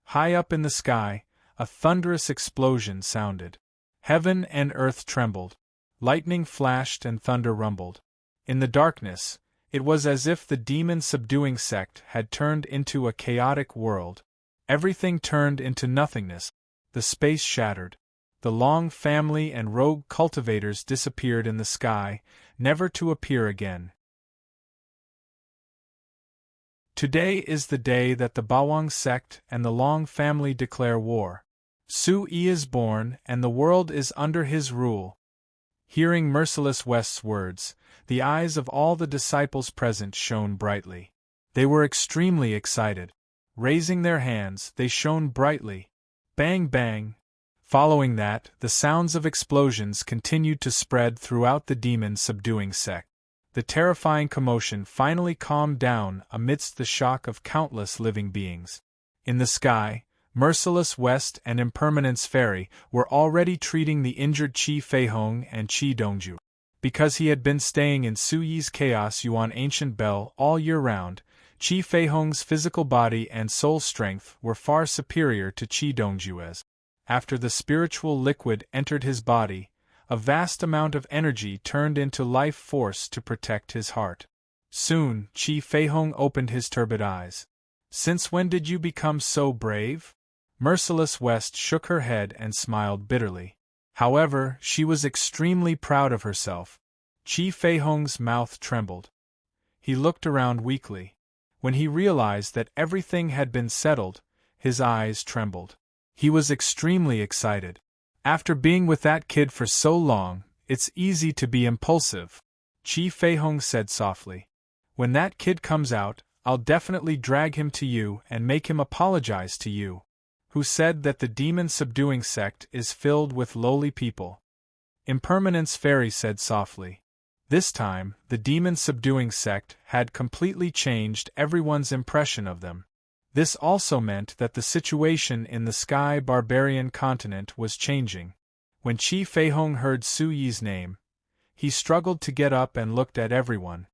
High up in the sky, a thunderous explosion sounded. Heaven and earth trembled. Lightning flashed and thunder rumbled. In the darkness, it was as if the demon-subduing sect had turned into a chaotic world. Everything turned into nothingness. The space shattered. The Long family and rogue cultivators disappeared in the sky, never to appear again. Today is the day that the Bawang sect and the Long family declare war. Su-yi is born and the world is under his rule. Hearing Merciless West's words, the eyes of all the disciples present shone brightly. They were extremely excited. Raising their hands, they shone brightly. Bang bang! Following that, the sounds of explosions continued to spread throughout the demon-subduing sect. The terrifying commotion finally calmed down amidst the shock of countless living beings. In the sky, Merciless West and Impermanence Fairy were already treating the injured Qi Feihong and Qi Dongju. Because he had been staying in Su-yi's Chaos Yuan Ancient Bell all year round, Qi Feihong's physical body and soul strength were far superior to Qi Dongju's. After the spiritual liquid entered his body, a vast amount of energy turned into life force to protect his heart. Soon, Qi Feihong opened his turbid eyes. "Since when did you become so brave?" Merciless West shook her head and smiled bitterly. However, she was extremely proud of herself. Qi Feihong's mouth trembled. He looked around weakly. When he realized that everything had been settled, his eyes trembled. He was extremely excited. "After being with that kid for so long, it's easy to be impulsive," Qi Feihong said softly. "When that kid comes out, I'll definitely drag him to you and make him apologize to you." Who said that the demon-subduing sect is filled with lowly people? Impermanence Fairy said softly. This time, the demon-subduing sect had completely changed everyone's impression of them. This also meant that the situation in the Sky Barbarian continent was changing. When Qi Feihong heard Su-yi's name, He struggled to get up and looked at everyone.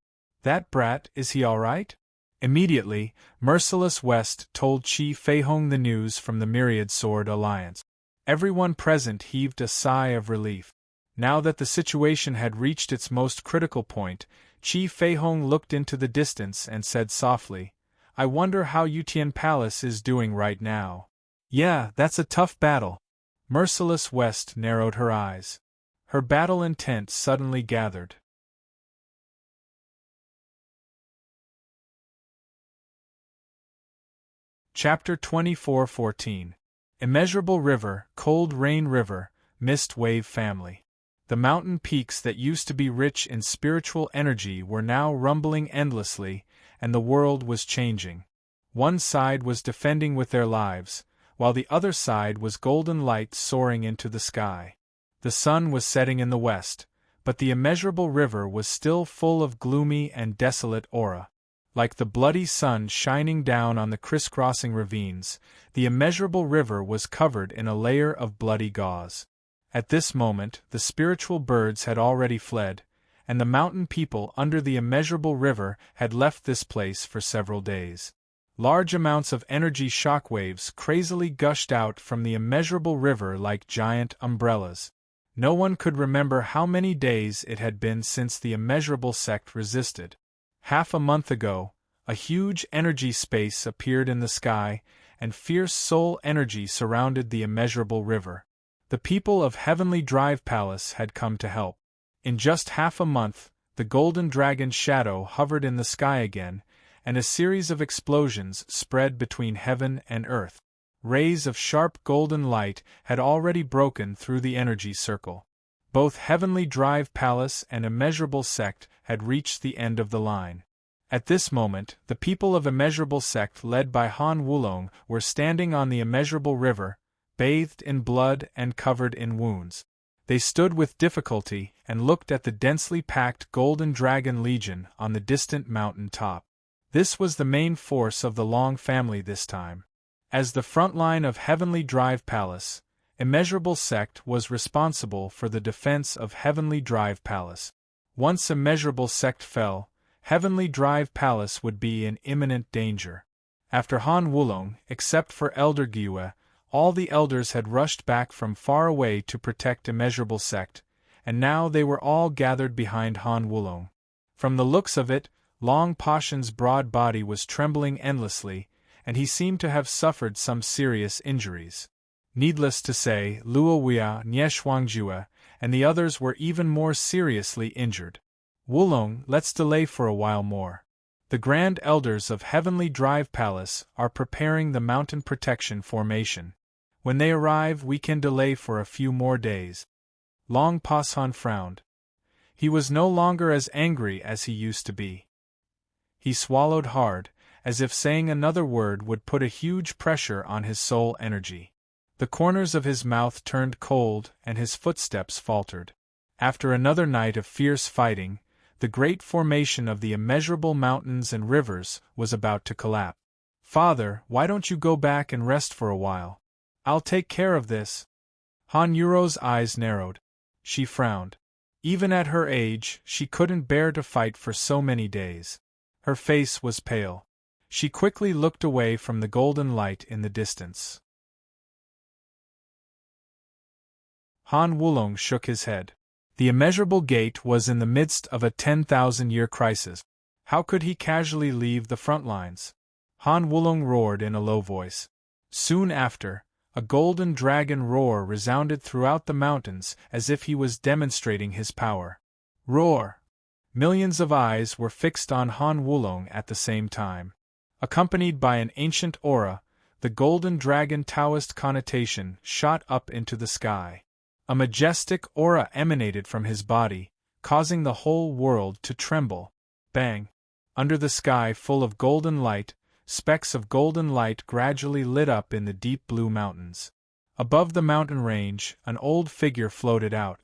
That brat, is he all right? Immediately, Merciless West told Chi Feihong the news from the Myriad Sword Alliance. Everyone present heaved a sigh of relief. Now that the situation had reached its most critical point, Chi Feihong looked into the distance and said softly, "I wonder how Yutian Palace is doing right now." "Yeah, that's a tough battle." Merciless West narrowed her eyes. Her battle intent suddenly gathered. Chapter 24:14. Immeasurable River, Cold Rain River, Mist Wave Family. The mountain peaks that used to be rich in spiritual energy were now rumbling endlessly, and the world was changing. One side was defending with their lives, while the other side was golden light soaring into the sky. The sun was setting in the west, but the immeasurable river was still full of gloomy and desolate aura. Like the bloody sun shining down on the crisscrossing ravines, the immeasurable river was covered in a layer of bloody gauze. At this moment, the spiritual birds had already fled, and the mountain people under the immeasurable river had left this place for several days. Large amounts of energy shockwaves crazily gushed out from the immeasurable river like giant umbrellas. No one could remember how many days it had been since the immeasurable sect resisted. Half a month ago, a huge energy space appeared in the sky, and fierce soul energy surrounded the immeasurable river. The people of Heavenly Drive Palace had come to help. In just half a month, the Golden Dragon's shadow hovered in the sky again, and a series of explosions spread between heaven and earth. Rays of sharp golden light had already broken through the energy circle. Both Heavenly Drive Palace and Immeasurable Sect had reached the end of the line. At this moment, the people of Immeasurable Sect led by Han Wulong were standing on the immeasurable river, bathed in blood and covered in wounds. They stood with difficulty and looked at the densely packed Golden Dragon Legion on the distant mountain top. This was the main force of the Long family this time. As the front line of Heavenly Drive Palace, Immeasurable Sect was responsible for the defense of Heavenly Drive Palace. Once Immeasurable Sect fell, Heavenly Drive Palace would be in imminent danger. After Han Wulong, except for Elder Gyue, all the elders had rushed back from far away to protect Immeasurable Sect, and now they were all gathered behind Han Wulong. From the looks of it, Long Pashan's broad body was trembling endlessly, and he seemed to have suffered some serious injuries. Needless to say, Luo Wia, Nie Shuangjue, and the others were even more seriously injured. "Wulong, let's delay for a while more. The Grand Elders of Heavenly Drive Palace are preparing the Mountain Protection Formation. When they arrive, we can delay for a few more days." Long Pashan frowned. He was no longer as angry as he used to be. He swallowed hard, as if saying another word would put a huge pressure on his soul energy. The corners of his mouth turned cold and his footsteps faltered. After another night of fierce fighting, the great formation of the immeasurable mountains and rivers was about to collapse. "Father, why don't you go back and rest for a while? I'll take care of this." Han Yuro's eyes narrowed. She frowned. Even at her age, she couldn't bear to fight for so many days. Her face was pale. She quickly looked away from the golden light in the distance. Han Wulong shook his head. The immeasurable gate was in the midst of a 10,000-year crisis. How could he casually leave the front lines? Han Wulong roared in a low voice. Soon after, a golden dragon roar resounded throughout the mountains as if he was demonstrating his power. Roar! Millions of eyes were fixed on Han Wulong at the same time. Accompanied by an ancient aura, the golden dragon Taoist connotation shot up into the sky. A majestic aura emanated from his body, causing the whole world to tremble. Bang! Under the sky full of golden light, specks of golden light gradually lit up in the deep blue mountains. Above the mountain range, an old figure floated out.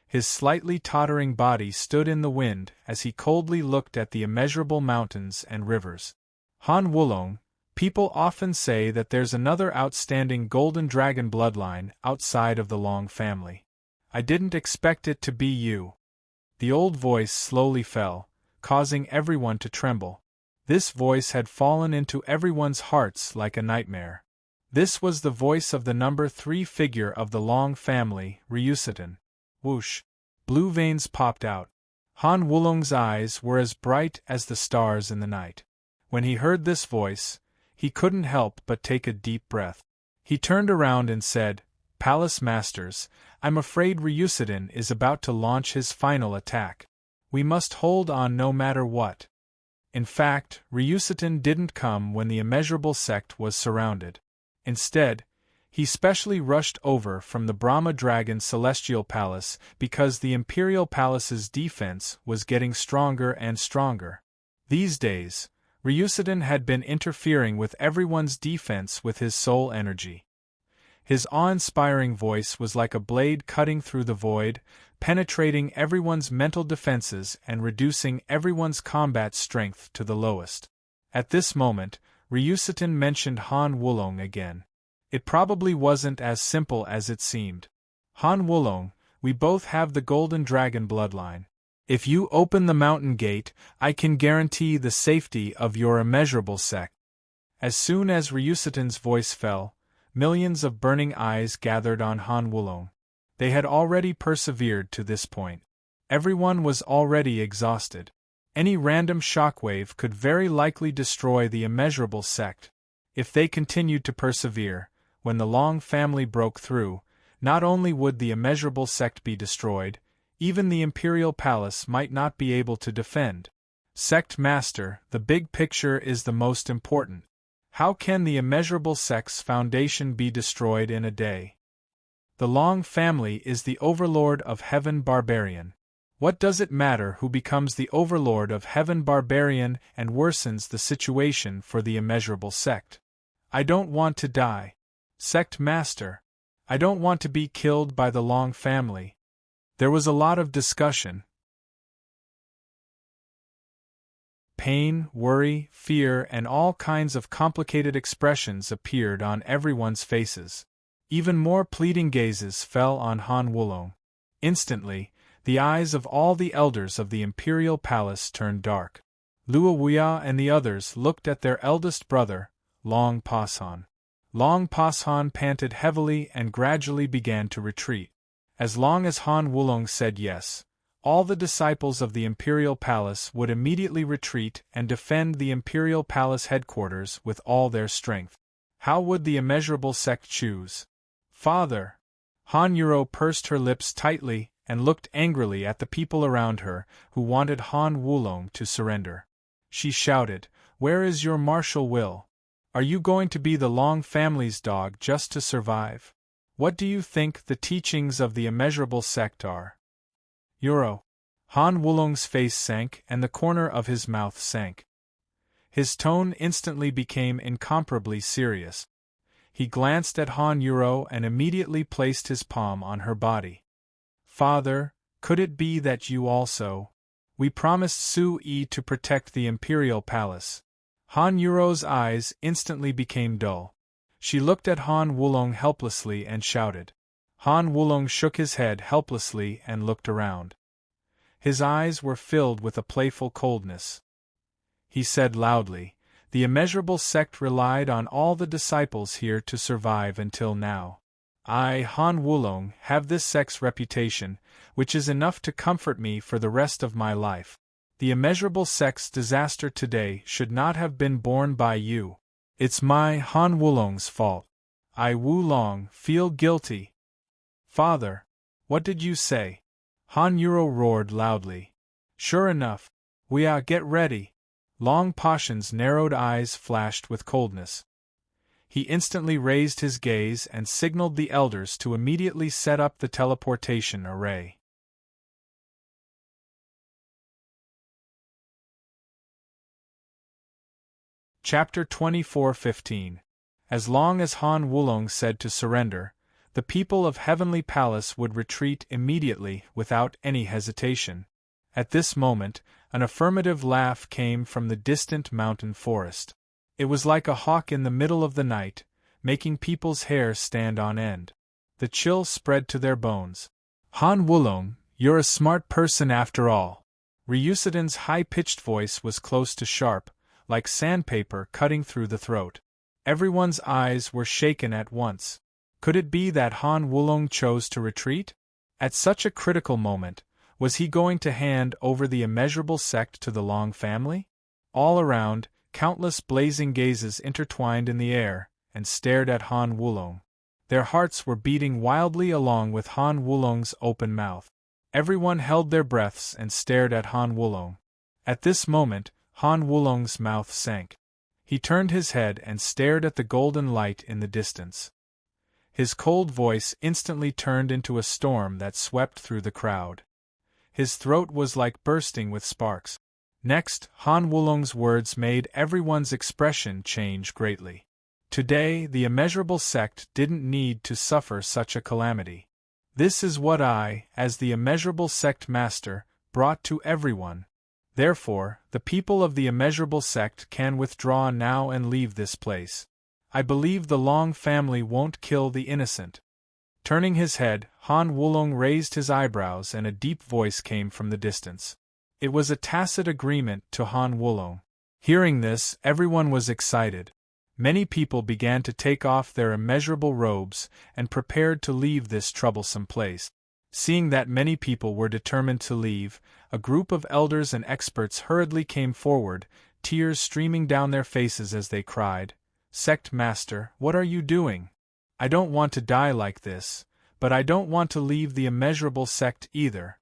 His slightly tottering body stood in the wind as he coldly looked at the immeasurable mountains and rivers. Han Wulong, people often say that there's another outstanding golden dragon bloodline outside of the Long family. I didn't expect it to be you. The old voice slowly fell, causing everyone to tremble. This voice had fallen into everyone's hearts like a nightmare. This was the voice of the number 3 figure of the Long family, Ryusutan. Whoosh! Blue veins popped out. Han Wulong's eyes were as bright as the stars in the night. When he heard this voice, he couldn't help but take a deep breath. He turned around and said, "Palace Masters, I'm afraid Ryusutan is about to launch his final attack. We must hold on no matter what." In fact, Ryusutan didn't come when the immeasurable sect was surrounded. Instead, he specially rushed over from the Brahma Dragon's celestial palace because the Imperial Palace's defense was getting stronger and stronger. These days, Ryusutan had been interfering with everyone's defense with his soul energy. His awe-inspiring voice was like a blade cutting through the void, penetrating everyone's mental defenses and reducing everyone's combat strength to the lowest. At this moment, Ryusutan mentioned Han Wulong again. It probably wasn't as simple as it seemed. "Han Wulong, we both have the Golden Dragon bloodline. If you open the mountain gate, I can guarantee the safety of your immeasurable sect." As soon as Ryusutan's voice fell, millions of burning eyes gathered on Han Wulong. They had already persevered to this point. Everyone was already exhausted. Any random shockwave could very likely destroy the immeasurable sect. If they continued to persevere, when the Long family broke through, not only would the immeasurable sect be destroyed, even the Imperial Palace might not be able to defend. Sect Master, the big picture is the most important. How can the immeasurable sect's foundation be destroyed in a day? The Long family is the overlord of Heaven Barbarian. What does it matter who becomes the overlord of Heaven Barbarian and worsens the situation for the immeasurable sect? I don't want to die. Sect Master. I don't want to be killed by the Long family. There was a lot of discussion. Pain, worry, fear, and all kinds of complicated expressions appeared on everyone's faces. Even more pleading gazes fell on Han Wulong. Instantly, the eyes of all the elders of the Imperial Palace turned dark. Luo Wuya and the others looked at their eldest brother, Long Pashan. Long Pashan panted heavily and gradually began to retreat. As long as Han Wulong said yes, all the disciples of the Imperial Palace would immediately retreat and defend the Imperial Palace headquarters with all their strength. How would the immeasurable sect choose? "Father!" Han Yuro pursed her lips tightly and looked angrily at the people around her who wanted Han Wulong to surrender. She shouted, "Where is your martial will? Are you going to be the Long family's dog just to survive? What do you think the teachings of the immeasurable sect are?" "Yuro." Han Wulong's face sank and the corner of his mouth sank. His tone instantly became incomparably serious. He glanced at Han Yuro and immediately placed his palm on her body. "Father, could it be that you also? We promised Su-Yi to protect the Imperial Palace." Han Yuro's eyes instantly became dull. She looked at Han Wulong helplessly and shouted. Han Wulong shook his head helplessly and looked around. His eyes were filled with a playful coldness. He said loudly, "The immeasurable sect relied on all the disciples here to survive until now. I, Han Wulong, have this sect's reputation, which is enough to comfort me for the rest of my life. The immeasurable sect's disaster today should not have been borne by you. It's my Han Wulong's fault. I Wulong feel guilty." "Father, what did you say?" Han Yuro roared loudly. "Sure enough. Get ready." Long Pashan's narrowed eyes flashed with coldness. He instantly raised his gaze and signaled the elders to immediately set up the teleportation array. Chapter 24:15. As long as Han Wulong said to surrender, the people of Heavenly Palace would retreat immediately without any hesitation. At this moment, an affirmative laugh came from the distant mountain forest. It was like a hawk in the middle of the night, making people's hair stand on end. The chill spread to their bones. "Han Wulong, You're a smart person after all. Ryusuden's high-pitched voice was close to sharp, like sandpaper cutting through the throat. Everyone's eyes were shaken at once. Could it be that Han Wulong chose to retreat? At such a critical moment, was he going to hand over the immeasurable sect to the Long family? All around, countless blazing gazes intertwined in the air, and stared at Han Wulong. Their hearts were beating wildly along with Han Wulong's open mouth. Everyone held their breaths and stared at Han Wulong. At this moment, Han Wulong's mouth sank. He turned his head and stared at the golden light in the distance. His cold voice instantly turned into a storm that swept through the crowd. His throat was like bursting with sparks. Next, Han Wulong's words made everyone's expression change greatly. Today, the immeasurable sect didn't need to suffer such a calamity. This is what I, as the immeasurable sect master, brought to everyone. Therefore, the people of the immeasurable sect can withdraw now and leave this place. I believe the Long family won't kill the innocent. Turning his head, Han Wulong raised his eyebrows and a deep voice came from the distance. It was a tacit agreement to Han Wulong. Hearing this, everyone was excited. Many people began to take off their immeasurable robes and prepared to leave this troublesome place. Seeing that many people were determined to leave, a group of elders and experts hurriedly came forward, tears streaming down their faces as they cried, "Sect Master, what are you doing? I don't want to die like this, but I don't want to leave the immeasurable sect either."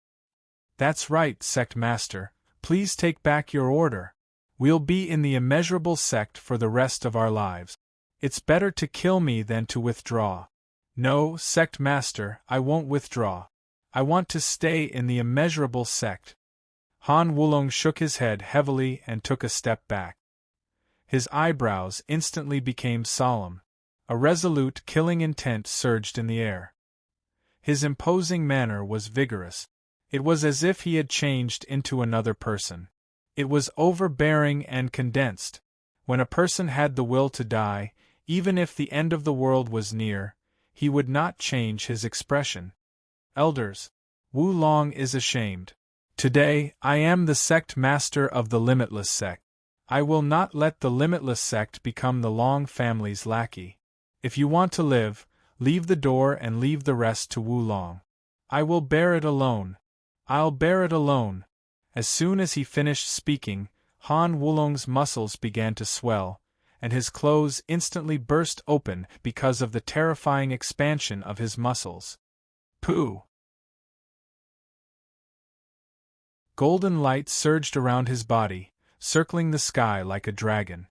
"That's right, Sect Master, please take back your order. We'll be in the immeasurable sect for the rest of our lives. It's better to kill me than to withdraw." "No, Sect Master, I won't withdraw. I want to stay in the immeasurable sect." Han Wulong shook his head heavily and took a step back. His eyebrows instantly became solemn. A resolute, killing intent surged in the air. His imposing manner was vigorous. It was as if he had changed into another person. It was overbearing and condensed. When a person had the will to die, even if the end of the world was near, he would not change his expression. "Elders, Wu Long is ashamed. Today, I am the sect master of the Limitless sect. I will not let the Limitless sect become the Long family's lackey. If you want to live, leave the door and leave the rest to Wu Long. I will bear it alone. I'll bear it alone." As soon as he finished speaking, Han Wulong's muscles began to swell, and his clothes instantly burst open because of the terrifying expansion of his muscles. Pooh! Golden light surged around his body, circling the sky like a dragon.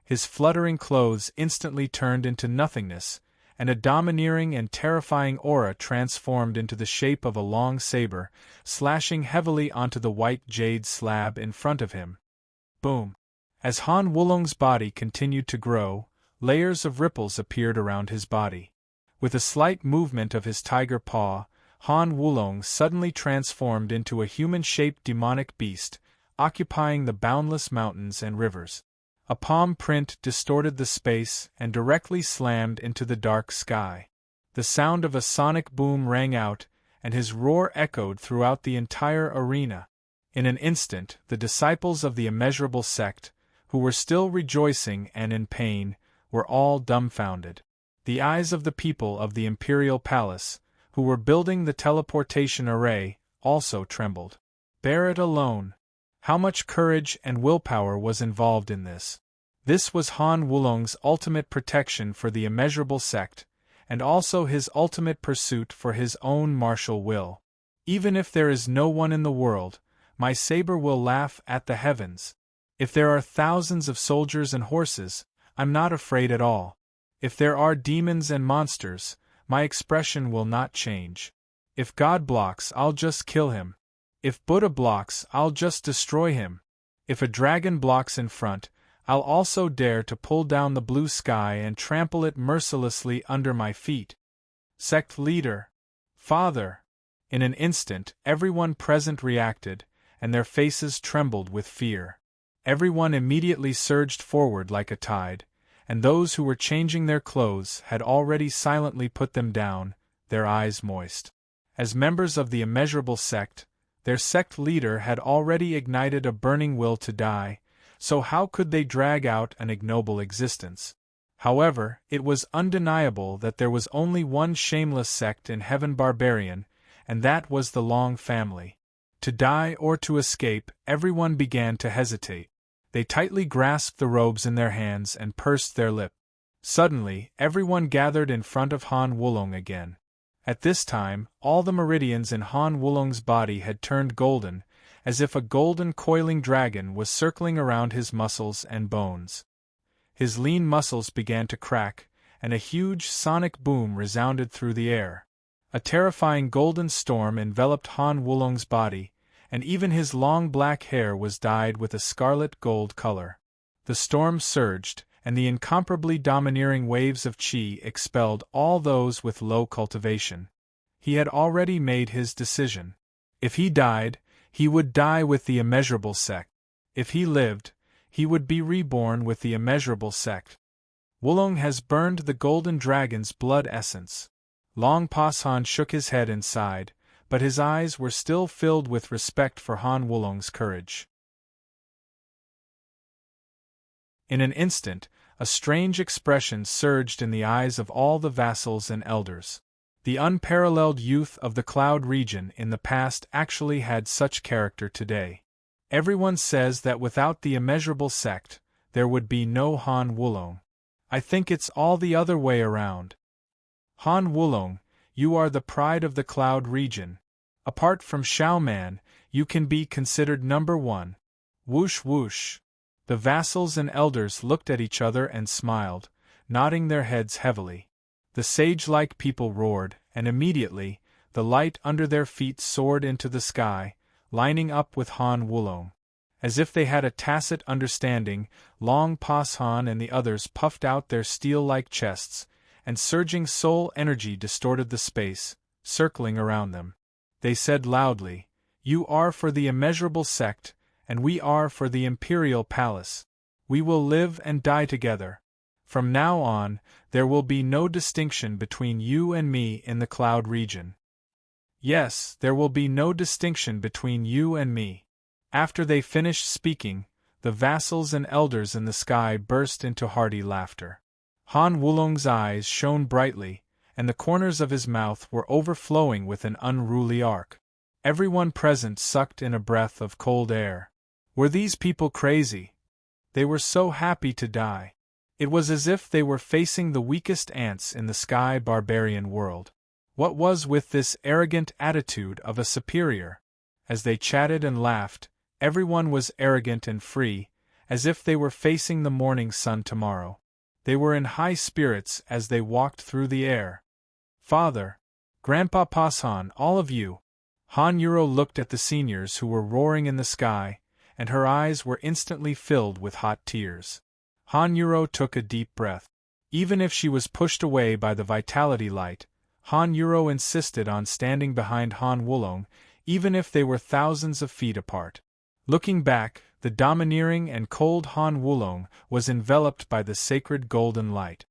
His fluttering clothes instantly turned into nothingness, and a domineering and terrifying aura transformed into the shape of a long saber, slashing heavily onto the white jade slab in front of him. Boom! As Han Wulong's body continued to grow, layers of ripples appeared around his body. With a slight movement of his tiger paw, Han Wulong suddenly transformed into a human-shaped demonic beast, occupying the boundless mountains and rivers. A palm print distorted the space and directly slammed into the dark sky. The sound of a sonic boom rang out, and his roar echoed throughout the entire arena. In an instant, the disciples of the immeasurable sect, who were still rejoicing and in pain, were all dumbfounded. The eyes of the people of the imperial palace, who were building the teleportation array, also trembled. Bear it alone. How much courage and willpower was involved in this? This was Han Wulong's ultimate protection for the immeasurable sect, and also his ultimate pursuit for his own martial will. Even if there is no one in the world, my saber will laugh at the heavens. If there are thousands of soldiers and horses, I'm not afraid at all. If there are demons and monsters, my expression will not change. If God blocks, I'll just kill him. If Buddha blocks, I'll just destroy him. If a dragon blocks in front, I'll also dare to pull down the blue sky and trample it mercilessly under my feet. Sect leader. Father. In an instant, everyone present reacted, and their faces trembled with fear. Everyone immediately surged forward like a tide, and those who were changing their clothes had already silently put them down, their eyes moist. As members of the immeasurable sect, their sect leader had already ignited a burning will to die, so how could they drag out an ignoble existence? However, it was undeniable that there was only one shameless sect in heaven, barbarian, and that was the Long family. To die or to escape, everyone began to hesitate. They tightly grasped the robes in their hands and pursed their lips. Suddenly, everyone gathered in front of Han Wulong again. At this time, all the meridians in Han Wulong's body had turned golden, as if a golden coiling dragon was circling around his muscles and bones. His lean muscles began to crack, and a huge sonic boom resounded through the air. A terrifying golden storm enveloped Han Wulong's body, and even his long black hair was dyed with a scarlet gold color. The storm surged, and the incomparably domineering waves of qi expelled all those with low cultivation. He had already made his decision. If he died, he would die with the immeasurable sect. If he lived, he would be reborn with the immeasurable sect. Wulong has burned the golden dragon's blood essence. Long Pashan shook his head and sighed, but his eyes were still filled with respect for Han Wulong's courage. In an instant, a strange expression surged in the eyes of all the vassals and elders. The unparalleled youth of the Cloud region in the past actually had such character today. Everyone says that without the immeasurable sect, there would be no Han Wulong. I think it's all the other way around. Han Wulong, you are the pride of the Cloud region. Apart from Xiaoman, you can be considered number one. Whoosh whoosh. The vassals and elders looked at each other and smiled, nodding their heads heavily. The sage-like people roared, and immediately, the light under their feet soared into the sky, lining up with Han Wulong. As if they had a tacit understanding, Long Pashan and the others puffed out their steel-like chests, and surging soul energy distorted the space, circling around them. They said loudly, "You are for the immeasurable sect, and we are for the imperial palace. We will live and die together. From now on, there will be no distinction between you and me in the Cloud region. Yes, there will be no distinction between you and me." After they finished speaking, the vassals and elders in the sky burst into hearty laughter. Han Wulong's eyes shone brightly, and the corners of his mouth were overflowing with an unruly arc. Everyone present sucked in a breath of cold air. Were these people crazy? They were so happy to die. It was as if they were facing the weakest ants in the sky barbarian world. What was with this arrogant attitude of a superior? As they chatted and laughed, everyone was arrogant and free, as if they were facing the morning sun tomorrow. They were in high spirits as they walked through the air. "Father, Grandpa Pashan, all of you." Han Yuro looked at the seniors who were roaring in the sky, and her eyes were instantly filled with hot tears. Han Yuro took a deep breath. Even if she was pushed away by the vitality light, Han Yuro insisted on standing behind Han Wulong, even if they were thousands of feet apart. Looking back, the domineering and cold Han Wulong was enveloped by the sacred golden light.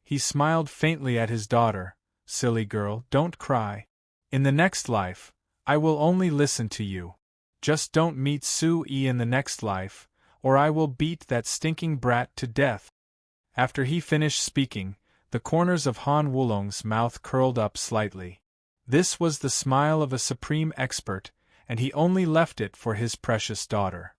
He smiled faintly at his daughter. "Silly girl, don't cry. In the next life, I will only listen to you. Just don't meet Su-Yi in the next life, or I will beat that stinking brat to death." After he finished speaking, the corners of Han Wulong's mouth curled up slightly. This was the smile of a supreme expert, and he only left it for his precious daughter.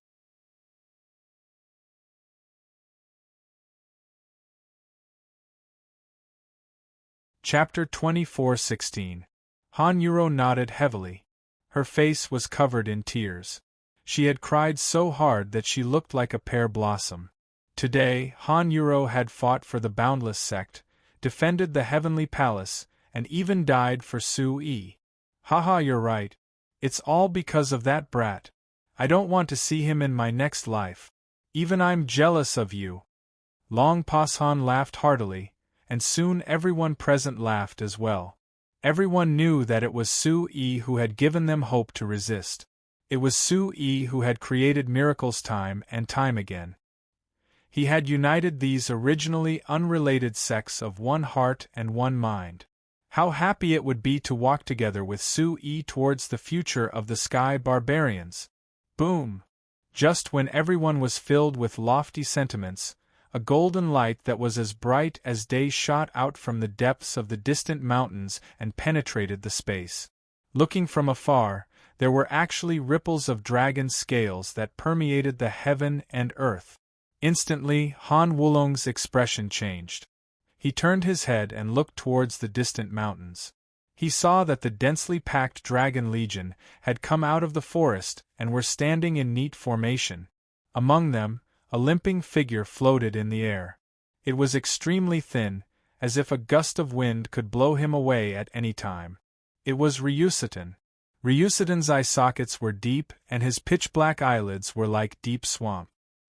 Chapter 24:16. Han Yuro nodded heavily. Her face was covered in tears. She had cried so hard that she looked like a pear blossom. Today, Han Yuro had fought for the Boundless Sect, defended the Heavenly Palace, and even died for Su-Yi. "Haha, you're right. It's all because of that brat. I don't want to see him in my next life. Even I'm jealous of you." Long Pashan laughed heartily, and soon everyone present laughed as well. Everyone knew that it was Su-Yi who had given them hope to resist. It was Su-Yi who had created miracles time and time again. He had united these originally unrelated sects of one heart and one mind. How happy it would be to walk together with Su-yi towards the future of the Sky Barbarians. Boom! Just when everyone was filled with lofty sentiments, a golden light that was as bright as day shot out from the depths of the distant mountains and penetrated the space. Looking from afar, there were actually ripples of dragon scales that permeated the heaven and earth. Instantly, Han Wulong's expression changed. He turned his head and looked towards the distant mountains. He saw that the densely packed dragon legion had come out of the forest and were standing in neat formation. Among them, a limping figure floated in the air. It was extremely thin, as if a gust of wind could blow him away at any time. It was Ryusutan. Ryusutan's eye sockets were deep and his pitch-black eyelids were like deep swamp.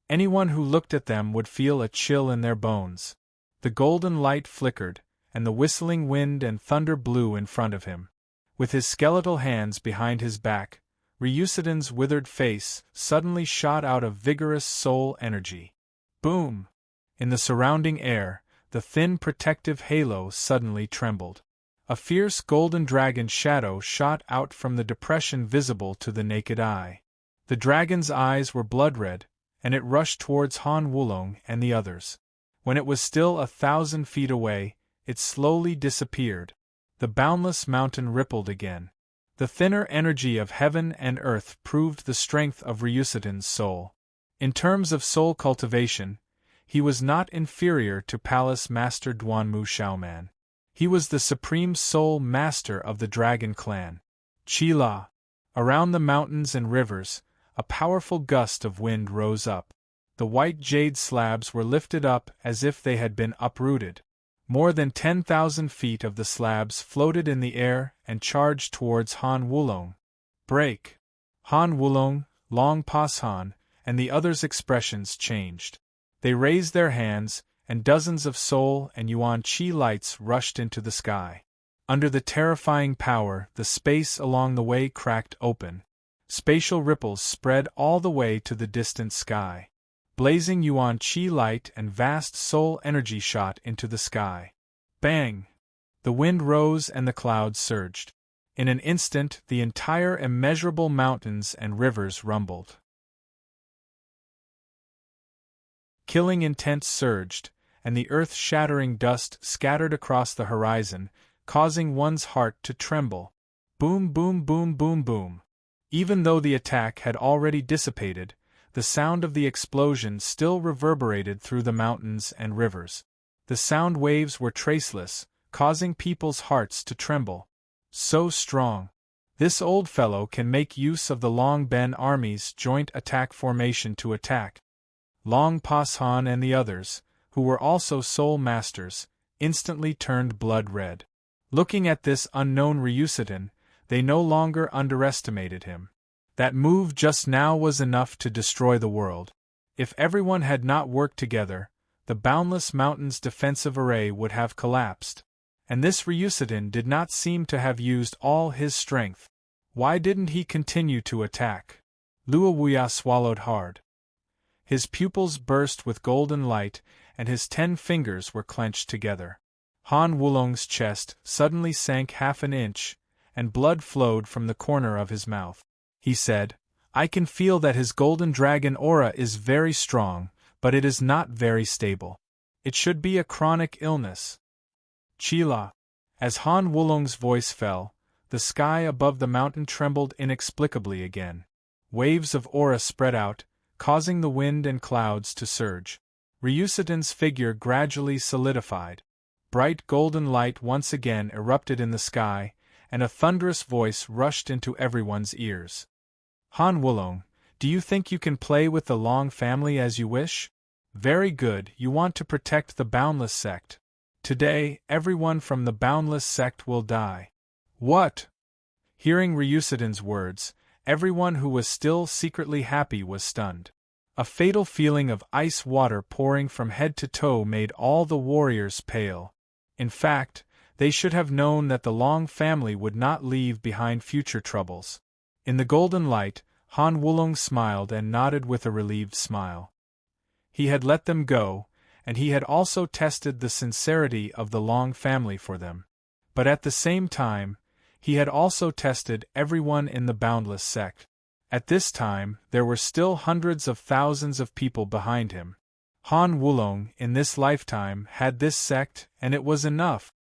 Anyone who looked at them would feel a chill in their bones. The golden light flickered, and the whistling wind and thunder blew in front of him. With his skeletal hands behind his back, Ryusutan's withered face suddenly shot out of vigorous soul energy. Boom! In the surrounding air, the thin protective halo suddenly trembled. A fierce golden dragon shadow shot out from the depression visible to the naked eye. The dragon's eyes were blood-red, and it rushed towards Han Wulong and the others. When it was still 1,000 feet away, it slowly disappeared. The boundless mountain rippled again. The thinner energy of heaven and earth proved the strength of Ryusutan's soul. In terms of soul cultivation, he was not inferior to Palace Master Duanmu Xiaoman. He was the supreme soul master of the dragon clan. Qila. Around the mountains and rivers, a powerful gust of wind rose up. The white jade slabs were lifted up as if they had been uprooted. More than 10,000 feet of the slabs floated in the air and charged towards Han Wulong. Break! Han Wulong, Long Pas Han, and the others' expressions changed. They raised their hands, and dozens of soul and yuan qi lights rushed into the sky. Under the terrifying power, the space along the way cracked open. Spatial ripples spread all the way to the distant sky. Blazing yuan qi light and vast soul energy shot into the sky. Bang! The wind rose and the clouds surged. In an instant, the entire immeasurable mountains and rivers rumbled. Killing intent surged, and the earth-shattering dust scattered across the horizon, causing one's heart to tremble. Boom, boom, boom, boom, boom. Even though the attack had already dissipated, the sound of the explosion still reverberated through the mountains and rivers. The sound waves were traceless, causing people's hearts to tremble. So strong. This old fellow can make use of the Long Ben army's joint attack formation to attack. Long Pas Han and the others, who were also soul masters, instantly turned blood red. Looking at this unknown Ryusutan, they no longer underestimated him. That move just now was enough to destroy the world. If everyone had not worked together, the boundless mountain's defensive array would have collapsed. And this Ryusutan did not seem to have used all his strength. Why didn't he continue to attack? Luowuya swallowed hard. His pupils burst with golden light, and his 10 fingers were clenched together. Han Wulong's chest suddenly sank half an inch, and blood flowed from the corner of his mouth. He said, "I can feel that his golden dragon aura is very strong, but it is not very stable. It should be a chronic illness." Qila. As Han Wulong's voice fell, the sky above the mountain trembled inexplicably again. Waves of aura spread out, causing the wind and clouds to surge. Ryusutan's figure gradually solidified. Bright golden light once again erupted in the sky, and a thunderous voice rushed into everyone's ears. "Han Wulong, do you think you can play with the Long family as you wish? Very good, you want to protect the Boundless sect. Today, everyone from the Boundless sect will die." "What?" Hearing Ryusutan's words, everyone who was still secretly happy was stunned. A fatal feeling of ice water pouring from head to toe made all the warriors pale. In fact, they should have known that the Long family would not leave behind future troubles. In the golden light, Han Wulong smiled and nodded with a relieved smile. He had let them go, and he had also tested the sincerity of the Long family for them. But at the same time, he had also tested everyone in the Boundless sect. At this time, there were still hundreds of thousands of people behind him. Han Wulong, in this lifetime, had this sect, and it was enough.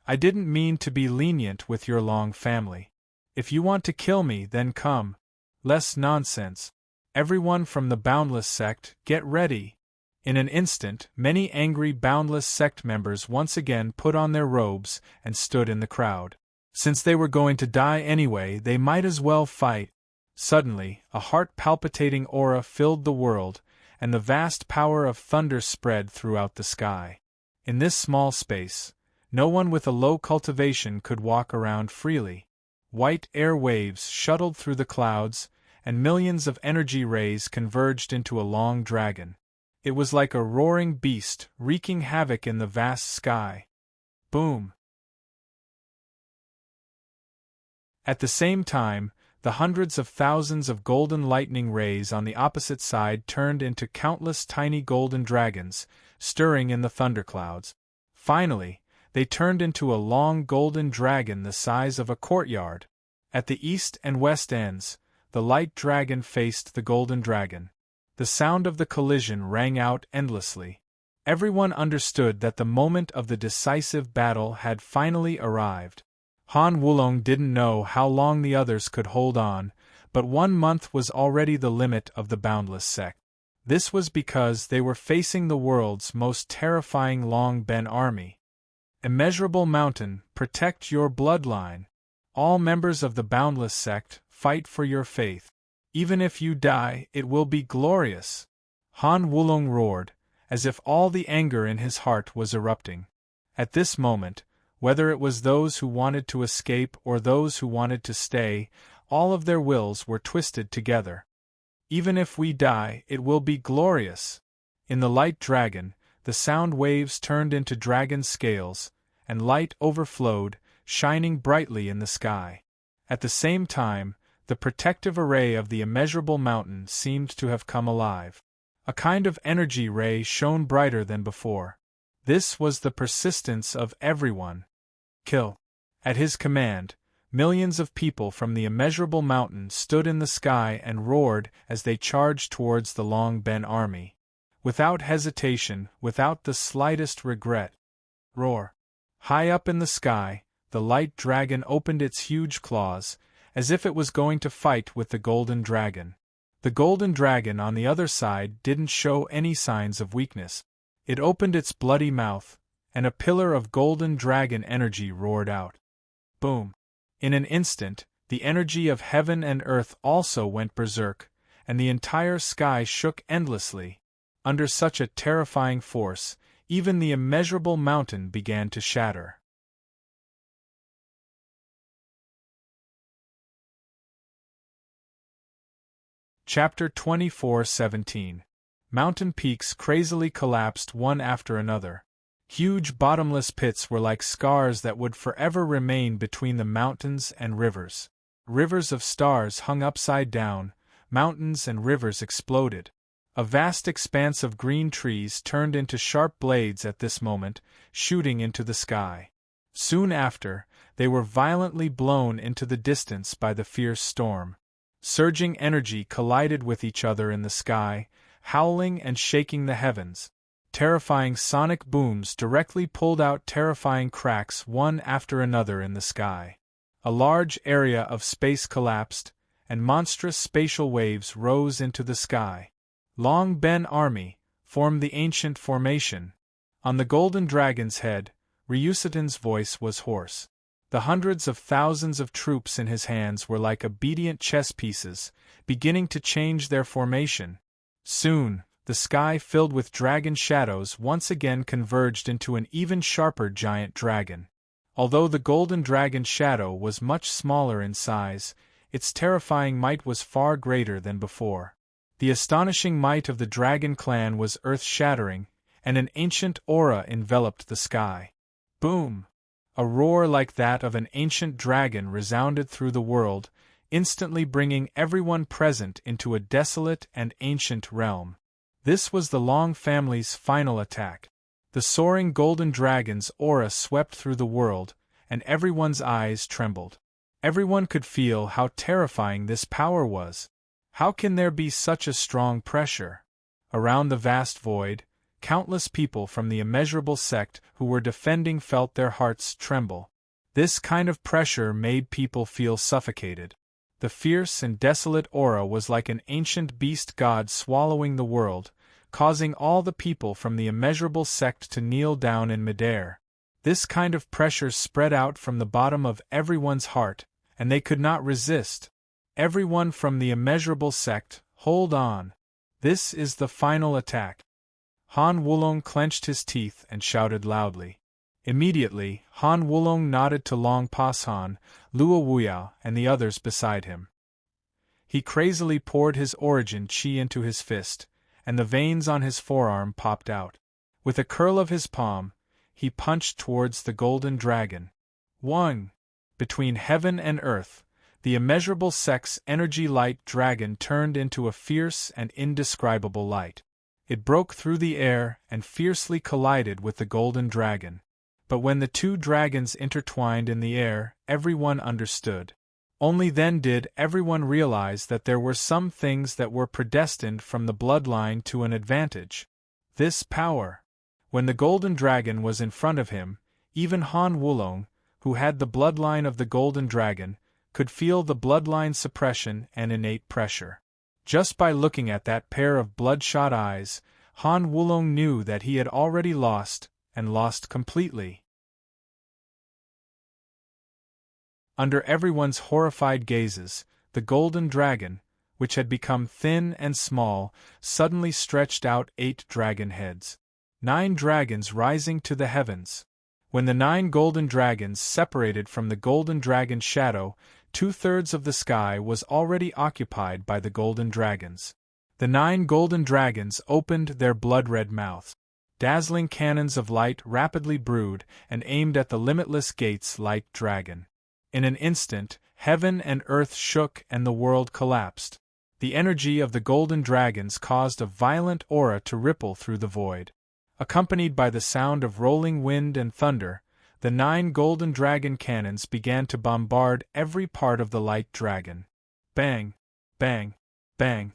I didn't mean to be lenient with your long family. If you want to kill me, then come. Less nonsense. Everyone from the Boundless sect, get ready. In an instant, many angry Boundless sect members once again put on their robes and stood in the crowd. Since they were going to die anyway, they might as well fight. Suddenly, a heart-palpitating aura filled the world, and the vast power of thunder spread throughout the sky. In this small space, no one with a low cultivation could walk around freely. White air waves shuttled through the clouds, and millions of energy rays converged into a long dragon. It was like a roaring beast, wreaking havoc in the vast sky. Boom! At the same time, the hundreds of thousands of golden lightning rays on the opposite side turned into countless tiny golden dragons, stirring in the thunderclouds. Finally, they turned into a long golden dragon the size of a courtyard. At the east and west ends, the light dragon faced the golden dragon. The sound of the collision rang out endlessly. Everyone understood that the moment of the decisive battle had finally arrived. Han Wulong didn't know how long the others could hold on, but 1 month was already the limit of the Boundless sect. This was because they were facing the world's most terrifying Long Ben army. Immeasurable Mountain, protect your bloodline. All members of the Boundless sect, fight for your faith. Even if you die, it will be glorious. Han Wulong roared, as if all the anger in his heart was erupting. At this moment, whether it was those who wanted to escape or those who wanted to stay, all of their wills were twisted together. Even if we die, it will be glorious. In the light dragon, the sound waves turned into dragon scales, and light overflowed, shining brightly in the sky. At the same time, the protective array of the immeasurable mountain seemed to have come alive. A kind of energy ray shone brighter than before. This was the persistence of everyone. Kill. At his command, millions of people from the immeasurable mountain stood in the sky and roared as they charged towards the Long Ben army. Without hesitation, without the slightest regret. Roar. High up in the sky, the light dragon opened its huge claws, as if it was going to fight with the golden dragon. The golden dragon on the other side didn't show any signs of weakness. It opened its bloody mouth, and a pillar of golden dragon energy roared out. Boom! In an instant, the energy of heaven and earth also went berserk, and the entire sky shook endlessly. Under such a terrifying force, even the immeasurable mountain began to shatter. Chapter 24:17. Mountain peaks crazily collapsed one after another. Huge bottomless pits were like scars that would forever remain between the mountains and rivers. Rivers of stars hung upside down, mountains and rivers exploded. A vast expanse of green trees turned into sharp blades at this moment, shooting into the sky. Soon after, they were violently blown into the distance by the fierce storm. Surging energy collided with each other in the sky, howling and shaking the heavens. Terrifying sonic booms directly pulled out terrifying cracks one after another in the sky. A large area of space collapsed, and monstrous spatial waves rose into the sky. Long Ben Army formed the ancient formation. On the golden dragon's head, Ryusuten's voice was hoarse. The hundreds of thousands of troops in his hands were like obedient chess pieces, beginning to change their formation. Soon, the sky filled with dragon shadows once again converged into an even sharper giant dragon. Although the golden dragon shadow was much smaller in size, its terrifying might was far greater than before. The astonishing might of the dragon clan was earth-shattering, and an ancient aura enveloped the sky. Boom! A roar like that of an ancient dragon resounded through the world, instantly bringing everyone present into a desolate and ancient realm. This was the Long family's final attack. The soaring golden dragon's aura swept through the world, and everyone's eyes trembled. Everyone could feel how terrifying this power was. How can there be such a strong pressure? Around the vast void, countless people from the immeasurable sect who were defending felt their hearts tremble. This kind of pressure made people feel suffocated. The fierce and desolate aura was like an ancient beast god swallowing the world, causing all the people from the immeasurable sect to kneel down in midair. This kind of pressure spread out from the bottom of everyone's heart, and they could not resist. Everyone from the immeasurable sect, hold on. This is the final attack. Han Wulong clenched his teeth and shouted loudly. Immediately, Han Wulong nodded to Long Pashan, Luo Wuyao, and the others beside him. He crazily poured his origin qi into his fist, and the veins on his forearm popped out. With a curl of his palm, he punched towards the golden dragon. 1. Between heaven and earth, the immeasurable sect's energy light dragon turned into a fierce and indescribable light. It broke through the air and fiercely collided with the golden dragon. But when the two dragons intertwined in the air, everyone understood. Only then did everyone realize that there were some things that were predestined from the bloodline to an advantage. This power. When the golden dragon was in front of him, even Han Wulong, who had the bloodline of the golden dragon, could feel the bloodline suppression and innate pressure. Just by looking at that pair of bloodshot eyes, Han Wulong knew that he had already lost, and lost completely. Under everyone's horrified gazes, the golden dragon, which had become thin and small, suddenly stretched out 8 dragon heads. 9 dragons rising to the heavens. When the 9 golden dragons separated from the golden dragon's shadow, 2/3 of the sky was already occupied by the golden dragons. The 9 golden dragons opened their blood-red mouths. Dazzling cannons of light rapidly brewed and aimed at the limitless gate's light dragon. In an instant, heaven and earth shook and the world collapsed. The energy of the golden dragons caused a violent aura to ripple through the void. Accompanied by the sound of rolling wind and thunder, the 9 golden dragon cannons began to bombard every part of the light dragon. Bang! Bang! Bang!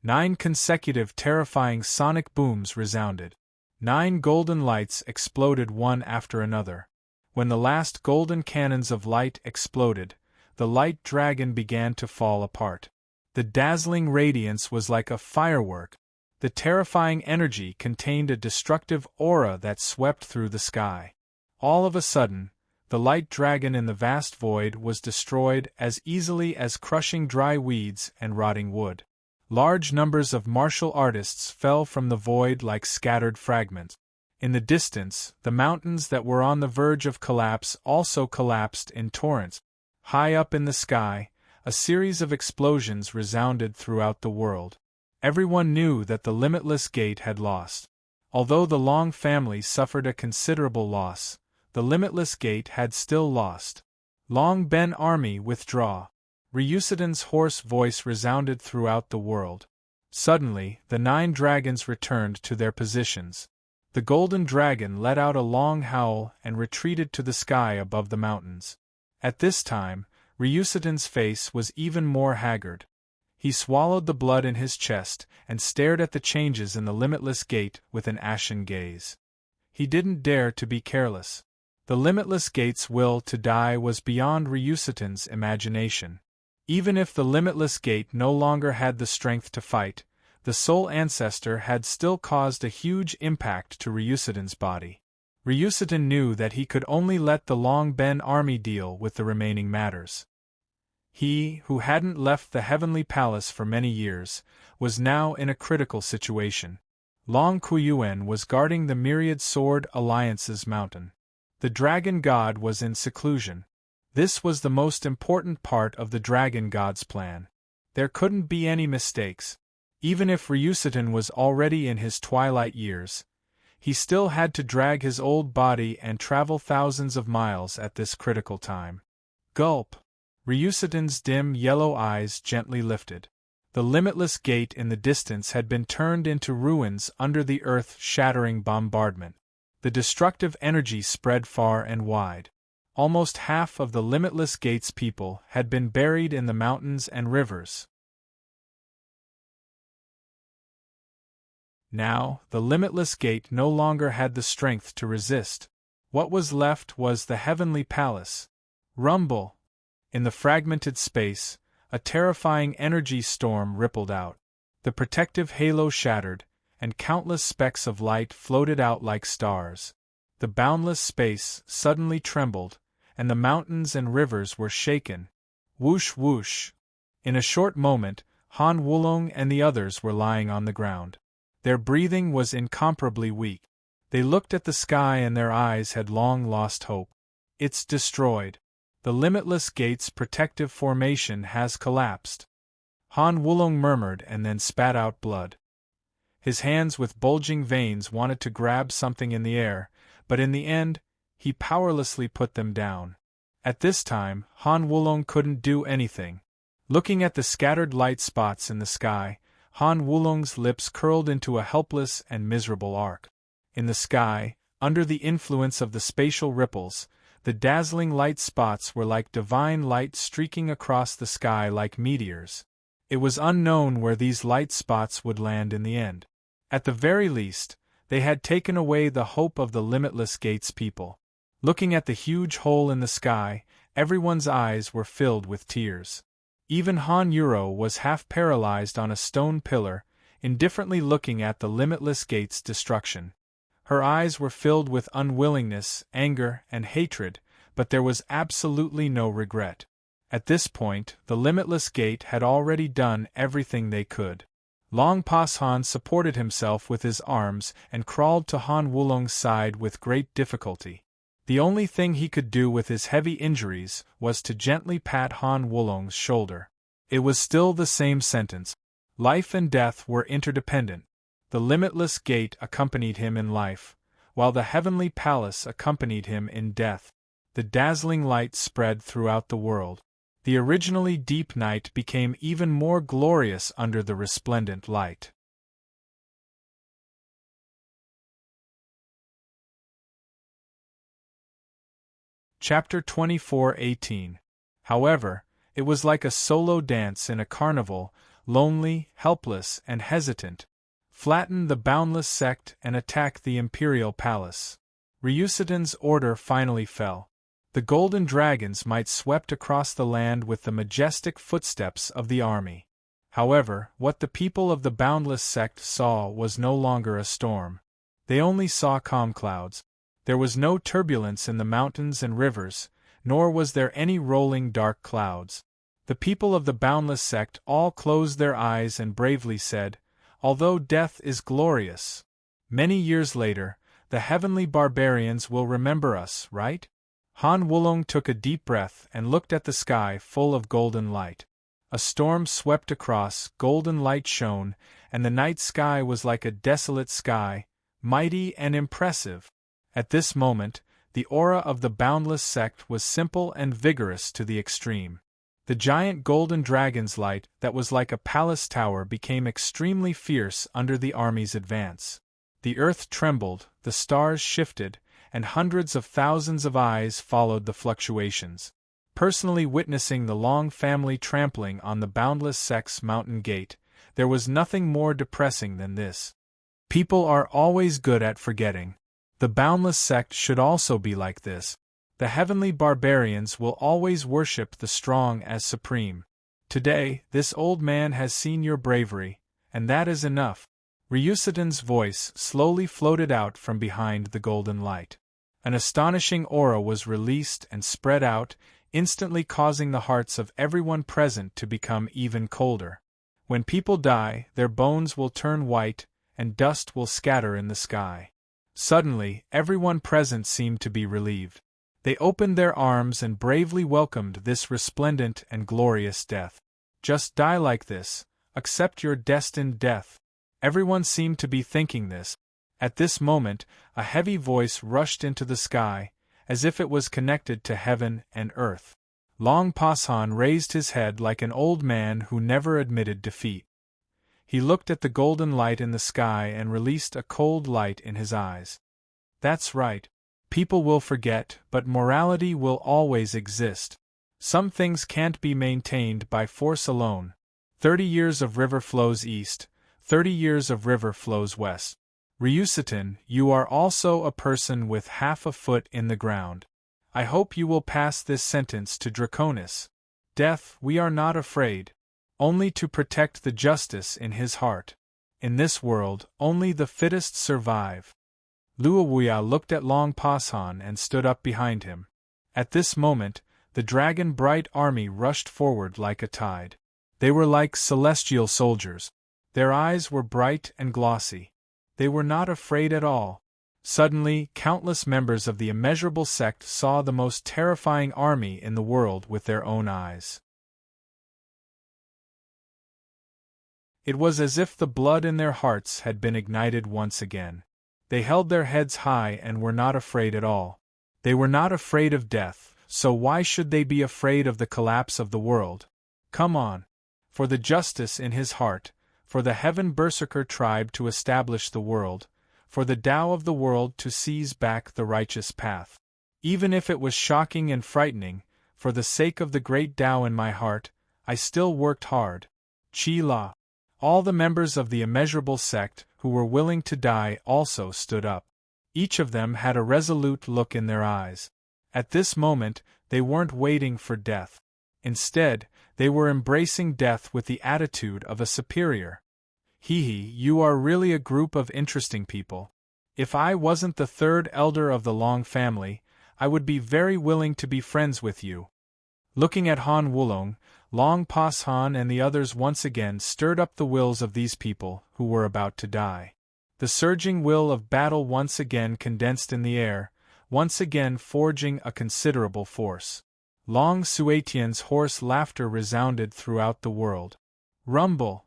9 consecutive terrifying sonic booms resounded. 9 golden lights exploded one after another. When the last golden cannons of light exploded, the light dragon began to fall apart. The dazzling radiance was like a firework. The terrifying energy contained a destructive aura that swept through the sky. All of a sudden, the light dragon in the vast void was destroyed as easily as crushing dry weeds and rotting wood. Large numbers of martial artists fell from the void like scattered fragments. In the distance, the mountains that were on the verge of collapse also collapsed in torrents. High up in the sky, a series of explosions resounded throughout the world. Everyone knew that the limitless gate had lost. Although the Long family suffered a considerable loss, the limitless gate had still lost. Long Ben army withdraw. Ryusuden's hoarse voice resounded throughout the world. Suddenly, the 9 dragons returned to their positions. The golden dragon let out a long howl and retreated to the sky above the mountains. At this time, Ryusuden's face was even more haggard. He swallowed the blood in his chest and stared at the changes in the limitless gate with an ashen gaze. He didn't dare to be careless. The limitless gate's will to die was beyond Ryusuden's imagination. Even if the limitless gate no longer had the strength to fight, the soul ancestor had still caused a huge impact to Ryusuden's body. Ryusuden knew that he could only let the Long Ben army deal with the remaining matters. He, who hadn't left the heavenly palace for many years, was now in a critical situation. Long Kuyuan was guarding the Myriad Sword Alliance's mountain. The dragon god was in seclusion. This was the most important part of the dragon god's plan. There couldn't be any mistakes. Even if Ryusuden was already in his twilight years, he still had to drag his old body and travel thousands of miles at this critical time. Gulp! Ryusuden's dim yellow eyes gently lifted. The limitless gate in the distance had been turned into ruins under the earth-shattering bombardment. The destructive energy spread far and wide. Almost half of the Limitless Gate's people had been buried in the mountains and rivers. Now, the Limitless Gate no longer had the strength to resist. What was left was the heavenly palace. Rumble! In the fragmented space, a terrifying energy storm rippled out. The protective halo shattered, and countless specks of light floated out like stars. The boundless space suddenly trembled, and the mountains and rivers were shaken. Whoosh whoosh! In a short moment, Han Wulong and the others were lying on the ground. Their breathing was incomparably weak. They looked at the sky and their eyes had long lost hope. It's destroyed. The Limitless Gate's protective formation has collapsed. Han Wulong murmured and then spat out blood. His hands with bulging veins wanted to grab something in the air, but in the end, he powerlessly put them down. At this time, Han Wulong couldn't do anything. Looking at the scattered light spots in the sky, Han Wulong's lips curled into a helpless and miserable arc. In the sky, under the influence of the spatial ripples, the dazzling light spots were like divine light streaking across the sky like meteors. It was unknown where these light spots would land in the end. At the very least, they had taken away the hope of the Limitless Gate's people. Looking at the huge hole in the sky, everyone's eyes were filled with tears. Even Han Yuro was half paralyzed on a stone pillar, indifferently looking at the Limitless Gate's destruction. Her eyes were filled with unwillingness, anger, and hatred, but there was absolutely no regret. At this point, the Limitless Gate had already done everything they could. Long Pashan supported himself with his arms and crawled to Han Wulong's side with great difficulty. The only thing he could do with his heavy injuries was to gently pat Han Wulong's shoulder. It was still the same sentence. Life and death were interdependent. The Limitless Gate accompanied him in life, while the Heavenly Palace accompanied him in death. The dazzling light spread throughout the world. The originally deep night became even more glorious under the resplendent light. Chapter 24:18. However, it was like a solo dance in a carnival, lonely, helpless, and hesitant. Flatten the boundless sect and attack the imperial palace. Ryusudan's order finally fell. The golden dragons might swept across the land with the majestic footsteps of the army. However, what the people of the boundless sect saw was no longer a storm. They only saw calm clouds. There was no turbulence in the mountains and rivers, nor was there any rolling dark clouds. The people of the boundless sect all closed their eyes and bravely said, "Although death is glorious, many years later, the heavenly barbarians will remember us, right?" Han Wulong took a deep breath and looked at the sky full of golden light. A storm swept across, golden light shone, and the night sky was like a desolate sky, mighty and impressive. At this moment, the aura of the boundless sect was simple and vigorous to the extreme. The giant golden dragon's light that was like a palace tower became extremely fierce under the army's advance. The earth trembled, the stars shifted, and hundreds of thousands of eyes followed the fluctuations. Personally witnessing the Long family trampling on the boundless sect's mountain gate, there was nothing more depressing than this. People are always good at forgetting. The boundless sect should also be like this. The heavenly barbarians will always worship the strong as supreme. Today, this old man has seen your bravery, and that is enough. Ryusudan's voice slowly floated out from behind the golden light. An astonishing aura was released and spread out, instantly causing the hearts of everyone present to become even colder. When people die, their bones will turn white, and dust will scatter in the sky. Suddenly, everyone present seemed to be relieved. They opened their arms and bravely welcomed this resplendent and glorious death. Just die like this, accept your destined death. Everyone seemed to be thinking this. At this moment, a heavy voice rushed into the sky, as if it was connected to heaven and earth. Long Pashan raised his head like an old man who never admitted defeat. He looked at the golden light in the sky and released a cold light in his eyes. That's right. People will forget, but morality will always exist. Some things can't be maintained by force alone. 30 years of river flows east, 30 years of river flows west. Ryusutin, you are also a person with half a foot in the ground. I hope you will pass this sentence to Draconis. Death, we are not afraid. Only to protect the justice in his heart. In this world, only the fittest survive. Luawuya looked at Long Pashan and stood up behind him. At this moment, the Dragon Bright army rushed forward like a tide. They were like celestial soldiers. Their eyes were bright and glossy. They were not afraid at all. Suddenly, countless members of the immeasurable sect saw the most terrifying army in the world with their own eyes. It was as if the blood in their hearts had been ignited once again. They held their heads high and were not afraid at all. They were not afraid of death, so why should they be afraid of the collapse of the world? Come on. For the justice in his heart, for the Heaven Berserker tribe to establish the world, for the Tao of the world to seize back the righteous path. Even if it was shocking and frightening, for the sake of the great Tao in my heart, I still worked hard. Chi La. All the members of the immeasurable sect who were willing to die also stood up. Each of them had a resolute look in their eyes. At this moment, they weren't waiting for death. Instead, they were embracing death with the attitude of a superior. Hee, you are really a group of interesting people. If I wasn't the third elder of the Long family, I would be very willing to be friends with you. Looking at Han Wulong, Long Pashan and the others once again stirred up the wills of these people who were about to die. The surging will of battle once again condensed in the air, once again forging a considerable force. Long Suetian's hoarse laughter resounded throughout the world. Rumble!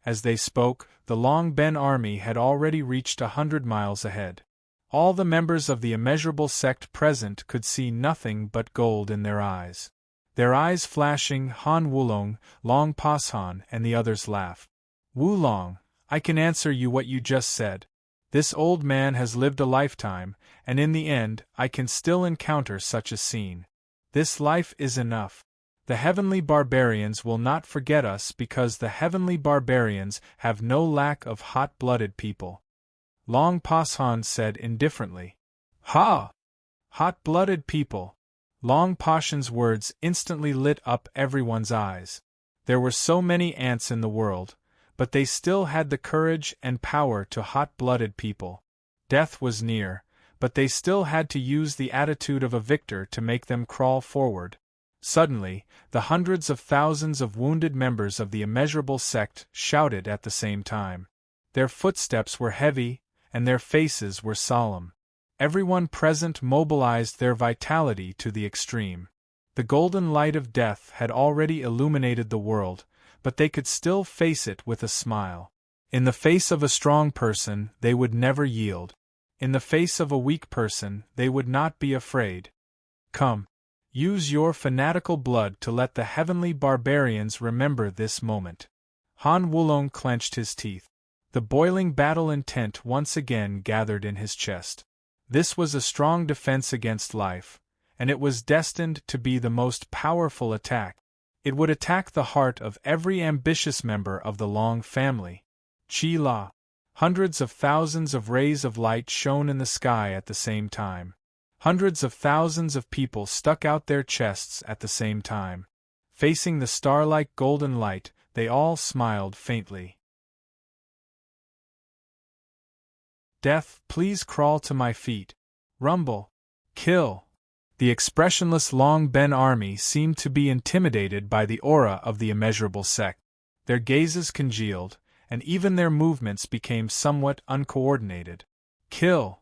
As they spoke, the Long Ben army had already reached 100 miles ahead. All the members of the immeasurable sect present could see nothing but gold in their eyes. Their eyes flashing, Han Wulong, Long Pashan, and the others laughed. Wulong, I can answer you what you just said. This old man has lived a lifetime, and in the end, I can still encounter such a scene. This life is enough. The heavenly barbarians will not forget us because the heavenly barbarians have no lack of hot-blooded people. Long Pashan said indifferently. Ha! Hot-blooded people. Long Pashan's words instantly lit up everyone's eyes. There were so many ants in the world, but they still had the courage and power to hot-blooded people. Death was near, but they still had to use the attitude of a victor to make them crawl forward. Suddenly, the hundreds of thousands of wounded members of the immeasurable sect shouted at the same time. Their footsteps were heavy, and their faces were solemn. Everyone present mobilized their vitality to the extreme. The golden light of death had already illuminated the world, but they could still face it with a smile. In the face of a strong person, they would never yield. In the face of a weak person, they would not be afraid. Come. Use your fanatical blood to let the heavenly barbarians remember this moment. Han Wulong clenched his teeth. The boiling battle intent once again gathered in his chest. This was a strong defense against life, and it was destined to be the most powerful attack. It would attack the heart of every ambitious member of the Long family. Chi La. Hundreds of thousands of rays of light shone in the sky at the same time. Hundreds of thousands of people stuck out their chests at the same time. Facing the star-like golden light, they all smiled faintly. Death, please crawl to my feet. Rumble. Kill. The expressionless Long Ben army seemed to be intimidated by the aura of the immeasurable sect. Their gazes congealed, and even their movements became somewhat uncoordinated. Kill.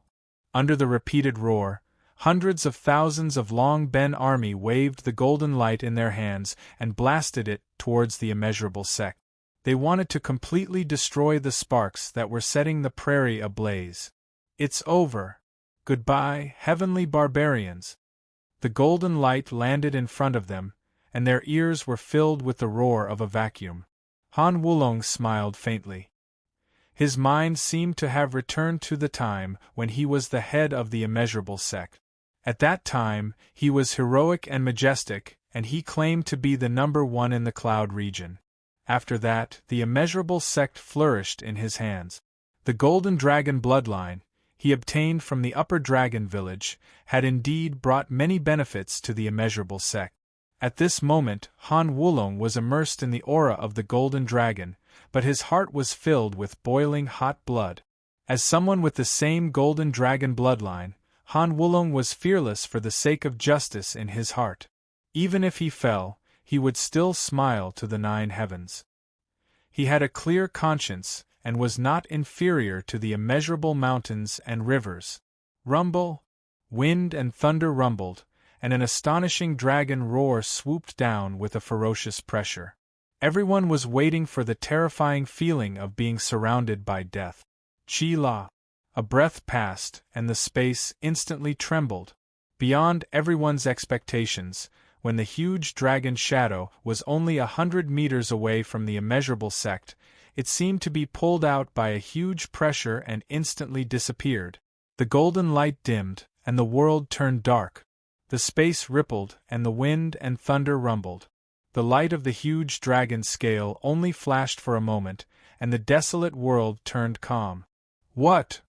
Under the repeated roar, hundreds of thousands of Long Ben army waved the golden light in their hands and blasted it towards the immeasurable sect. They wanted to completely destroy the sparks that were setting the prairie ablaze. It's over. Goodbye, heavenly barbarians. The golden light landed in front of them, and their ears were filled with the roar of a vacuum. Han Wulong smiled faintly. His mind seemed to have returned to the time when he was the head of the immeasurable sect. At that time, he was heroic and majestic, and he claimed to be the number one in the cloud region. After that, the immeasurable sect flourished in his hands. The golden dragon bloodline, he obtained from the upper dragon village, had indeed brought many benefits to the immeasurable sect. At this moment, Han Wulong was immersed in the aura of the golden dragon, but his heart was filled with boiling hot blood. As someone with the same golden dragon bloodline, Han Wulong was fearless for the sake of justice in his heart. Even if he fell, he would still smile to the 9 heavens. He had a clear conscience, and was not inferior to the immeasurable mountains and rivers. Rumble! Wind and thunder rumbled, and an astonishing dragon roar swooped down with a ferocious pressure. Everyone was waiting for the terrifying feeling of being surrounded by death. Chi-la! A breath passed, and the space instantly trembled. Beyond everyone's expectations, when the huge dragon shadow was only 100 meters away from the immeasurable sect, it seemed to be pulled out by a huge pressure and instantly disappeared. The golden light dimmed, and the world turned dark. The space rippled, and the wind and thunder rumbled. The light of the huge dragon's scale only flashed for a moment, and the desolate world turned calm. What?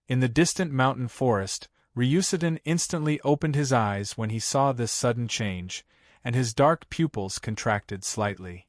In the distant mountain forest, Ryusudan instantly opened his eyes when he saw this sudden change, and his dark pupils contracted slightly.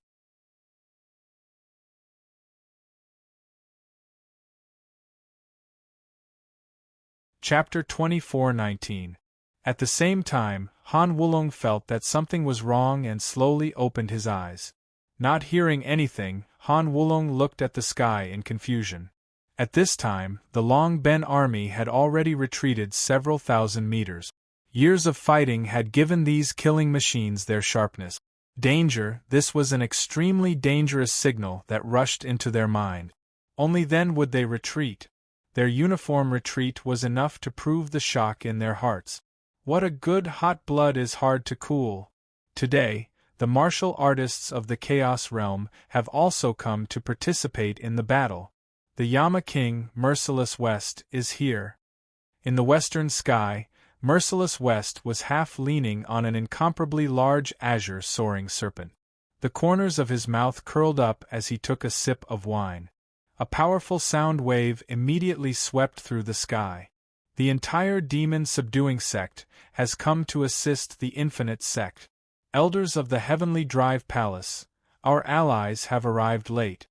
Chapter 24:19. At the same time, Han Wulong felt that something was wrong and slowly opened his eyes. Not hearing anything, Han Wulong looked at the sky in confusion. At this time, the Long Ben army had already retreated several thousand meters. Years of fighting had given these killing machines their sharpness. Danger, this was an extremely dangerous signal that rushed into their mind. Only then would they retreat. Their uniform retreat was enough to prove the shock in their hearts. What a good hot blood is hard to cool. Today, the martial artists of the Chaos Realm have also come to participate in the battle. The Yama King, Merciless West, is here. In the western sky, Merciless West was half leaning on an incomparably large azure soaring serpent. The corners of his mouth curled up as he took a sip of wine. A powerful sound wave immediately swept through the sky. The entire demon-subduing sect has come to assist the infinite sect. Elders of the Heavenly Drive Palace, our allies have arrived late.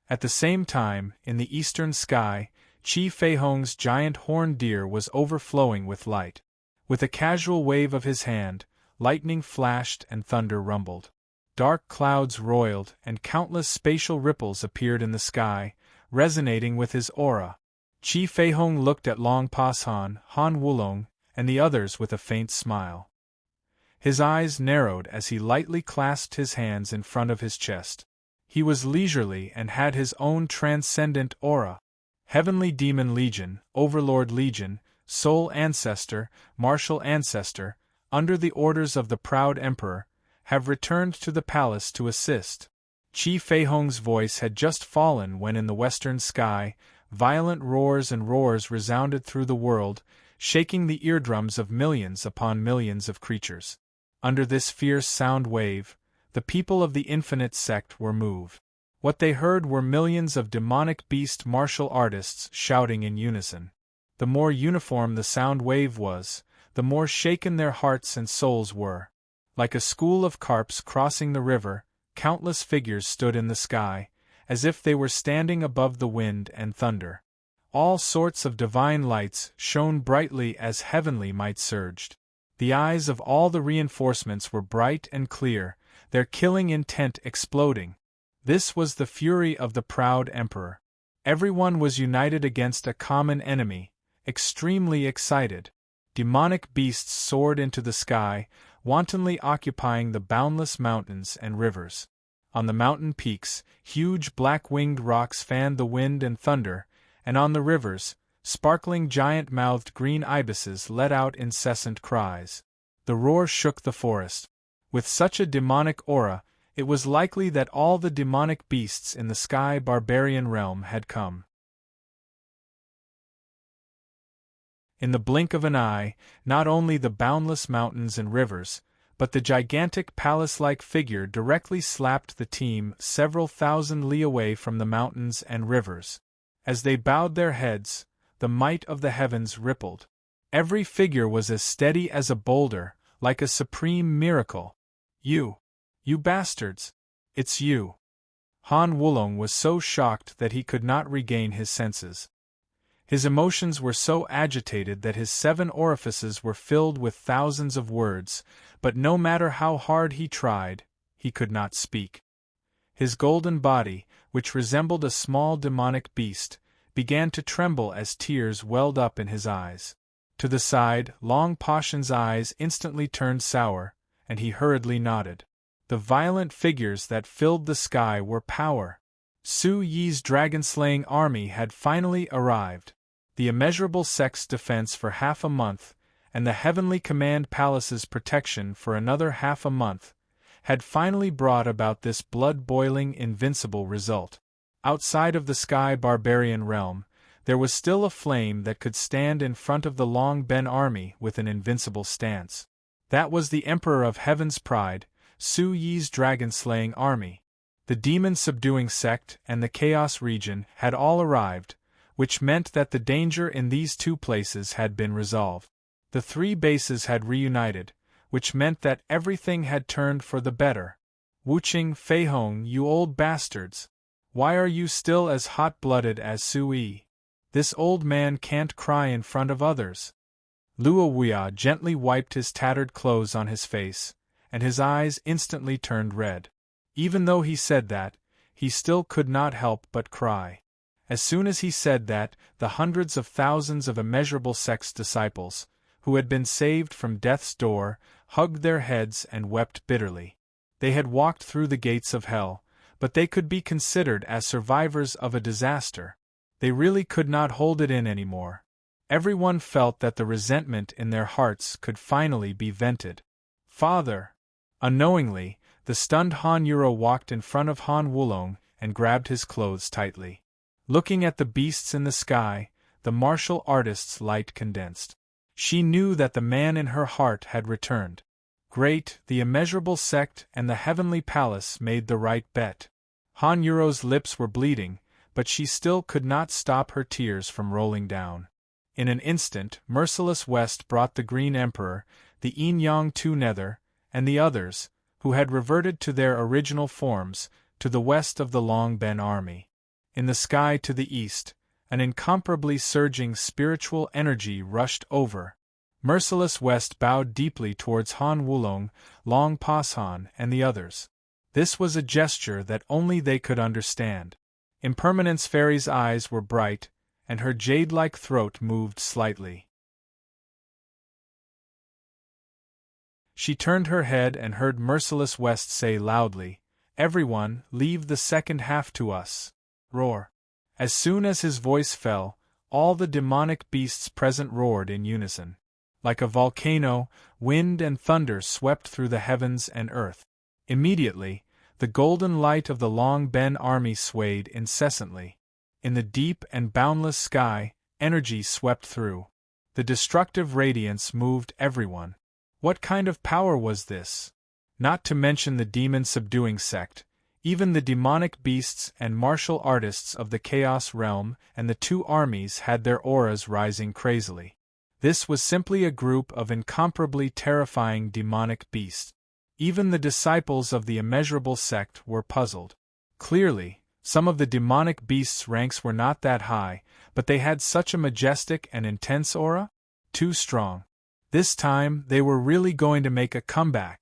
At the same time, in the eastern sky, Chi Feihong's giant horned deer was overflowing with light. With a casual wave of his hand, lightning flashed and thunder rumbled. Dark clouds roiled, and countless spatial ripples appeared in the sky, resonating with his aura. Chi Feihong looked at Long Pashan, Han Wulong, and the others with a faint smile. His eyes narrowed as he lightly clasped his hands in front of his chest. He was leisurely and had his own transcendent aura. Heavenly Demon Legion, Overlord Legion, Soul Ancestor, Martial Ancestor, under the orders of the proud Emperor, have returned to the palace to assist. Chi Feihong's voice had just fallen when in the western sky, violent roars and roars resounded through the world, shaking the eardrums of millions upon millions of creatures. Under this fierce sound wave, the people of the infinite sect were moved. What they heard were millions of demonic beast martial artists shouting in unison. The more uniform the sound wave was, the more shaken their hearts and souls were. Like a school of carps crossing the river, countless figures stood in the sky, as if they were standing above the wind and thunder. All sorts of divine lights shone brightly as heavenly might surged. The eyes of all the reinforcements were bright and clear, their killing intent exploding. This was the fury of the proud emperor. Everyone was united against a common enemy, extremely excited. Demonic beasts soared into the sky, wantonly occupying the boundless mountains and rivers. On the mountain peaks, huge black-winged rocks fanned the wind and thunder, and on the rivers, sparkling giant-mouthed green ibises let out incessant cries. The roar shook the forest. With such a demonic aura, it was likely that all the demonic beasts in the sky barbarian realm had come. In the blink of an eye, not only the boundless mountains and rivers, but the gigantic palace-like figure directly slapped the team several thousand li away from the mountains and rivers. As they bowed their heads, the might of the heavens rippled. Every figure was as steady as a boulder, like a supreme miracle. You bastards! It's you! Han Wulong was so shocked that he could not regain his senses. His emotions were so agitated that his 7 orifices were filled with thousands of words, but no matter how hard he tried, he could not speak. His golden body, which resembled a small demonic beast, began to tremble as tears welled up in his eyes. To the side, Long Pashan's eyes instantly turned sour, and he hurriedly nodded. The violent figures that filled the sky were power. Su Yi's dragon-slaying army had finally arrived. The immeasurable sect's defense for half a month, and the Heavenly Command Palace's protection for another half a month, had finally brought about this blood-boiling, invincible result. Outside of the Sky Barbarian realm, there was still a flame that could stand in front of the Long Ben army with an invincible stance. That was the Emperor of Heaven's Pride, Su Yi's dragon-slaying army. The demon-subduing sect and the Chaos region had all arrived, which meant that the danger in these 2 places had been resolved. The 3 bases had reunited, which meant that everything had turned for the better. Wuching, Feihong, you old bastards! Why are you still as hot-blooded as Su Yi? This old man can't cry in front of others. Luo Wuya gently wiped his tattered clothes on his face, and his eyes instantly turned red. Even though he said that, he still could not help but cry. As soon as he said that, the hundreds of thousands of immeasurable sect's disciples, who had been saved from death's door, hugged their heads and wept bitterly. They had walked through the gates of hell, but they could be considered as survivors of a disaster. They really could not hold it in anymore. Everyone felt that the resentment in their hearts could finally be vented. Father! Unknowingly, the stunned Han Yuro walked in front of Han Wulong and grabbed his clothes tightly. Looking at the beasts in the sky, the martial artist's light condensed. She knew that the man in her heart had returned. Great, the immeasurable sect and the heavenly palace made the right bet. Han Yuro's lips were bleeding, but she still could not stop her tears from rolling down. In an instant, Merciless West brought the Green Emperor, the Yin Yang Tu Nether, and the others, who had reverted to their original forms, to the west of the Long Ben army. In the sky to the east, an incomparably surging spiritual energy rushed over. Merciless West bowed deeply towards Han Wulong, Long Pashan, and the others. This was a gesture that only they could understand. Impermanence Fairy's eyes were bright, and her jade-like throat moved slightly. She turned her head and heard Merciless West say loudly, "Everyone, leave the second half to us." Roar. As soon as his voice fell, all the demonic beasts present roared in unison. Like a volcano, wind and thunder swept through the heavens and earth. Immediately, the golden light of the Long Ben army swayed incessantly. In the deep and boundless sky, energy swept through. The destructive radiance moved everyone. What kind of power was this? Not to mention the demon-subduing sect, even the demonic beasts and martial artists of the Chaos realm and the 2 armies had their auras rising crazily. This was simply a group of incomparably terrifying demonic beasts. Even the disciples of the immeasurable sect were puzzled. Clearly, some of the demonic beasts' ranks were not that high, but they had such a majestic and intense aura? Too strong. This time, they were really going to make a comeback.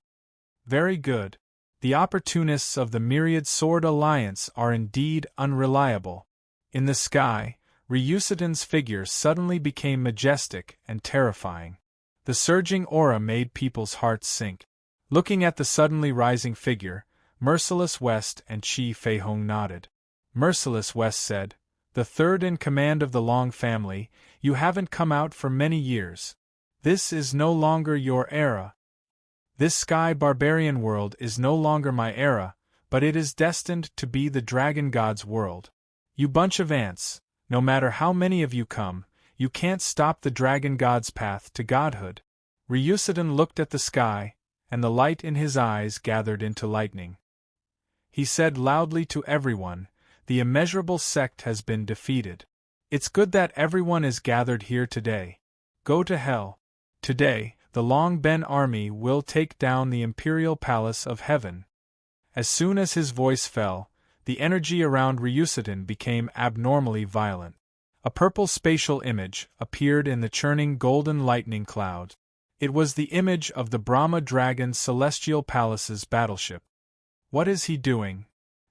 Very good. The opportunists of the Myriad Sword Alliance are indeed unreliable. In the sky, Ryusuden's figure suddenly became majestic and terrifying. The surging aura made people's hearts sink. Looking at the suddenly rising figure, Merciless West and Chi Feihong nodded. Merciless West said, "The third in command of the Long family, you haven't come out for many years. This is no longer your era. This Sky Barbarian world is no longer my era, but it is destined to be the Dragon God's world. You bunch of ants, no matter how many of you come, You can't stop the dragon god's path to godhood. Ryusudan looked at the sky, and the light in his eyes gathered into lightning. He said loudly to everyone, "The immeasurable sect has been defeated. It's good that everyone is gathered here today. Go to hell. Today, the Long Ben army will take down the imperial palace of heaven." As soon as his voice fell, the energy around Ryusudan became abnormally violent. A purple spatial image appeared in the churning golden lightning cloud. It was the image of the Brahma Dragon's Celestial Palace's battleship. "What is he doing?"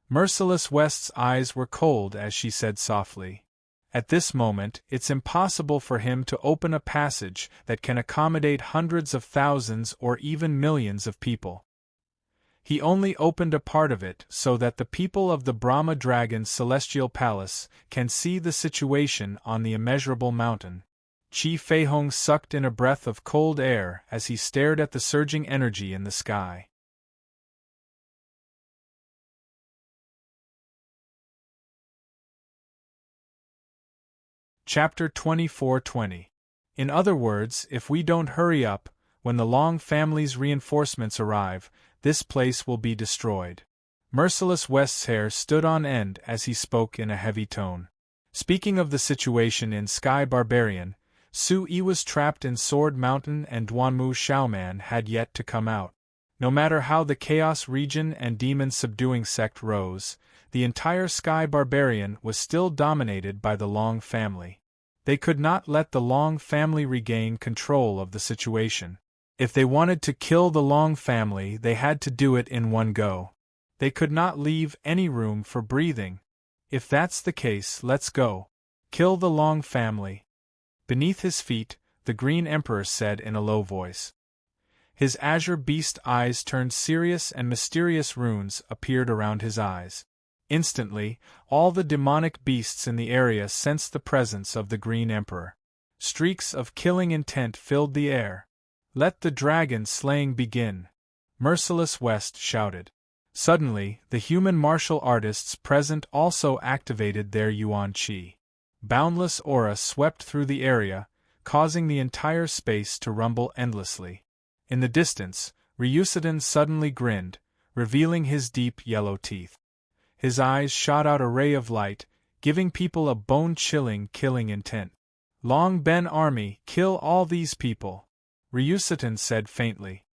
Merciless West's eyes were cold as she said softly. "At this moment, it's impossible for him to open a passage that can accommodate hundreds of thousands or even millions of people. He only opened a part of it so that the people of the Brahma Dragon's Celestial Palace can see the situation on the immeasurable mountain." Qi Feihong sucked in a breath of cold air as he stared at the surging energy in the sky. Chapter 24:20. In other words, if we don't hurry up, when the Long family's reinforcements arrive, this place will be destroyed. Merciless West's hair stood on end as he spoke in a heavy tone. Speaking of the situation in Sky Barbarian, Su Yi was trapped in Sword Mountain and Duanmu Xiaoman had yet to come out. No matter how the Chaos Region and Demon Subduing sect rose, the entire Sky Barbarian was still dominated by the Long family. They could not let the Long family regain control of the situation. If they wanted to kill the Long family, they had to do it in one go. They could not leave any room for breathing. If that's the case, let's go. Kill the Long family. Beneath his feet, the Green Emperor said in a low voice. His azure beast eyes turned serious and mysterious runes appeared around his eyes. Instantly, all the demonic beasts in the area sensed the presence of the Green Emperor. Streaks of killing intent filled the air. "Let the dragon slaying begin!" Merciless West shouted. Suddenly, the human martial artists present also activated their Yuan Qi. Boundless aura swept through the area, causing the entire space to rumble endlessly. In the distance, Ryusudan suddenly grinned, revealing his deep yellow teeth. His eyes shot out a ray of light, giving people a bone-chilling killing intent. "Long Ben army, kill all these people," Ryusudan said faintly.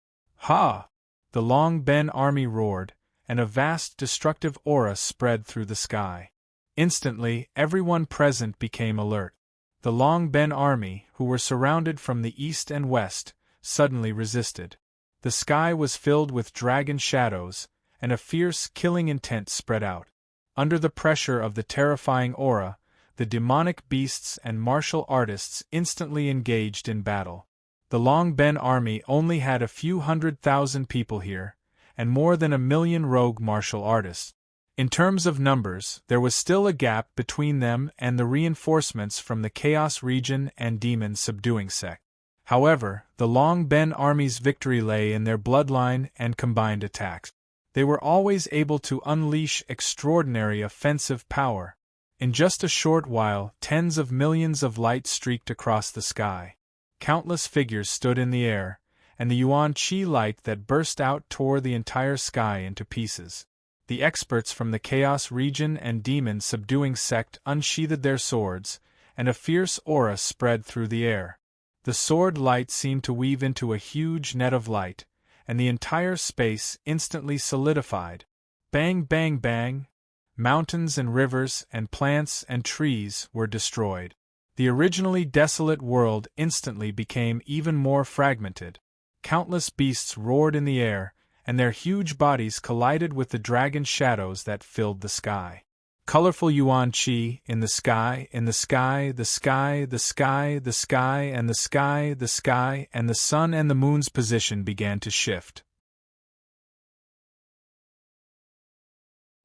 "Ha!" The Long Ben army roared, and a vast destructive aura spread through the sky. Instantly, everyone present became alert. The Long Ben army, who were surrounded from the east and west, suddenly resisted. The sky was filled with dragon shadows, and a fierce killing intent spread out. Under the pressure of the terrifying aura, the demonic beasts and martial artists instantly engaged in battle. The Long Ben army only had a few 100,000 people here, and more than 1,000,000 rogue martial artists. In terms of numbers, there was still a gap between them and the reinforcements from the Chaos Region and Demon Subduing sect. However, the Long Ben army's victory lay in their bloodline and combined attacks. They were always able to unleash extraordinary offensive power. In just a short while, tens of millions of light streaked across the sky. Countless figures stood in the air, and the Yuan Qi light that burst out tore the entire sky into pieces. The experts from the Chaos Region and Demon Subduing sect unsheathed their swords, and a fierce aura spread through the air. The sword light seemed to weave into a huge net of light, and the entire space instantly solidified. Bang, bang, bang! Mountains and rivers and plants and trees were destroyed. The originally desolate world instantly became even more fragmented. Countless beasts roared in the air, and their huge bodies collided with the dragon shadows that filled the sky. Colorful Yuan Qi in the sky, in the sky, the sky, the sky, the sky, and the sky, the sky, and the sun and the moon's position began to shift.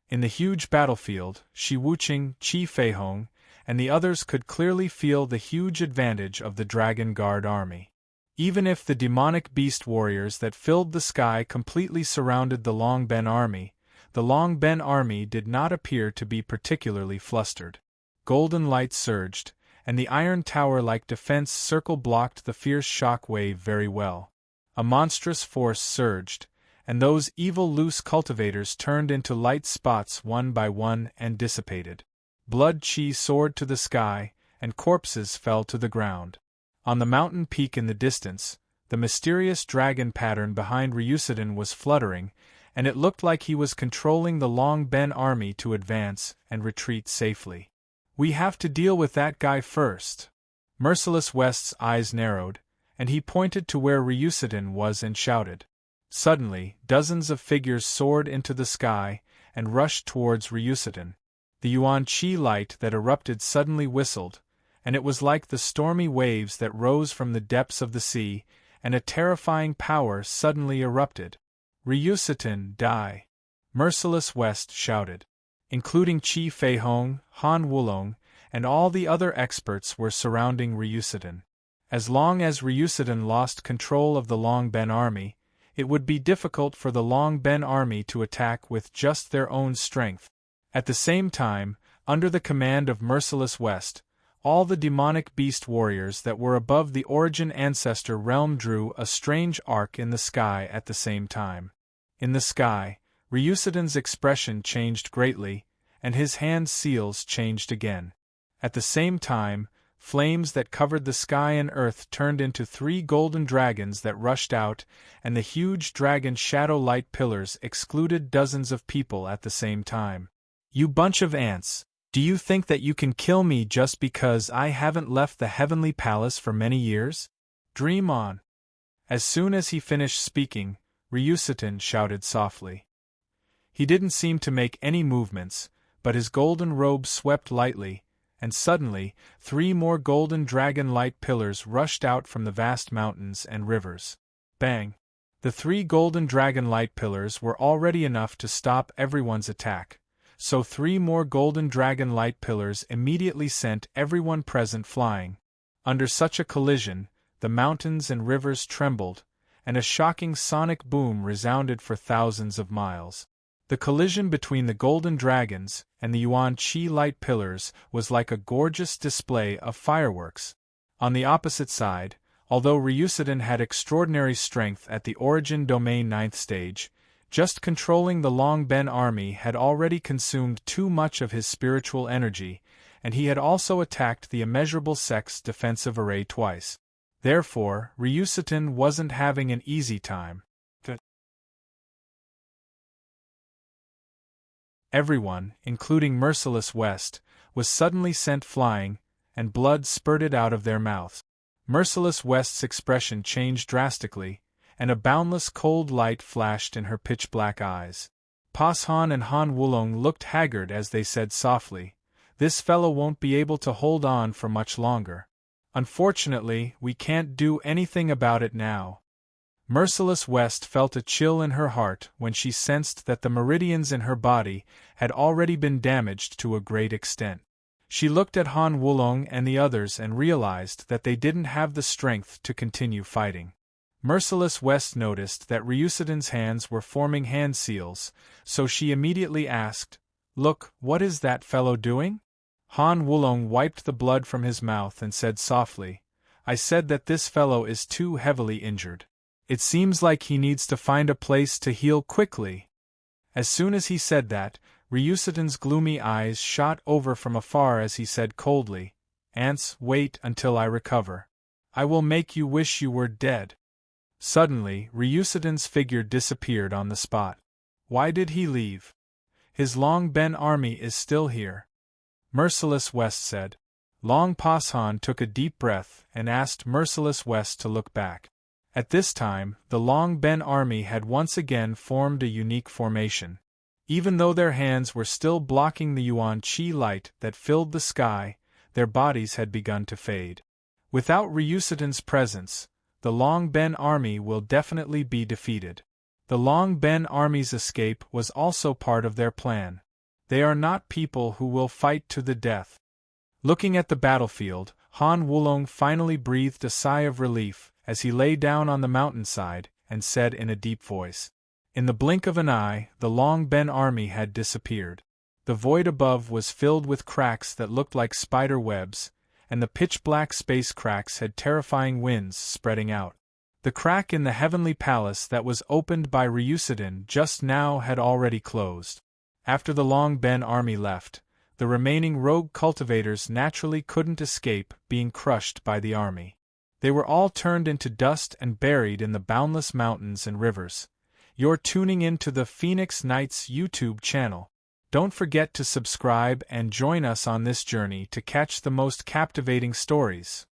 In the huge battlefield, Shi Wuqing, Qi Feihong, and the others could clearly feel the huge advantage of the Dragon Guard army. Even if the demonic beast warriors that filled the sky completely surrounded the Long Ben army, the Long Ben army did not appear to be particularly flustered. Golden light surged, and the iron tower-like defense circle blocked the fierce shock wave very well. A monstrous force surged, and those evil loose cultivators turned into light spots one by one and dissipated. Blood chi soared to the sky, and corpses fell to the ground. On the mountain peak in the distance, the mysterious dragon pattern behind Ryusudan was fluttering, and it looked like he was controlling the Long Ben army to advance and retreat safely. "We have to deal with that guy first." Merciless West's eyes narrowed, and he pointed to where Ryusudan was and shouted. Suddenly, dozens of figures soared into the sky and rushed towards Ryusudan. The Yuan Chi light that erupted suddenly whistled, and it was like the stormy waves that rose from the depths of the sea, and a terrifying power suddenly erupted. "Ryusudan, die!" Merciless West shouted. Including Chi Feihong, Han Wulong, and all the other experts were surrounding Ryusudan. As long as Ryusudan lost control of the Long Ben army, it would be difficult for the Long Ben army to attack with just their own strength. At the same time, under the command of Merciless West, all the demonic beast warriors that were above the Origin Ancestor realm drew a strange arc in the sky at the same time. In the sky, Ryusudan's expression changed greatly, and his hand seals changed again. At the same time, flames that covered the sky and earth turned into 3 golden dragons that rushed out, and the huge dragon shadow light pillars excluded dozens of people at the same time. "You bunch of ants! Do you think that you can kill me just because I haven't left the heavenly palace for many years? Dream on!" As soon as he finished speaking, Ryusudan shouted softly. He didn't seem to make any movements, but his golden robe swept lightly, and suddenly, 3 more golden dragon light pillars rushed out from the vast mountains and rivers. Bang! The 3 golden dragon light pillars were already enough to stop everyone's attack, so 3 more golden dragon light pillars immediately sent everyone present flying. Under such a collision, the mountains and rivers trembled, and a shocking sonic boom resounded for thousands of miles. The collision between the golden dragons and the Yuan Chi light pillars was like a gorgeous display of fireworks. On the opposite side, although Ryusudan had extraordinary strength at the Origin Domain 9th stage, just controlling the Long Ben army had already consumed too much of his spiritual energy, and he had also attacked the immeasurable sect's defensive array twice. Therefore, Ryusudan wasn't having an easy time. Everyone, including Merciless West, was suddenly sent flying, and blood spurted out of their mouths. Merciless West's expression changed drastically, and a boundless cold light flashed in her pitch-black eyes. Pashan and Han Wulong looked haggard as they said softly, "This fellow won't be able to hold on for much longer. Unfortunately, we can't do anything about it now." Merciless West felt a chill in her heart when she sensed that the meridians in her body had already been damaged to a great extent. She looked at Han Wulong and the others and realized that they didn't have the strength to continue fighting. Merciless West noticed that Ryusudan's hands were forming hand seals, so she immediately asked, "Look, what is that fellow doing?" Han Wulong wiped the blood from his mouth and said softly, "I said that this fellow is too heavily injured. It seems like he needs to find a place to heal quickly." As soon as he said that, Ryusudan's gloomy eyes shot over from afar as he said coldly, "Ants, wait until I recover. I will make you wish you were dead." Suddenly, Ryusudan's figure disappeared on the spot. Why did he leave? His Long Ben army is still here. Merciless West said. Long Pashan took a deep breath and asked Merciless West to look back. At this time, the Long Ben army had once again formed a unique formation. Even though their hands were still blocking the Yuan Chi light that filled the sky, their bodies had begun to fade. Without Ryusudan's presence, the Long Ben army will definitely be defeated. The Long Ben army's escape was also part of their plan. They are not people who will fight to the death. Looking at the battlefield, Han Wulong finally breathed a sigh of relief as he lay down on the mountainside and said in a deep voice. In the blink of an eye, the Long Ben army had disappeared. The void above was filled with cracks that looked like spider webs, and the pitch-black space cracks had terrifying winds spreading out. The crack in the heavenly palace that was opened by Ryusadin just now had already closed. After the Long Ben army left, the remaining rogue cultivators naturally couldn't escape being crushed by the army. They were all turned into dust and buried in the boundless mountains and rivers. You're tuning into the Phoenix Knights YouTube channel. Don't forget to subscribe and join us on this journey to catch the most captivating stories.